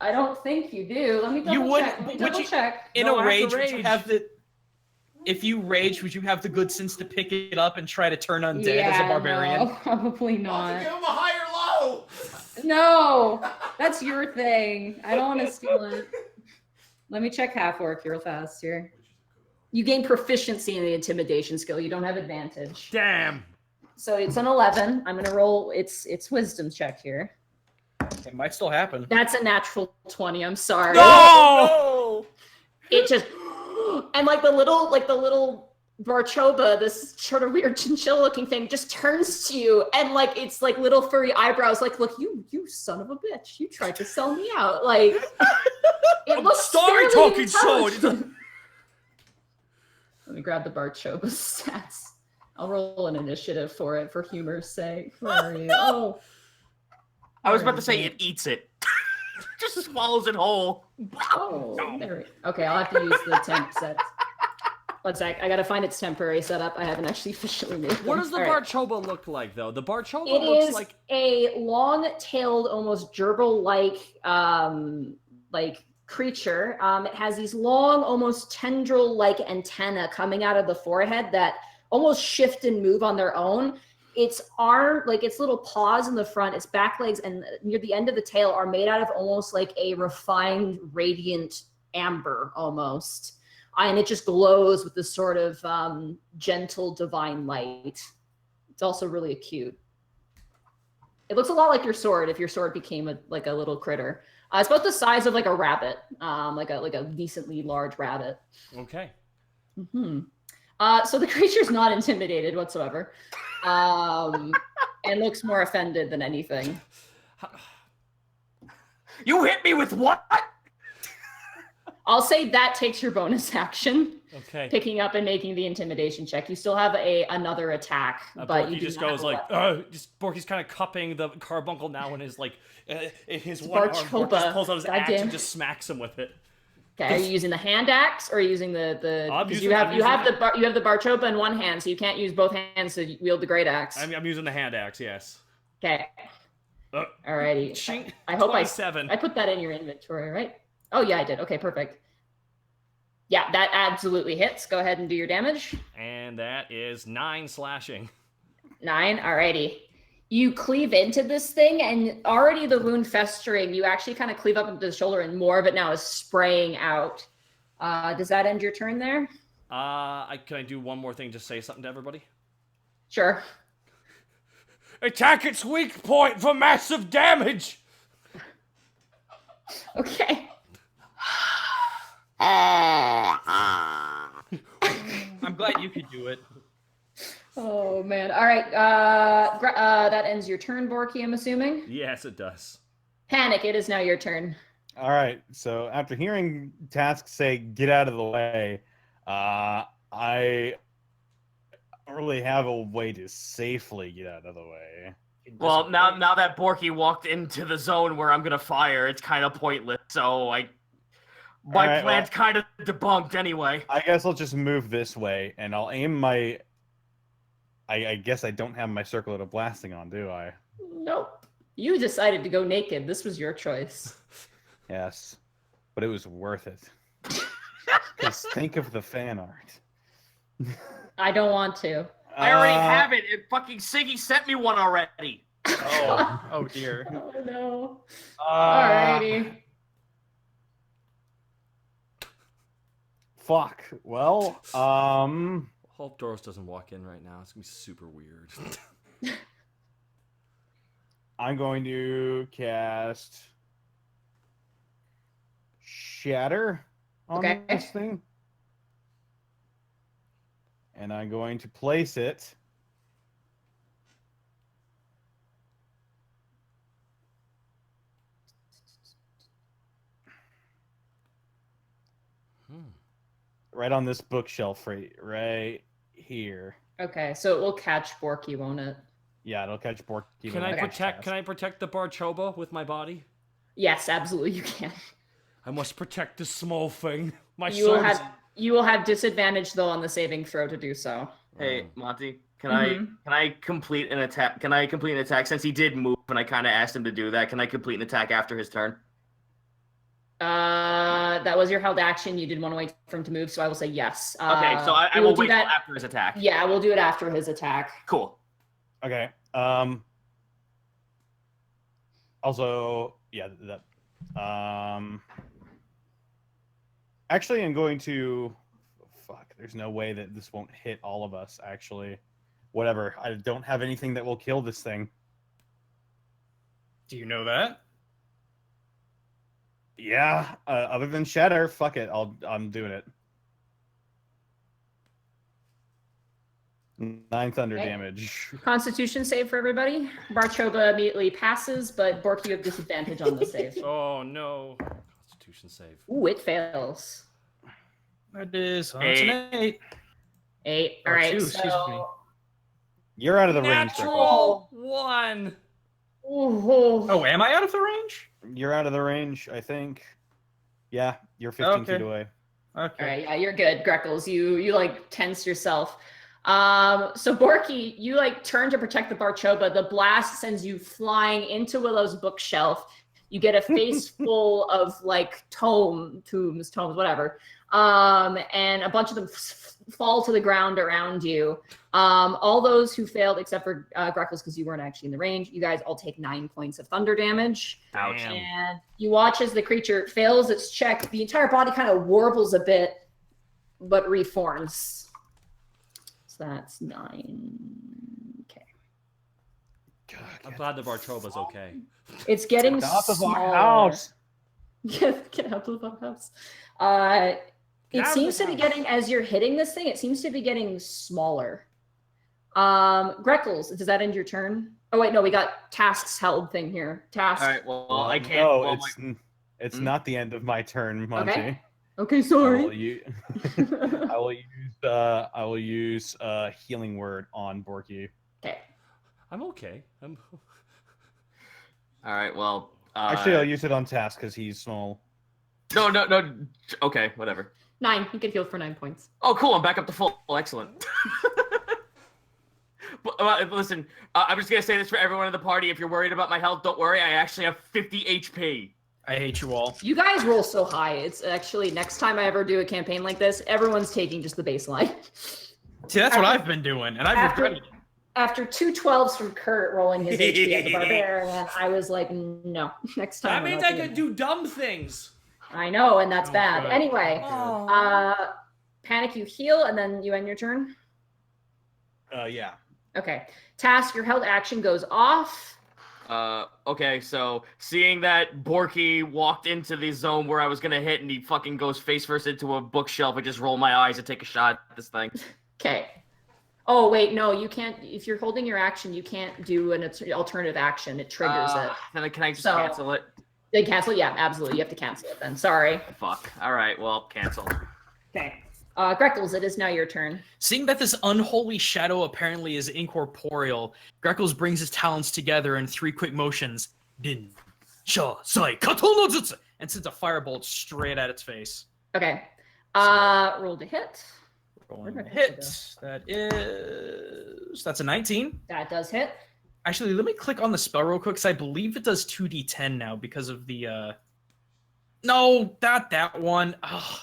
I don't think you do. Let me double You would- check. Let me would double you- check. In No, a I have rage, to would you rage. have the? If you rage, would you have the good sense to pick it up and try to turn undead as a barbarian? No, probably Give not. him a higher low. No, that's your thing. I don't want to steal it. Let me check half orc real fast here. You gain proficiency in the intimidation skill. You don't have advantage. Damn. So it's an 11. I'm gonna roll its wisdom check here. It might still happen. That's a natural 20. I'm sorry. No! It just and like the little Barchaba, this sort of weird chinchilla looking thing, just turns to you and like it's like little furry eyebrows, like, look, you son of a bitch, you tried to sell me out. Like it looks Sorry, fairly talking sword. intelligent. Let me grab the Barchaba stats. I'll roll an initiative for it for humor's sake. Where are you? Oh. I was about to say it eats it. Just swallows it whole. Oh, there we Okay, I'll have to use the temp set. One sec, I gotta find its temporary setup. I haven't actually officially made What them. does the All right. Barchaba look like, though? The Barchaba It looks is like... a long-tailed, almost gerbil-like, creature. It has these long, almost tendril-like antennae coming out of the forehead that almost shift and move on their own. Its arm, like its little paws in the front, its back legs, and near the end of the tail are made out of almost like a refined, radiant amber, almost. And it just glows with this sort of gentle, divine light. It's also really acute. It looks a lot like your sword if your sword became a little critter. It's about the size of like a rabbit, like a decently large rabbit. Okay. Mm-hmm. So the creature's not intimidated whatsoever, and looks more offended than anything. You hit me with what? I'll say that takes your bonus action, Okay. picking up and making the intimidation check. You still have another attack, but you Borky do just not goes have a like, weapon. Borky's kind of cupping the carbuncle now in his in his one arm. Borky Barchaba. just pulls out his axe Goddamn. and just smacks him with it. Okay, are you using the hand axe or are you using the? I'm Because using- you I'm have using the Barchaba in one hand, so you can't use both hands to wield the great axe. I'm using the hand axe, yes. Okay. Uh, Alrighty. Ching, I hope 27. I put that in your inventory, right? Oh yeah, I did. Okay, perfect. Yeah, that absolutely hits. Go ahead and do your damage. And that is 9 slashing. 9. Alrighty. You cleave into this thing, and already the wound festering, you actually kind of cleave up into the shoulder, and more of it now is spraying out. Does that end your turn there? Can I do one more thing to say something to everybody? Sure. Attack its weak point for massive damage! Okay. I'm glad you could do it. Oh man. All right. That ends your turn, Borky, I'm assuming. Yes, it does. Panic. It is now your turn. All right. So after hearing Task say "get out of the way," I don't really have a way to safely get out of the way. Well, now that Borky walked into the zone where I'm gonna fire, it's kind of pointless. So my plan's kind of debunked anyway. I guess I'll just move this way, and I'll aim my. I guess I don't have my circlet of blasting on, do I? Nope. You decided to go naked. This was your choice. Yes, but it was worth it. Because think of the fan art. I don't want to. I already have it. Fucking Siggy sent me one already. Oh dear. Oh no. Alrighty. Fuck. Well, Hope Doros doesn't walk in right now. It's gonna be super weird. I'm going to cast Shatter on this thing. And I'm going to place it right on this bookshelf right here. Okay, so it will catch Borky, won't it? Yeah, it'll catch Borky. Can I protect the Barchaba with my body? Yes, absolutely you can. I must protect this small thing. You will have disadvantage though on the saving throw to do so. Hey, Monty, can I complete an attack? Can I complete an attack since he did move and I kind of asked him to do that? Can I complete an attack after his turn? That was your held action. You did want to wait for him to move, so I will say yes. Okay, so I will wait till after his attack. Yeah, we'll do it after his attack. Cool. Okay. Also, yeah, that. Actually, I'm going to. Fuck. There's no way that this won't hit all of us. Actually, whatever. I don't have anything that will kill this thing. Do you know that? Yeah. Other than Shatter, fuck it. I'm doing it. 9 thunder damage. Constitution save for everybody. Barchaba immediately passes, but Borky, you have disadvantage on the save. Oh no. Constitution save. Ooh, it fails. That is 8. 8. All right. Excuse me. You're out of the range. Natural 1. Oh, am I out of the range? You're out of the range, I think. Yeah, you're 15 feet away. Okay. All right, yeah, you're good, Greckles. You like tense yourself. So Borky, you like turn to protect the Barchaba. The blast sends you flying into Willow's bookshelf. You get a face full of like tomes, whatever. And a bunch of them fall to the ground around you. All those who failed, except for Greckles, because you weren't actually in the range, you guys all take 9 points of thunder damage. Ouch. And you watch as the creature fails its check. The entire body kind of warbles a bit, but reforms. So that's 9. Okay. I'm glad the Barchoba's okay. It's getting Get out of smaller. our house. Get out of our house. It seems to be getting, as you're hitting this thing, it seems to be getting smaller. Greckles, does that end your turn? Oh wait, no, we got tasks held thing here. Tasks. All right, well, I can't. No, well, it's not the end of my turn, Monty. Okay. Okay, sorry. I will use healing word on Borky. Okay. I'm okay. all right, well. Actually, I'll use it on Task because he's small. No. Okay, whatever. 9. You get healed for 9 points. Oh, cool. I'm back up to full. Excellent. Listen, I'm just going to say this for everyone in the party. If you're worried about my health, don't worry. I actually have 50 HP. I hate you all. You guys roll so high. It's actually, next time I ever do a campaign like this, everyone's taking just the baseline. See, that's what I've been doing, and I've regretted it. After 2 12s from Kurt rolling his HP as a barbarian, I was like, no, next time. That means I could do dumb things. I know, and that's bad. God. Anyway, Panic, you heal, and then you end your turn? Yeah. Okay. Task, your held action goes off. Okay, so seeing that Borky walked into the zone where I was gonna hit and he fucking goes face first into a bookshelf, I just roll my eyes and take a shot at this thing. Okay. Oh, wait, no, you can't. If you're holding your action, you can't do an alternative action. It triggers it. Then can I just cancel it? They cancel? Yeah, absolutely. You have to cancel it then. Sorry. Fuck. All right, well, cancel. Okay. Greckles, it is now your turn. Seeing that this unholy shadow apparently is incorporeal, Greckles brings his talons together in 3 quick motions. Din, sha, sai, kato no jutsu, and sends a firebolt straight at its face. Okay. Roll to hit. Rolling a hit. That's a 19. That does hit. Actually, let me click on the spell real quick, because I believe it does 2d10 now because of the No, not that one. Ugh.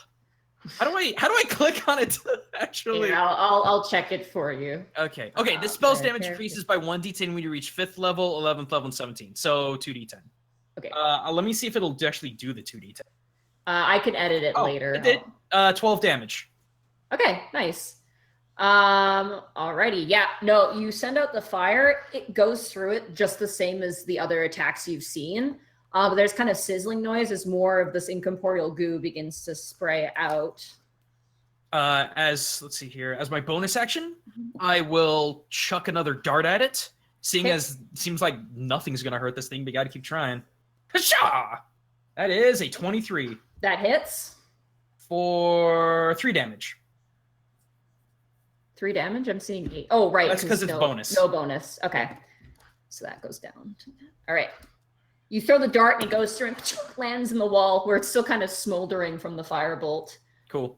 How do I click on it to actually? Here, I'll check it for you. Okay. The spell's damage okay. increases by 1d10 when you reach 5th level, 11th level, and 17. So 2d10. Okay. Let me see if it'll actually do the 2d10. I can edit it later. It did. 12 damage. Okay, nice. Alrighty. Yeah, no, you send out the fire, it goes through it just the same as the other attacks you've seen. But there's kind of sizzling noise as more of this incorporeal goo begins to spray out. Let's see here. As my bonus action, I will chuck another dart at it. Seeing as it seems like nothing's gonna hurt this thing, but you gotta keep trying. Kasha! That is a 23. That hits. For 3 damage. 3 damage? I'm seeing 8. Oh, right. That's because it's bonus. No bonus. Okay. So that goes down. All right. You throw the dart and it goes through and lands in the wall where it's still kind of smoldering from the firebolt. Cool.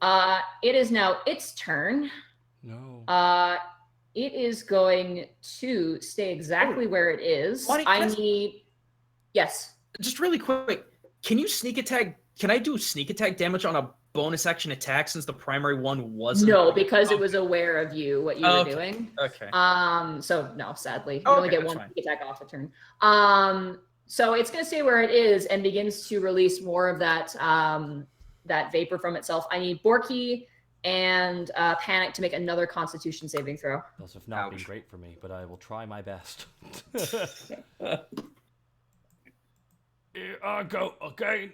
It is now its turn. No. It is going to stay exactly where it is. Yes. Just really quick. Can you sneak attack? Can I do sneak attack damage on a bonus action attack since the primary one wasn't? No, because it was aware of what you were doing. Okay. So no, sadly, you only get one sneak attack off a turn. So it's going to stay where it is and begins to release more of that that vapor from itself. I need Borky and Panic to make another Constitution saving throw. Those have not been great for me, but I will try my best. Here I go again.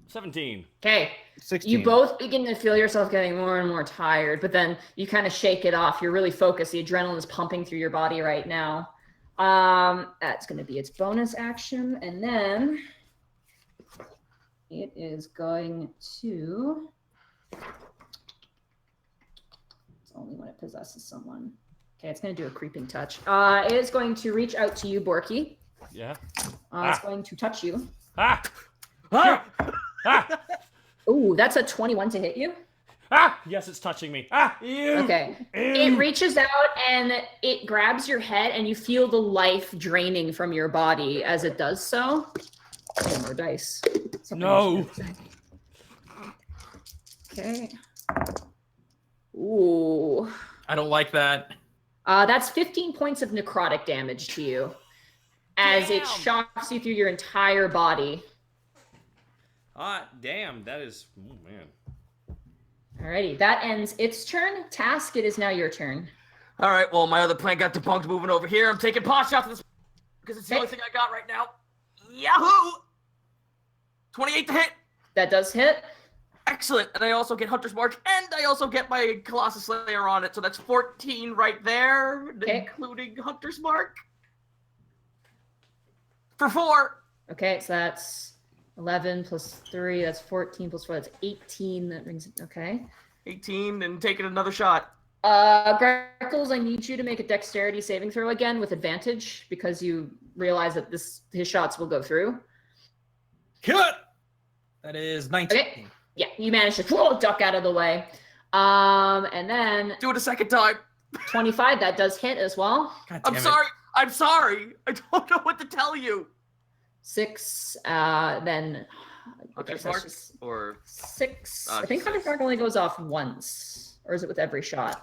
17. Okay. 16. You both begin to feel yourself getting more and more tired, but then you kind of shake it off. You're really focused. The adrenaline is pumping through your body right now. That's going to be its bonus action, and then it is going to. It's only when it possesses someone. Okay, it's going to do a creeping touch. It is going to reach out to you, Borky. Yeah. It's going to touch you. Ah! Ah! Ah! Ooh, that's a 21 to hit you. Ah! Yes, it's touching me. Ah! Ew! Okay. Ew! It reaches out and it grabs your head, and you feel the life draining from your body as it does so. One more dice. No. Okay. Ooh. I don't like that. That's 15 points of necrotic damage to you as it shocks you through your entire body. Damn, that is... Oh, man. Alrighty, that ends its turn. Task, it is now your turn. All right, well, my other plan got debunked moving over here. I'm taking pot shots at this because it's the only thing I got right now. Yahoo! 28 to hit. That does hit. Excellent. And I also get Hunter's Mark, and I also get my Colossus Slayer on it. So that's 14 right there, including Hunter's Mark. For 4. Okay, so that's 11 plus 3. That's 14 plus 4. That's 18. That brings it. Okay. 18 and taking another shot. Greckles, I need you to make a dexterity saving throw again with advantage because you realize that his shots will go through. Cut! That is 19. Okay. Yeah, you managed to duck out of the way. And then... Do it a second time. 25, that does hit as well. I'm sorry. I don't know what to tell you. 6, then... Hunter's Mark? Or... 6. I think Hunter's Mark only goes off once. Or is it with every shot?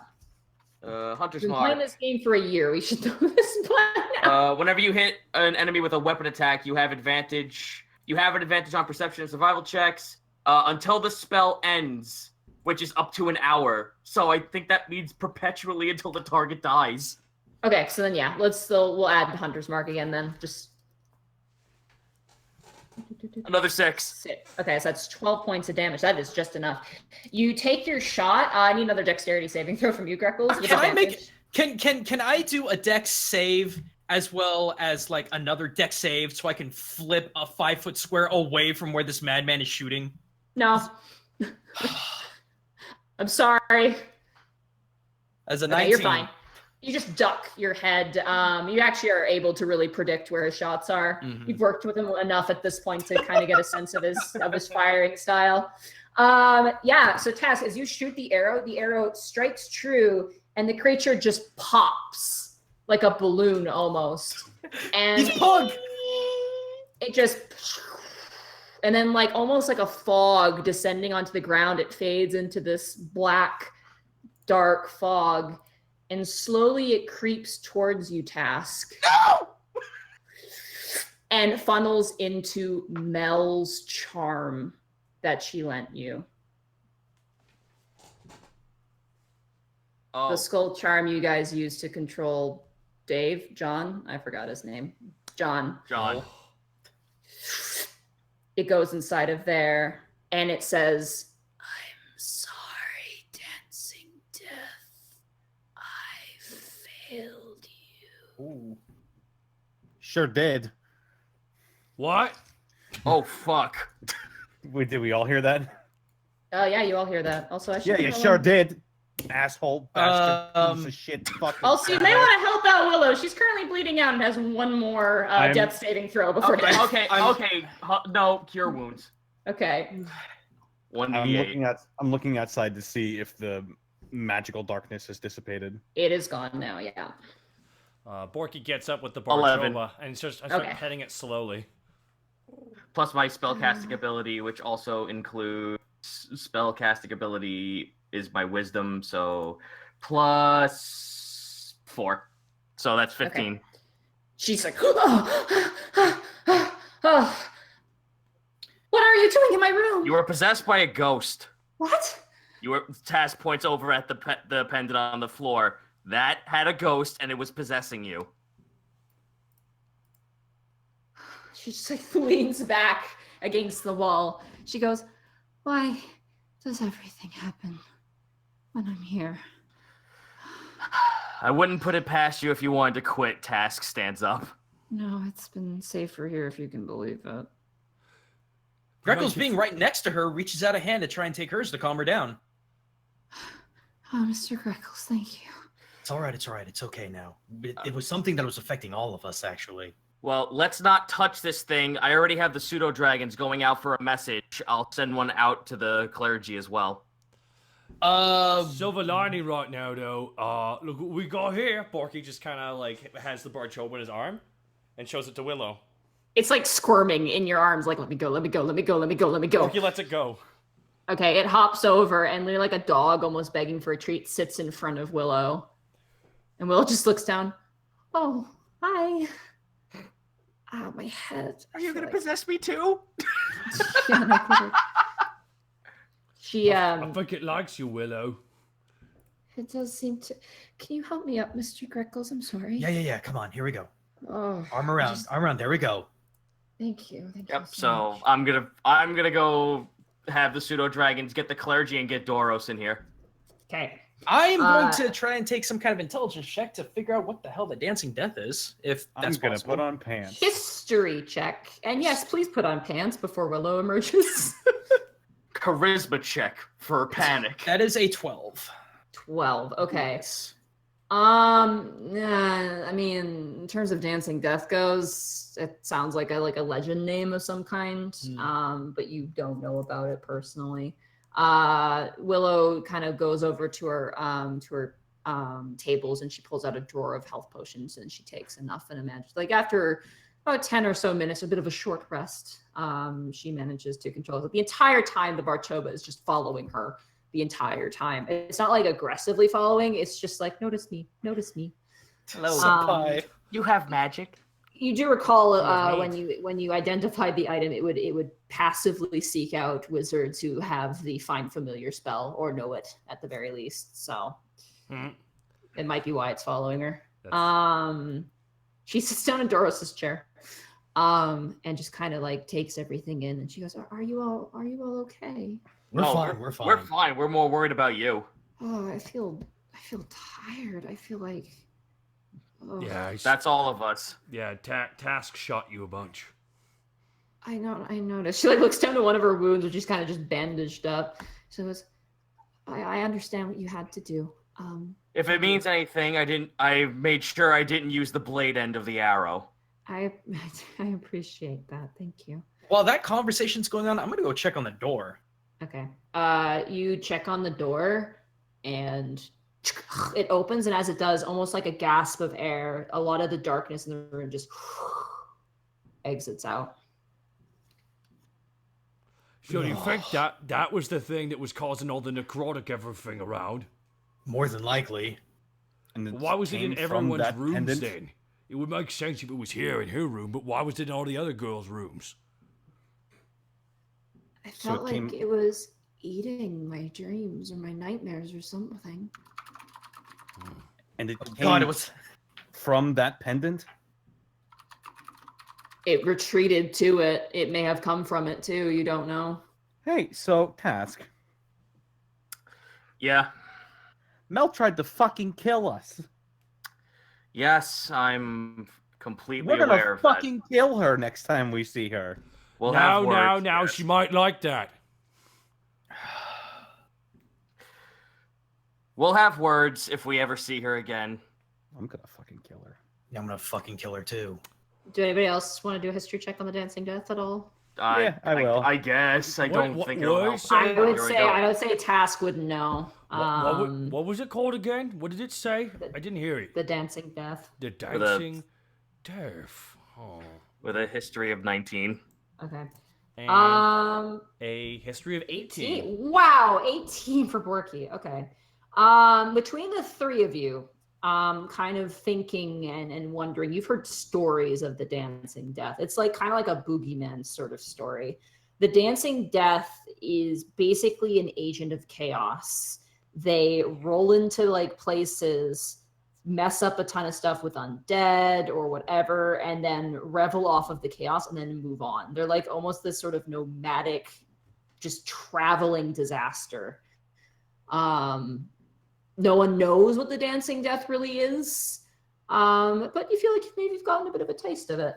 Hunter's We've been Mark. playing this game for a year. We should know this by now. Whenever you hit an enemy with a weapon attack, you have advantage. You have an advantage on perception and survival checks until the spell ends, which is up to an hour. So I think that means perpetually until the target dies. Okay, so then yeah, we'll add Hunter's Mark again then. Just another 6. Okay, so that's 12 points of damage. That is just enough. You take your shot. I need another dexterity saving throw from you, Greckles. Can I do a dex save as well as like another dex save so I can flip a 5-foot square away from where this madman is shooting? No. I'm sorry. As a Okay, 19. you're fine. You just duck your head. You actually are able to really predict where his shots are. Mhm. You've worked with him enough at this point to kind of get a sense of his firing style. Yeah, so Task, as you shoot the arrow strikes true, and the creature just pops like a balloon almost. And He's pug! it just, and then like almost like a fog descending onto the ground, it fades into this black, dark fog, and slowly it creeps towards you, Task. No! And funnels into Mel's charm that she lent you. Oh, The skull charm you guys use to control John, I forgot his name. John. It goes inside of there, and it says, "I'm sorry, dancing death. I failed you." Ooh. Sure did. What? oh fuck. Did we all hear that? Oh yeah, you all hear that. Also, I should Yeah, you sure did. Asshole, bastard, piece of shit, fucking. Also, you may want to help out Willow. She's currently bleeding out and has one more death saving throw before Okay, death. okay. No, cure wounds. Okay. 1d8. I'm looking outside to see if the magical darkness has dissipated. It is gone now, yeah. Borky gets up with the 11. Barchaba and starts Okay. petting it slowly. Plus my spellcasting ability, which also includes spellcasting ability is my wisdom, so plus 4. So that's 15. Okay. She's like, oh. What are you doing in my room? You were possessed by a ghost. What? Task points over at the pendant on the floor. That had a ghost and it was possessing you. She just like leans back against the wall. She goes, "Why does everything happen when I'm here?" I wouldn't put it past you if you wanted to quit. Task stands up. No, it's been safer here, if you can believe it. Greckles being right next to her reaches out a hand to try and take hers to calm her down. Oh, Mr. Greckles, thank you. It's all right. It's okay now. It was something that was affecting all of us, actually. Well, let's not touch this thing. I already have the pseudo dragons going out for a message. I'll send one out to the clergy as well. Silver lining right now, though. Look what we got here. Borky just kind of like has the Barchaba in his arm and shows it to Willow. It's like squirming in your arms, like, let me go, let me go, let me go, let me go, let me go. Borky lets it go. Okay, it hops over and like a dog almost begging for a treat sits in front of Willow. And Willow just looks down. "Oh, hi. Ow, my head. Are you gonna possess me too? Yeah, no, put it. She I think it likes you, Willow. It does seem to. Can you help me up, Mr. Greckles? I'm sorry. Yeah. Come on, here we go. Oh, Arm around. There we go. thank you. Thank you Yep. so So much. I'm gonna go have the pseudo dragons get the clergy and get Doros in here. Okay. I am going to try and take some kind of intelligence check to figure out what the hell the dancing death is, if I'm that's gonna possible. put on pants. History check. And yes, please put on pants before Willow emerges. Charisma check for panic. That is a 12. 12. Okay. Yes. I mean, in terms of Dancing Death goes, it sounds like a legend name of some kind. But you don't know about it personally. Willow kind of goes over to her tables and she pulls out a drawer of health potions and she takes enough and imagines like after about 10 or so minutes, a bit of a short rest, she manages to control it. The entire time the Barchaba is just following her the entire time. It's not like aggressively following, it's just like, notice me. Hello. You have magic. You do recall when you identified the item, it would passively seek out wizards who have the Find Familiar spell or know it at the very least. So it might be why it's following her. She sits down in Doros's chair, and just kind of like takes everything in, and she goes, "Are you all okay?" We're fine. We're fine. We're more worried about you. Oh, I feel tired. I feel like. Oh. Yeah, That's all of us. Yeah, Task shot you a bunch. I noticed. She like looks down to one of her wounds, which is kind of just bandaged up. So it was, I understand what you had to do. If it means anything, I made sure I didn't use the blade end of the arrow. I appreciate that. Thank you. While that conversation's going on, I'm gonna go check on the door. Okay. You check on the door, and it opens, and as it does, almost like a gasp of air, a lot of the darkness in the room just exits out. So do you think that was the thing that was causing all the necrotic everything around? More than likely. And Why was it in came from everyone's that rooms pendant? then? It would make sense if it was here in her room, but why was it in all the other girls' rooms? I So felt it like came- it was eating my dreams or my nightmares or something. And it came God, it was. from that pendant? It retreated to it. It may have come from it too. You don't know. Hey, so, Task. Yeah. Mel tried to fucking kill us. Yes, I'm completely We're aware gonna of fucking kill her next time we see her. that. We'll have words, now, yes. she might like that. We'll have words if we ever see her again. I'm gonna fucking kill her. Yeah, I'm gonna fucking kill her too. Do anybody else want to do a history check on the dancing death at all? Yeah, I will. I guess. I don't What- think what it'll are you help. saying? I would say Task would know. What was it called again? What did it say? I didn't hear it. The dancing death. The With a- dancing death. Oh. With a history of 19. Okay. And a history of 18. Wow, 18 for Borky. Okay. Between the three of you, kind of thinking and wondering, you've heard stories of the dancing death. It's like kind of like a boogeyman sort of story. The dancing death is basically an agent of chaos. They roll into like places, mess up a ton of stuff with undead or whatever, and then revel off of the chaos and then move on. They're like almost this sort of nomadic, just traveling disaster. No one knows what the dancing death really is, but you feel like maybe you've gotten a bit of a taste of it.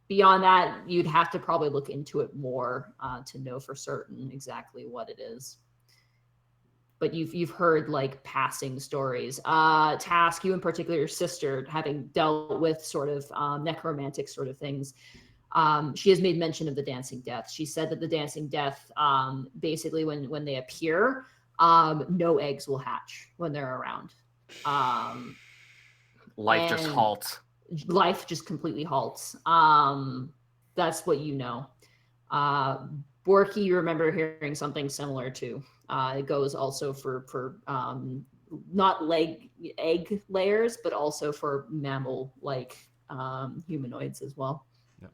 Beyond that, you'd have to probably look into it more to know for certain exactly what it is. But you've heard like passing stories. Task, you in particular, your sister, having dealt with sort of necromantic sort of things. She has made mention of the dancing death. She said that the dancing death, basically when they appear, no eggs will hatch when they're around. Life just and halts. Life just completely halts. That's what you know. Borky, you remember hearing something similar too. It goes also for not egg layers, but also for mammal-like humanoids as well. Yep.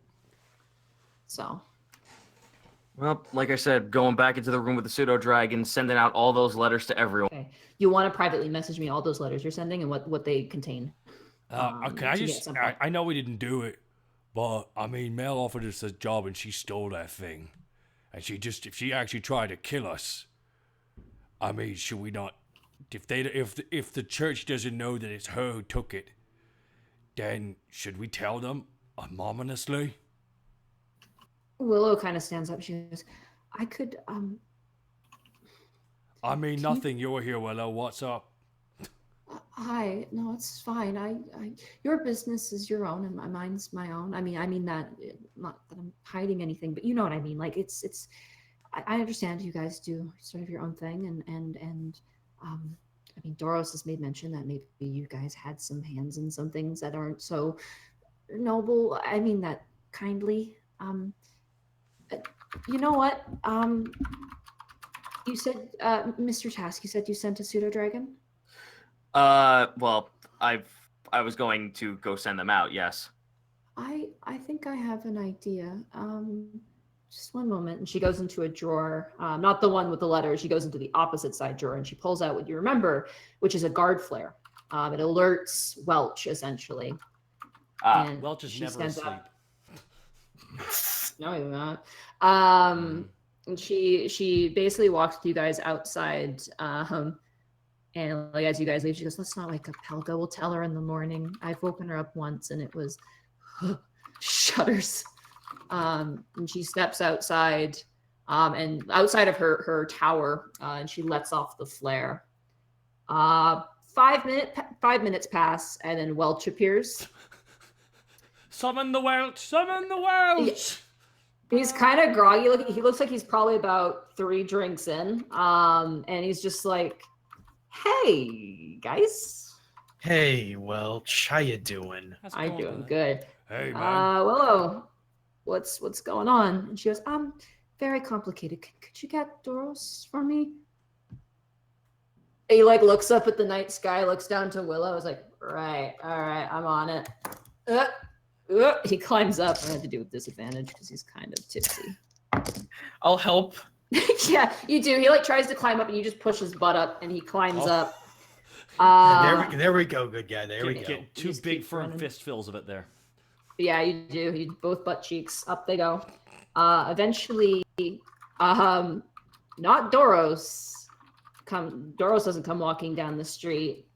So. Well, like I said, going back into the room with the pseudo-dragon, sending out all those letters to everyone. Okay. You want to privately message me all those letters you're sending and what they contain. Okay, I know we didn't do it, but I mean, Mel offered us a job and she stole that thing, and if she actually tried to kill us, I mean, should we not? If the church doesn't know that it's her who took it, then should we tell them ominously? Willow kind of stands up. She goes, I could, I mean, nothing. You're here, Willow. What's up? hi, no, it's fine. Your business is your own and mine's my own. I mean that, not that I'm hiding anything, but you know what I mean? Like I understand you guys do sort of your own thing and I mean, Doros has made mention that maybe you guys had some hands in some things that aren't so noble. I mean that kindly. You know what? You said, Mr. Task, you said you sent a pseudo-dragon? Well, I was going to go send them out, yes. I think I have an idea. Just one moment. And she goes into a drawer, not the one with the letters. She goes into the opposite side drawer and she pulls out what you remember, which is a guard flare. It alerts Welch, essentially. And Welch is she never stands asleep. up. No, you're not. And she basically walks with you guys outside. And like as you guys leave, she goes, "Let's not wake up Helga. We'll tell her in the morning. I've woken her up once, and it was shudders." And she steps outside, and outside of her tower, and she lets off the flare. 5 minutes pass, and then Welch appears. Summon the Welch! Summon the Welch! He's kind of groggy looking. He looks like he's probably about 3 drinks in. And he's just like, "Hey, guys." Hey, Welch, how you doing? I'm doing good. Hey, man. Willow, what's going on? And she goes, very complicated. Could you get Doros for me? He like looks up at the night sky, looks down to Willow. Is like, right, all right, I'm on it. He climbs up. I had to do with disadvantage because he's kind of tipsy. I'll help. Yeah, you do. He like tries to climb up, and you just push his butt up, and he climbs up. There we go, good guy. There we go. Get 2 big firm fistfuls of it there. Yeah, you do. You both butt cheeks. Up they go. Eventually, not Doros. Doros doesn't come walking down the street.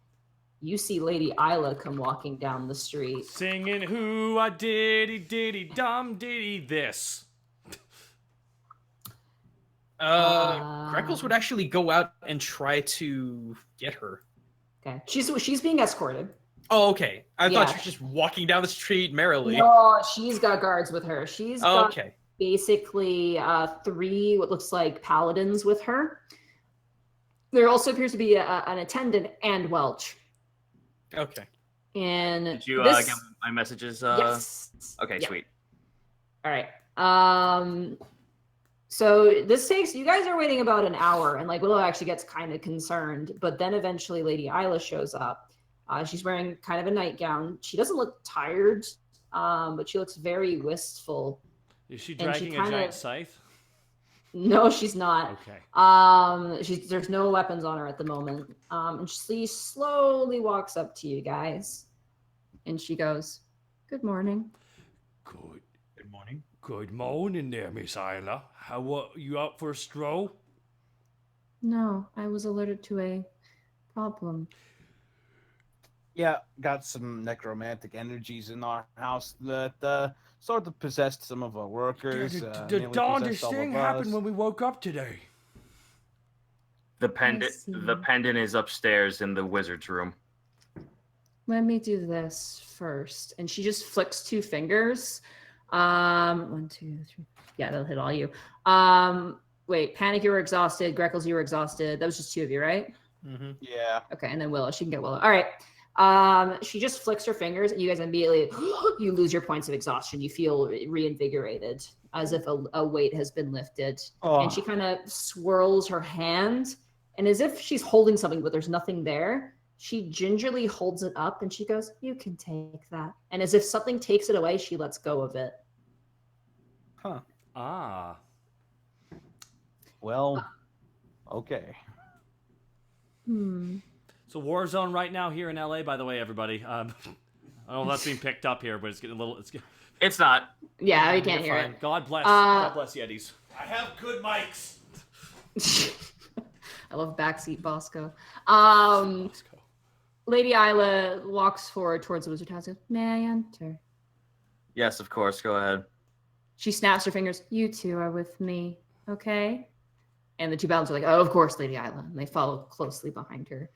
You see Lady Isla come walking down the street. Singing who I diddy dum diddy this. Greckles would actually go out and try to get her. Okay. She's being escorted. Oh, okay. I Yeah. thought she was just walking down the street merrily. No, she's got guards with her. She's got Okay. basically 3 what looks like paladins with her. There also appears to be an attendant and Welch. Okay. And Did you this... get my messages? Yes. Okay, Yeah. sweet. All right. So this takes, you guys are waiting about an hour, and like Willow actually gets kind of concerned, but then eventually Lady Isla shows up. She's wearing kind of a nightgown. She doesn't look tired, but she looks very wistful. Is she And she dragging a kinda- giant scythe? No, she's not. Okay. There's no weapons on her at the moment. And she slowly walks up to you guys, and she goes, "Good morning." Good. Good morning. Good morning there, Miss Isla. How you out for a stroll? No, I was alerted to a problem. Yeah, got some necromantic energies in our house that sort of possessed some of our workers. The nearly darndest possessed all thing of happened us. when we woke up today. The pendant see. is upstairs in the wizard's room. Let me do this first. And she just flicks 2 fingers. 1, 2, 3. Yeah, that'll hit all you. Wait, Panic, you were exhausted. Greckles, you were exhausted. That was just 2 of you, right? Mm-hmm. Yeah. Okay, and then Willow. She can get Willow. All right. She just flicks her fingers, and you guys immediately you lose your points of exhaustion. You feel reinvigorated, as if a weight has been lifted. Oh. And she kind of swirls her hand, and as if she's holding something, but there's nothing there. She gingerly holds it up, and she goes, "You can take that." And as if something takes it away, she lets go of it. Huh. Ah. Well, okay. It's a war zone right now here in LA, by the way, everybody. I don't know if that's being picked up here, but it's getting a little. It's not. Yeah, we can't hear Fine. it. God bless Yetis. I have good mics. I love backseat Bosco. Lady Isla walks forward towards the wizard house. And goes, "May I enter?" Yes, of course. Go ahead. She snaps her fingers. "You 2 are with me, okay?" And the 2 paladins are like, "Oh, of course, Lady Isla." And they follow closely behind her.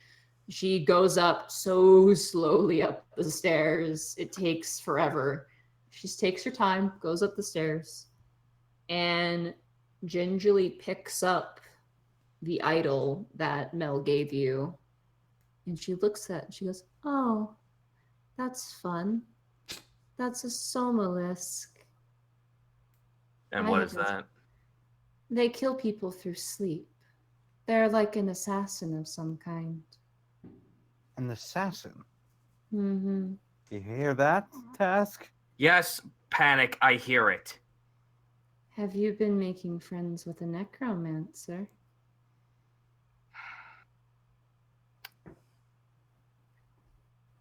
She goes up so slowly up the stairs. It takes forever. She just takes her time, goes up the stairs, and gingerly picks up the idol that Mel gave you. And she looks at it and she goes, "Oh, that's fun. That's a somalisk. And I what have is those- that? They kill people through sleep. They're like an assassin of some kind." An assassin. Mm-hmm. You hear that, Task? Yes, Panic. I hear it. Have you been making friends with a necromancer?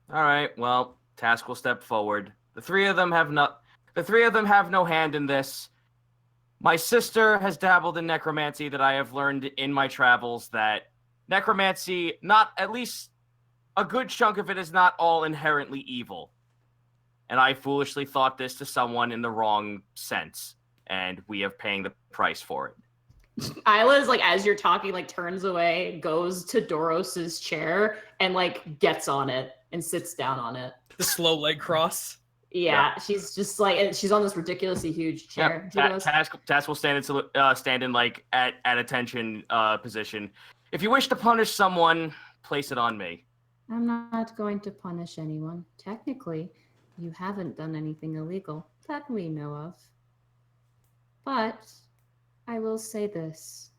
All right. Well, Task will step forward. The 3 of them have no hand in this. My sister has dabbled in necromancy that I have learned in my travels that necromancy, not at least a good chunk of it, is not all inherently evil. And I foolishly thought this to someone in the wrong sense, and we have paying the price for it. Isla is like, as you're talking, like turns away, goes to Doros's chair, and like gets on it and sits down on it. The slow leg cross. Yeah, she's just like, and she's on this ridiculously huge chair. Yep. Task will stand in like at attention position. If you wish to punish someone, place it on me. I'm not going to punish anyone. Technically, you haven't done anything illegal that we know of. But I will say this.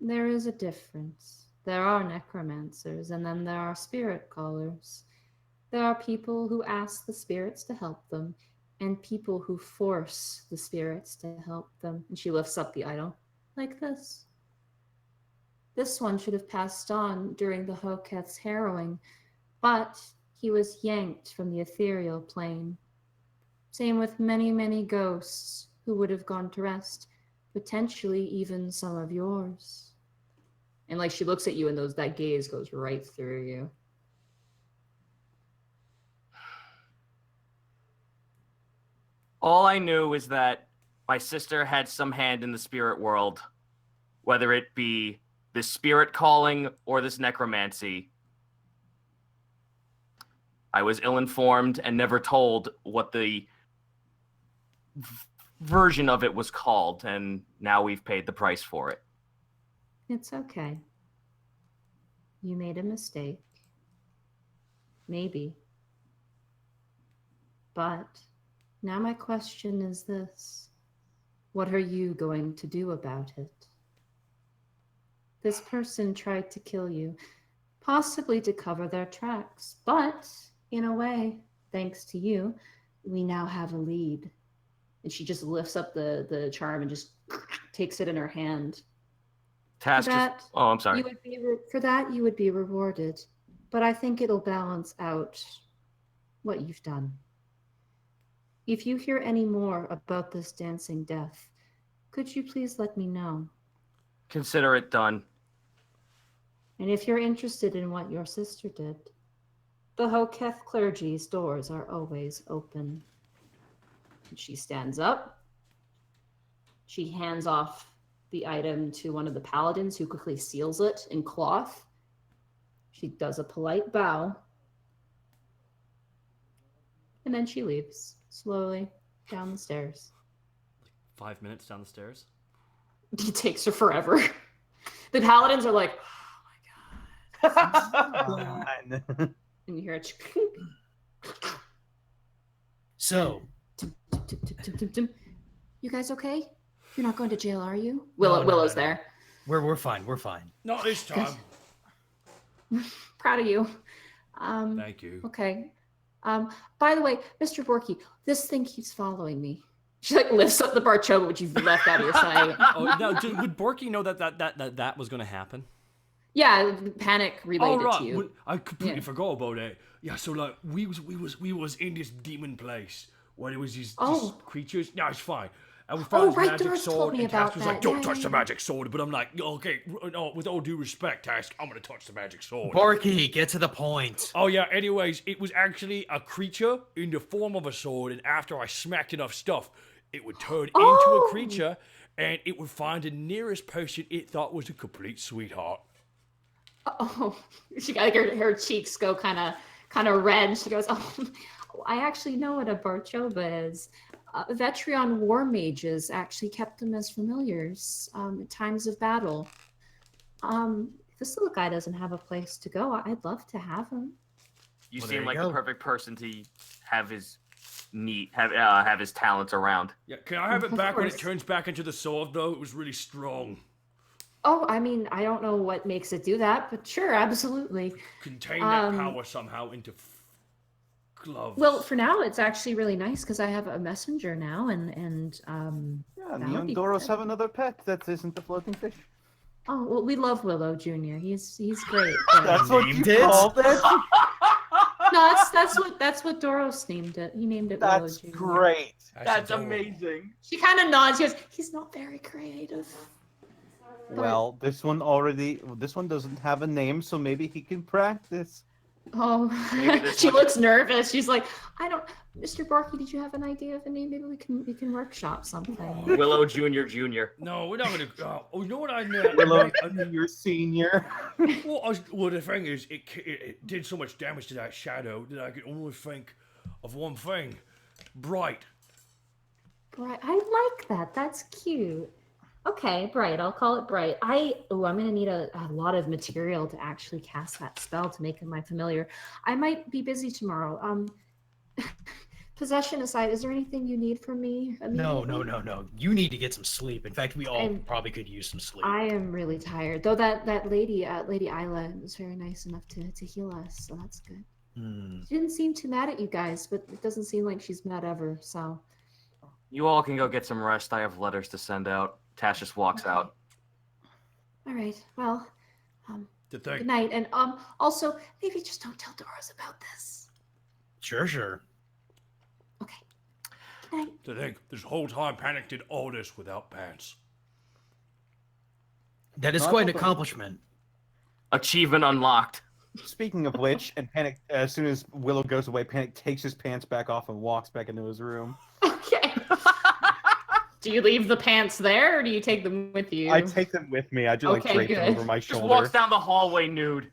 There is a difference. There are necromancers, and then there are spirit callers. There are people who ask the spirits to help them, and people who force the spirits to help them. And she lifts up the idol, like this. This one should have passed on during the Hoketh's harrowing, but he was yanked from the ethereal plane. Same with many, many ghosts who would have gone to rest, potentially even some of yours. And like she looks at you, and that gaze goes right through you. All I knew is that my sister had some hand in the spirit world, whether it be this spirit calling or this necromancy. I was ill-informed and never told what the version of it was called, and now we've paid the price for it. It's okay. You made a mistake. Maybe. But now my question is this. What are you going to do about it? This person tried to kill you, possibly to cover their tracks, but in a way, thanks to you, we now have a lead. And she just lifts up the charm and just takes it in her hand. Task just... Oh, I'm sorry. For that, you would be rewarded. But I think it'll balance out what you've done. If you hear any more about this dancing death, could you please let me know? Consider it done. And if you're interested in what your sister did, the Hoketh clergy's doors are always open. And she stands up. She hands off the item to one of the paladins, who quickly seals it in cloth. She does a polite bow. And then she leaves, slowly, down the stairs. 5 minutes down the stairs? It takes her forever. The paladins are like, oh my god. And you hear it. So, you guys okay? You're not going to jail, are you? Willow's there. We're fine. We're fine. Not this time. Proud of you. Thank you. Okay. By the way, Mr. Borky, this thing keeps following me. She like lifts up the Barchaba, which you've left out of your sight. Oh, now, would Borky know that was going to happen? Yeah, panic relayed it to you. I completely forgot about it. Yeah, so like we was in this demon place where there was these creatures. No, it's fine. And we found this magic sword, and Task was like, "Don't touch the magic sword." But I'm like, "Okay, no, with all due respect, Task, I'm gonna touch the magic sword." Borky, get to the point. Oh yeah. Anyways, it was actually a creature in the form of a sword, and after I smacked enough stuff, it would turn into a creature, and it would find the nearest person it thought was a complete sweetheart. Oh, she got her cheeks go kind of red. She goes, "Oh, I actually know what a Barchaba is. Vetreon war mages actually kept them as familiars at times of battle. If this little guy doesn't have a place to go, I'd love to have him." You seem like the perfect person to have his have his talents around. Yeah, can I have it back when it turns back into the sword? Though it was really strong. Oh, I mean, I don't know what makes it do that, but sure, absolutely. Contain that power somehow into gloves. Well, for now, it's actually really nice because I have a messenger now, and yeah, me and Doros have another pet that isn't a floating fish. Oh, well, we love Willow Jr. He's great. That's what you called it? No, that's what Doros named it. He named it Willow Jr. That's great. That's amazing. She kind of nods. She goes, "He's not very creative." Well, this one doesn't have a name, so maybe he can practice. Oh, she looks nervous. She's like, Mr. Borky, did you have an idea of a name? Maybe we can workshop something. Willow Jr. No, we're not gonna. Oh, you know what I meant? Willow, your senior. Well, the thing is, it did so much damage to that shadow that I could only think of one thing: Bright. Bright. I like that. That's cute. Okay, Bright. I'll call it Bright. I'm gonna need a lot of material to actually cast that spell to make my familiar. I might be busy tomorrow. Possession aside, is there anything you need from me? No. You need to get some sleep. In fact, we all probably could use some sleep. I am really tired. Though that lady, Lady Isla, was very nice enough to heal us, so that's good. She didn't seem too mad at you guys, but it doesn't seem like she's mad ever, so. You all can go get some rest. I have letters to send out. Tash just walks out. All right, well, To think. good night. And also, maybe just don't tell Doris about this. Sure. Okay. Good night. To think, this whole time Panic did all this without pants. That is quite an accomplishment. Achievement unlocked. Speaking of which, and Panic, as soon as Willow goes away, Panic takes his pants back off and walks back into his room. Okay. Do you leave the pants there, or do you take them with you? I take them with me. I just Okay, drape them good. over my Just shoulder. walks down the hallway nude.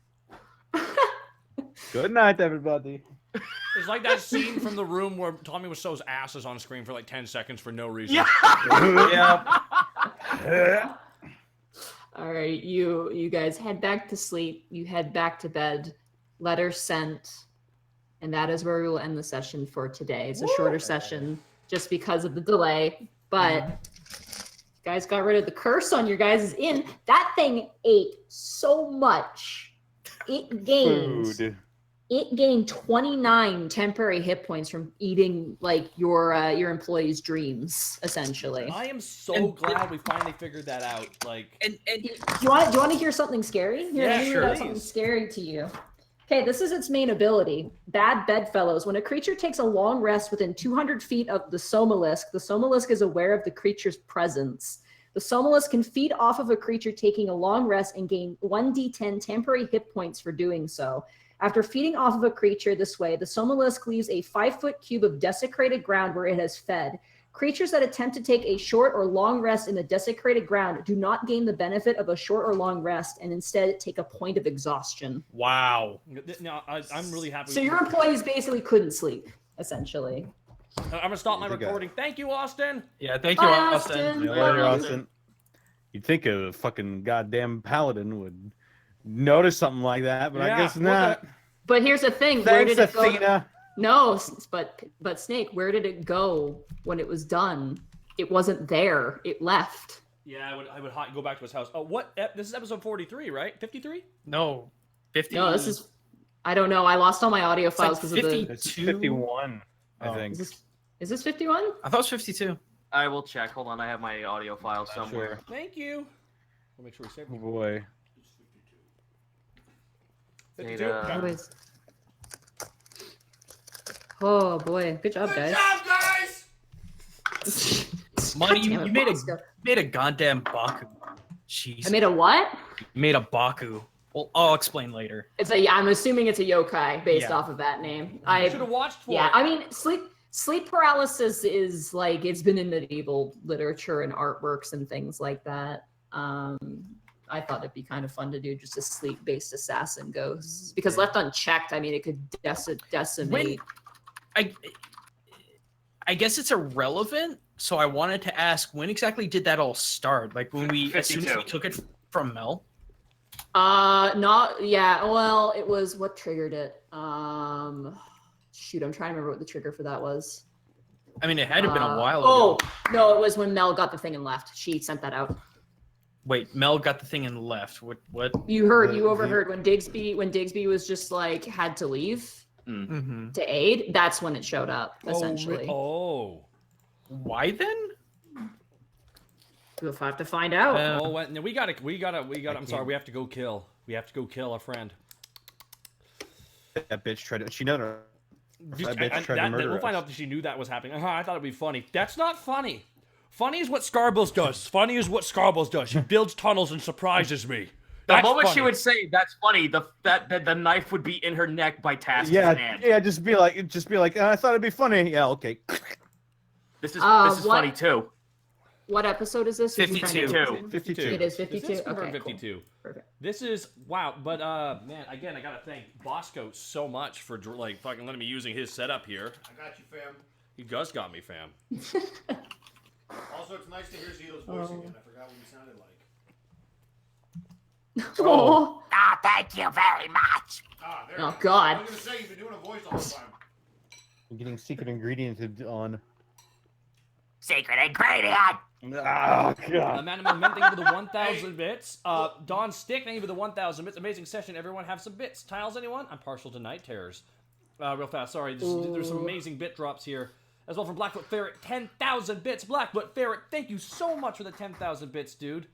Good night, everybody. It's like that scene from The Room where Tommy Wiseau's ass is on screen for like 10 seconds for no reason. Yeah. Yeah. All right, you guys head back to sleep. You head back to bed. Letter sent, and that is where we will end the session for today. It's a shorter session just because of the delay, but you guys got rid of the curse on your guys' inn. That thing ate so much. It gained. Food. It gained 29 temporary hit points from eating like your employees' dreams, essentially. I am so glad we finally figured that out. Like, And Do you want to hear something scary? Here, Yeah, let me read sure. out something scary to you. Okay, this is its main ability. Bad Bedfellows. When a creature takes a long rest within 200 feet of the Somalisk is aware of the creature's presence. The Somalisk can feed off of a creature taking a long rest and gain 1d10 temporary hit points for doing so. After feeding off of a creature this way, the Somalisk leaves a 5-foot cube of desecrated ground where it has fed. Creatures that attempt to take a short or long rest in the desecrated ground do not gain the benefit of a short or long rest and instead take a point of exhaustion. wow. no, I'm really happy. So your employees basically couldn't sleep, essentially. I'm gonna stop my There you go. recording. Thank you, Austin. Yeah, thank you, Bye, Austin. Austin. Yeah, later, Austin. You'd think a fucking goddamn paladin would notice something like that, but I Yeah, guess what not. But here's the thing: where Thanks, did it go? Athena. No, but Snake, where did it go when it was done? It wasn't there. It left. Yeah, I would go back to his house. Oh, what? This is episode 43, right? 53? No, 50. No, this is. I don't know. I lost all my audio It's like files because of 50. the. It's 51, I Oh. think. Is this 51? I thought it was 52. I will check. Hold on, I have my audio file somewhere. Sure. Thank you. We'll make sure we save Oh it. boy. 52. Data. Okay. Anyways. Oh boy, good job, guys. Money, you Damn it, made Bosco. a goddamn Baku. Jeez. I made a what? You made a Baku. Well, I'll explain later. I'm assuming it's a yokai based Yeah. off of that name. I should have watched for Yeah, it. I mean, sleep paralysis is like it's been in medieval literature and artworks and things like that. I thought it'd be kind of fun to do just a sleep-based assassin ghost because left unchecked, I mean, it could decimate. I guess it's irrelevant. So I wanted to ask, when exactly did that all start? Like when as soon as 52. we took it from Mel. Not yeah. Well, it was what triggered it. Shoot, I'm trying to remember what the trigger for that was. I mean, it had to have been a while Oh ago. no, it was when Mel got the thing and left. She sent that out. Wait, Mel got the thing and left. What? You overheard when Digsby was just like had to leave Mm-hmm. to aid. That's when it showed up. Essentially, Oh. Why then? we'll have to find out. Oh, no, we gotta. I'm sorry. We have to go kill. We have to go kill a friend. That bitch tried to. She never. Just- That bitch tried to murder We'll find us. out that she knew that was happening. I thought it'd be funny. That's not funny. Funny is what Scarbles does. Funny is what Scarbles does. She builds tunnels and surprises me. The That's moment she funny. would say "That's funny," that the knife would be in her neck by Task's Yeah, hand. yeah. Just be like, I thought it'd be funny. Yeah, okay. This is what- funny too. What episode is this? Did you find 52. 52. It is This 52. is confirmed Okay, cool. 52. Perfect. This is wow, but man, again, I gotta thank Bosco so much for like fucking letting me using his setup here. I got you, fam. He just got me, fam. Also, it's nice to hear Zito's voice again. I forgot what he sounded like. Oh, Ah, thank you very much. Ah, there Oh, you go. God. I was gonna say you've been doing a voice all the time. I'm getting secret ingredients on. Secret ingredient. Oh god. Amanda Mint, thank you for the 1,000 bits. Don Stick, thank you for the 1,000 bits. Amazing session, everyone. Have some bits. Tiles, anyone? I'm partial to night terrors. Real fast, sorry. There's some amazing bit drops here. As well from Blackfoot Ferret, 10,000 bits. Blackfoot Ferret, thank you so much for the 10,000 bits, dude.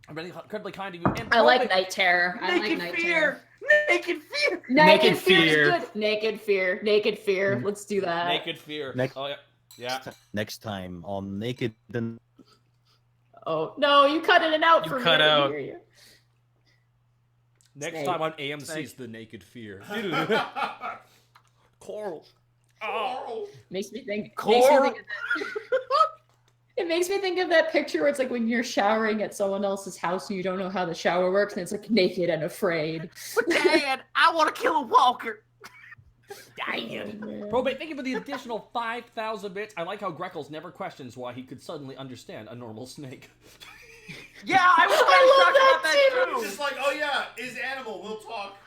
I'm really incredibly kind of you. And I like Probate- Night Terror. I like Naked Night fear. Terror. Naked fear. Naked Fear. Fear is good. Naked Fear. Naked Fear. Let's do that. Naked Fear. Next- Oh, yeah. Yeah. Next time on Naked and Oh no, you cut it out You for me. cut I didn't out. hear you. Next Snake. time on AMC's The Naked Fear. Coral. Carl. Makes me think. Core. It makes me think of that picture where it's like when you're showering at someone else's house and you don't know how the shower works, and it's like naked and afraid. But Dad, I want to kill a walker. Probate, thank you for the additional 5,000 bits. I like how Greckles never questions why he could suddenly understand a normal snake. Yeah, I was kind of shocked about that It's too. just like, oh yeah, is animal. We'll talk.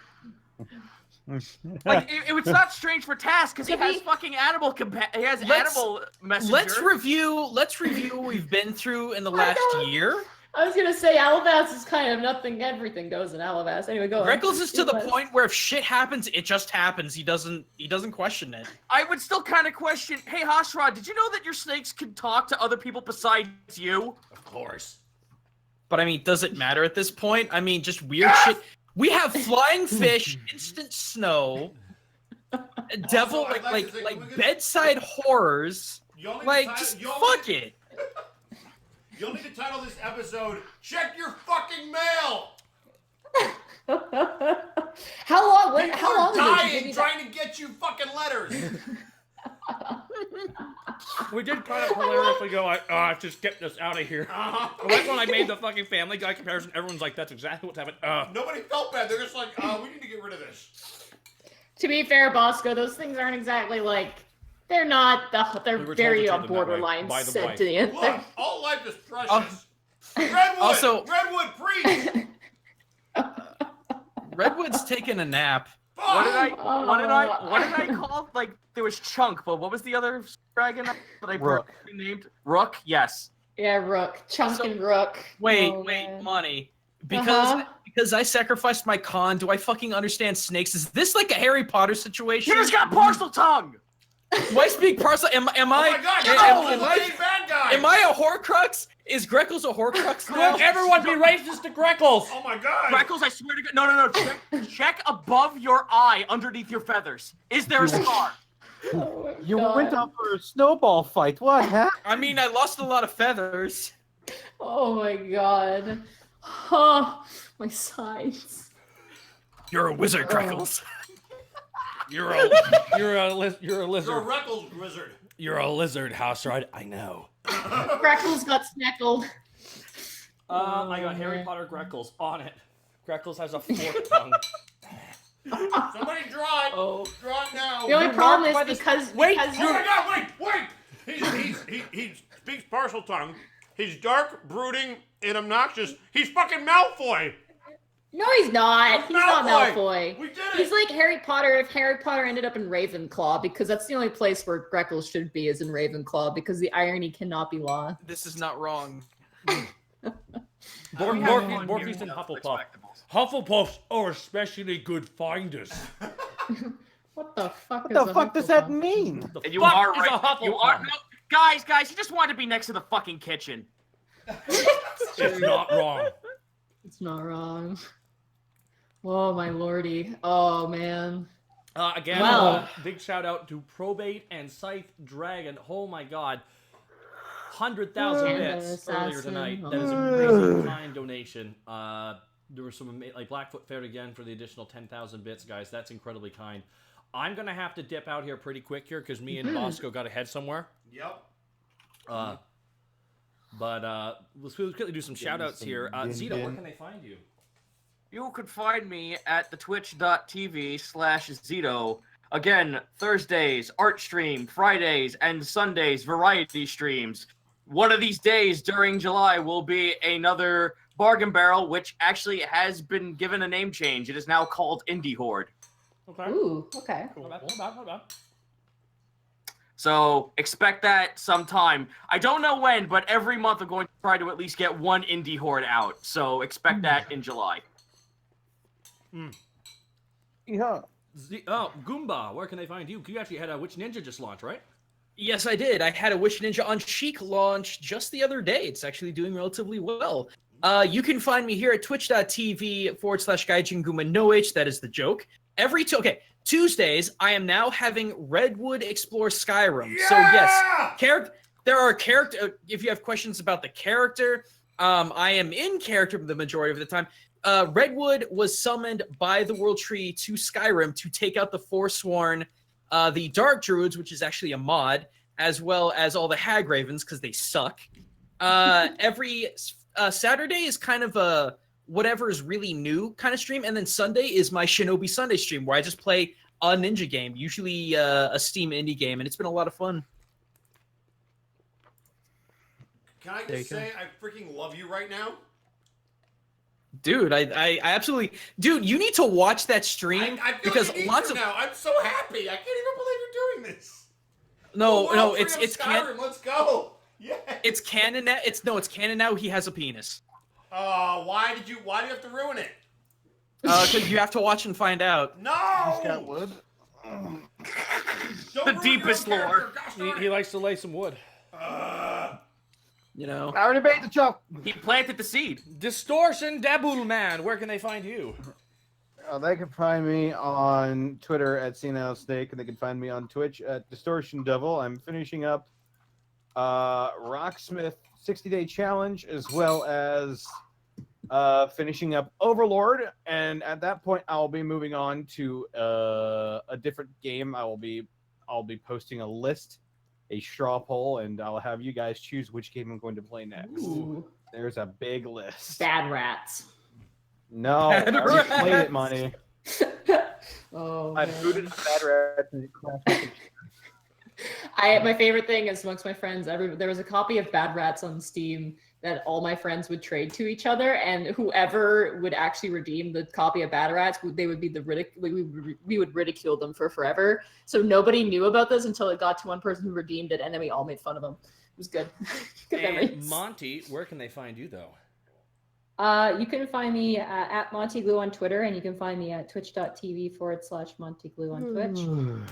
Like it was not strange for Task because he To has be- fucking animal he has Let's- animal messenger. Let's review what we've been through in the last year. I was gonna say Alivast is kind of nothing. Everything goes in Alivast. Anyway, go on. Greckles is to the Yes. point where if shit happens, it just happens. He doesn't question it. I would still kind of question. Hey, Hashrod, did you know that your snakes can talk to other people besides you? Of course. But I mean, does it matter at this point? I mean, just weird shit. We have flying fish, instant snow, devil Also, I'd like to say, like can we get- bedside horrors. Y'all need Like, to just y'all fuck need- it. You'll need to title this episode "Check Your Fucking Mail." How long? People How are long ago did you give dying me that? trying to get you fucking letters. We did kind of hilariously go like, just get this out of here. Right when I made the fucking Family Guy comparison, everyone's like, that's exactly what's happened. Nobody felt bad. They're just like, we need to get rid of this. To be fair, Bosco, those things aren't exactly like. They're not. They're We were told very to on treat them that way borderline by the said wife. to the end. Look, all life is precious. Redwood, Also- Redwood, preach. Redwood's taking a nap. What did I? Oh. What did I call? Like there was Chunk, but what was the other dragon that I Rook. named? Rook. Yes. Yeah, Rook, Chunk So- and Rook. Wait, Oh, wait, man. money. Because Uh-huh. because I sacrificed my con, do I fucking understand snakes? Is this like a Harry Potter situation? Here's got parcel tongue. Do I speak parcel? Am Oh my I? God, am, you're am the I? main bad guy. Am I a Horcrux? Is Greckles a Horcrux now? Everyone be racist to Greckles! Oh my God. Greckles, I swear to God. No. Check above your eye, underneath your feathers. Is there a scar? Oh my You God. went out for a snowball fight. What, huh? I mean, I lost a lot of feathers. Oh my God. Oh, my sides. You're a wizard, Greckles. You're a lizard. You're a Reckles wizard. You're a lizard, house right? I know. Greckles got sneckled. I got Harry Potter Greckles on it. Greckles has a forked tongue. Somebody draw it. Oh. Draw it now. The only You're problem marked by is the- because Wait, because Oh my God! Wait! He speaks parcel tongue. He's dark, brooding, and obnoxious. He's fucking Malfoy. no, he's not. He's not Malfoy. We did He's it. like Harry Potter if Harry Potter ended up in Ravenclaw, because that's the only place where Greckles should be is in Ravenclaw, because the irony cannot be lost. This is not wrong. Borky's in Hufflepuff. Hufflepuffs are especially good finders. What the fuck? What the fuck does that mean? The And you fuck are is right. a Hufflepuff? You are. No, guys, you just wanted to be next to the fucking kitchen. It's not wrong. It's not wrong. Oh my lordy. Oh man. Again, Well- big shout out to Probate and Scythe Dragon. Oh my God. 100,000 And bits earlier Assassin. tonight. That is a crazy kind donation. There was some like Blackfoot fared again for the additional 10,000 bits, guys. That's incredibly kind. I'm gonna have to dip out here pretty quick here because me and Bosco got to head somewhere. Yep. But let's quickly do some shout outs here. Zito, where can they find you? You could find me at the twitch.tv/Zito. Again, Thursdays, art stream, Fridays, and Sundays, variety streams. One of these days during July will be another Bargain Barrel, which actually has been given a name change. It is now called Indie Horde. Okay. Ooh, okay. Hold on. So expect that sometime. I don't know when, but every month I'm going to try to at least get one Indie Horde out. So expect that in July. Yeah. Goomba, where can they find you? You actually had a Witch Ninja just launch, right? Yes, I did. I had a Wish Ninja on Chic launch just the other day. It's actually doing relatively well. You can find me here at twitch.tv/Gaijin No H. That is the joke. Tuesdays, I am now having Redwood Explore Skyrim. Yeah! So yes, there are character. If you have questions about the character, I am in character the majority of the time. Redwood was summoned by the World Tree to Skyrim to take out the Forsworn, the Dark Druids, which is actually a mod, as well as all the Hag Ravens because they suck. Every Saturday is kind of a whatever is really new kind of stream, and then Sunday is my Shinobi Sunday stream where I just play a ninja game, usually a Steam indie game, and it's been a lot of fun. Can I just say I freaking love you right now? Dude, I absolutely... Dude, you need to watch that stream I feel because like you need lots to of... now. I'm so happy. I can't even believe you're doing this. No, it's Skyrim. Let's go. Yeah. It's canon now. It's canon now. He has a penis. Why do you have to ruin it? Because you have to watch and find out. No. He's got wood. Don't The ruin deepest your character. lore. Gosh darn He it. likes to lay some wood. You know. I already made the jump. He planted the seed. Distortion Dabul Man, where can they find you? They can find me on Twitter at Snake, and they can find me on Twitch at Distortion Devil. I'm finishing up Rocksmith 60-day challenge, as well as finishing up Overlord, and at that point I'll be moving on to a different game. I'll be posting a list, a straw poll, and I'll have you guys choose which game I'm going to play next. Ooh. There's a big list. Bad Rats. No, I already played it, Money. Oh, I man. booted Bad Rats and My favorite thing is amongst my friends, there was a copy of Bad Rats on Steam that all my friends would trade to each other, and whoever would actually redeem the copy of Bad Rats, they would be we would ridicule them for forever. So nobody knew about this until it got to one person who redeemed it, and then we all made fun of him. It was good. Good And memories. Monty, where can they find you though? You can find me at Montyglue on Twitter, and you can find me at twitch.tv/Montyglue on Twitch.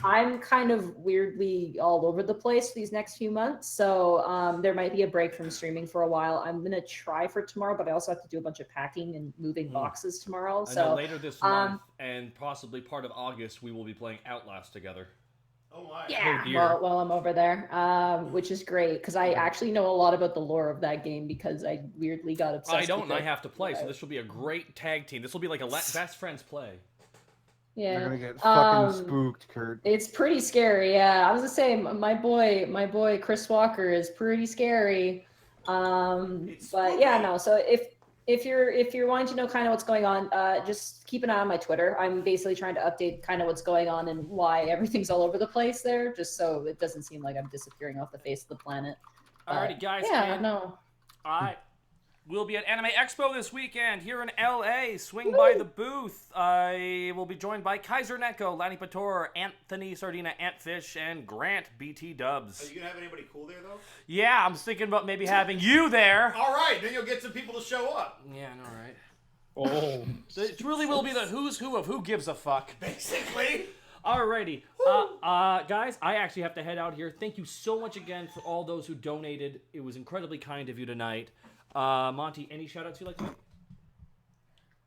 I'm kind of weirdly all over the place these next few months, so there might be a break from streaming for a while. I'm going to try for tomorrow, but I also have to do a bunch of packing and moving boxes tomorrow. I know So later this month and possibly part of August we will be playing Outlast together. Oh my. yeah, dear. while I'm over there, which is great because I actually know a lot about the lore of that game because I weirdly got obsessed I don't, with and I it. have to play, so this will be a great tag team. This will be like a best friends play. You're Yeah. gonna get fucking spooked, Kurt. It's pretty scary, yeah. I was gonna say my boy Chris Walker is pretty scary. But yeah, no. So if you're wanting to know kind of what's going on, just keep an eye on my Twitter. I'm basically trying to update kind of what's going on and why everything's all over the place there, just so it doesn't seem like I'm disappearing off the face of the planet. Alrighty, guys. Yeah, and no. We'll be at Anime Expo this weekend here in LA. Swing by the booth. I will be joined by Kaiser Neko, Lanny Pator, Anthony Sardina, Antfish, and Grant BT Dubs. Are you gonna have anybody cool there though? Yeah, I'm thinking about maybe having you there. All right, then you'll get some people to show up. Yeah, I know, right? Oh. It really will be the who's who of who gives a fuck. Basically. Alrighty. Guys, I actually have to head out here. Thank you so much again for all those who donated. It was incredibly kind of you tonight. Monty, any shout-outs you'd like to make?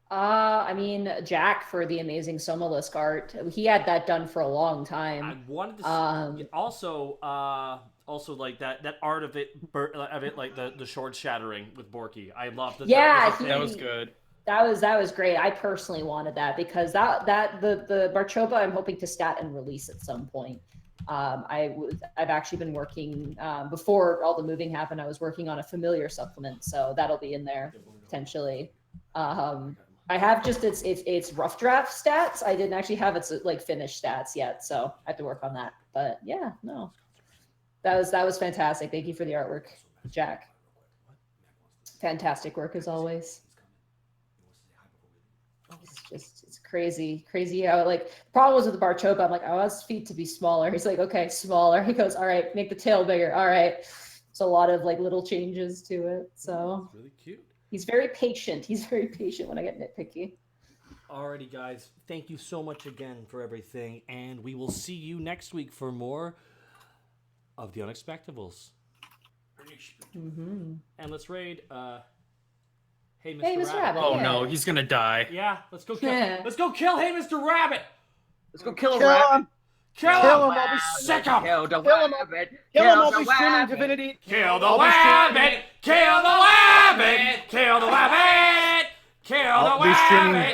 I mean, Jack for the amazing Somalisk art. He had that done for a long I time. wanted to also like that art of it like the sword shattering with Borky. I loved it. Yeah, That was good. That was great. I personally wanted that because the Barchaba I'm hoping to stat and release at some point. I've actually been working before all the moving happened. I was working on a familiar supplement, so that'll be in there potentially. I have just its rough draft stats. I didn't actually have its like finished stats yet, so I have to work on that. But yeah, no, that was fantastic. Thank you for the artwork, Jack. Fantastic work as always. It's crazy how like the problem was with the Barchaba. I'm like, I want his feet to be smaller. He's like, okay, smaller. He goes, all right, make the tail bigger. All right. It's a lot of like little changes to it. So Really cute. he's very patient. He's very patient when I get nitpicky. Alrighty, guys. Thank you so much again for everything, and we will see you next week for more of the Unexpectables. Mm-hmm. And let's raid. Hey, Mr. Hey, Mr. Rabbit. Rabbit. Oh yeah. no, he's gonna die. Yeah, let's go kill. Yeah. Let's go kill. Hey, Mr. Rabbit. Let's go kill a Kill rabbit. him! Kill Kill him. him! I'll be Sick him. Kill the Kill him. rabbit. Kill him! I'll the be streaming rabbit. Divinity. Kill the I'll be streaming- rabbit. Kill the rabbit. Kill the rabbit. Kill the I'll be streaming rabbit.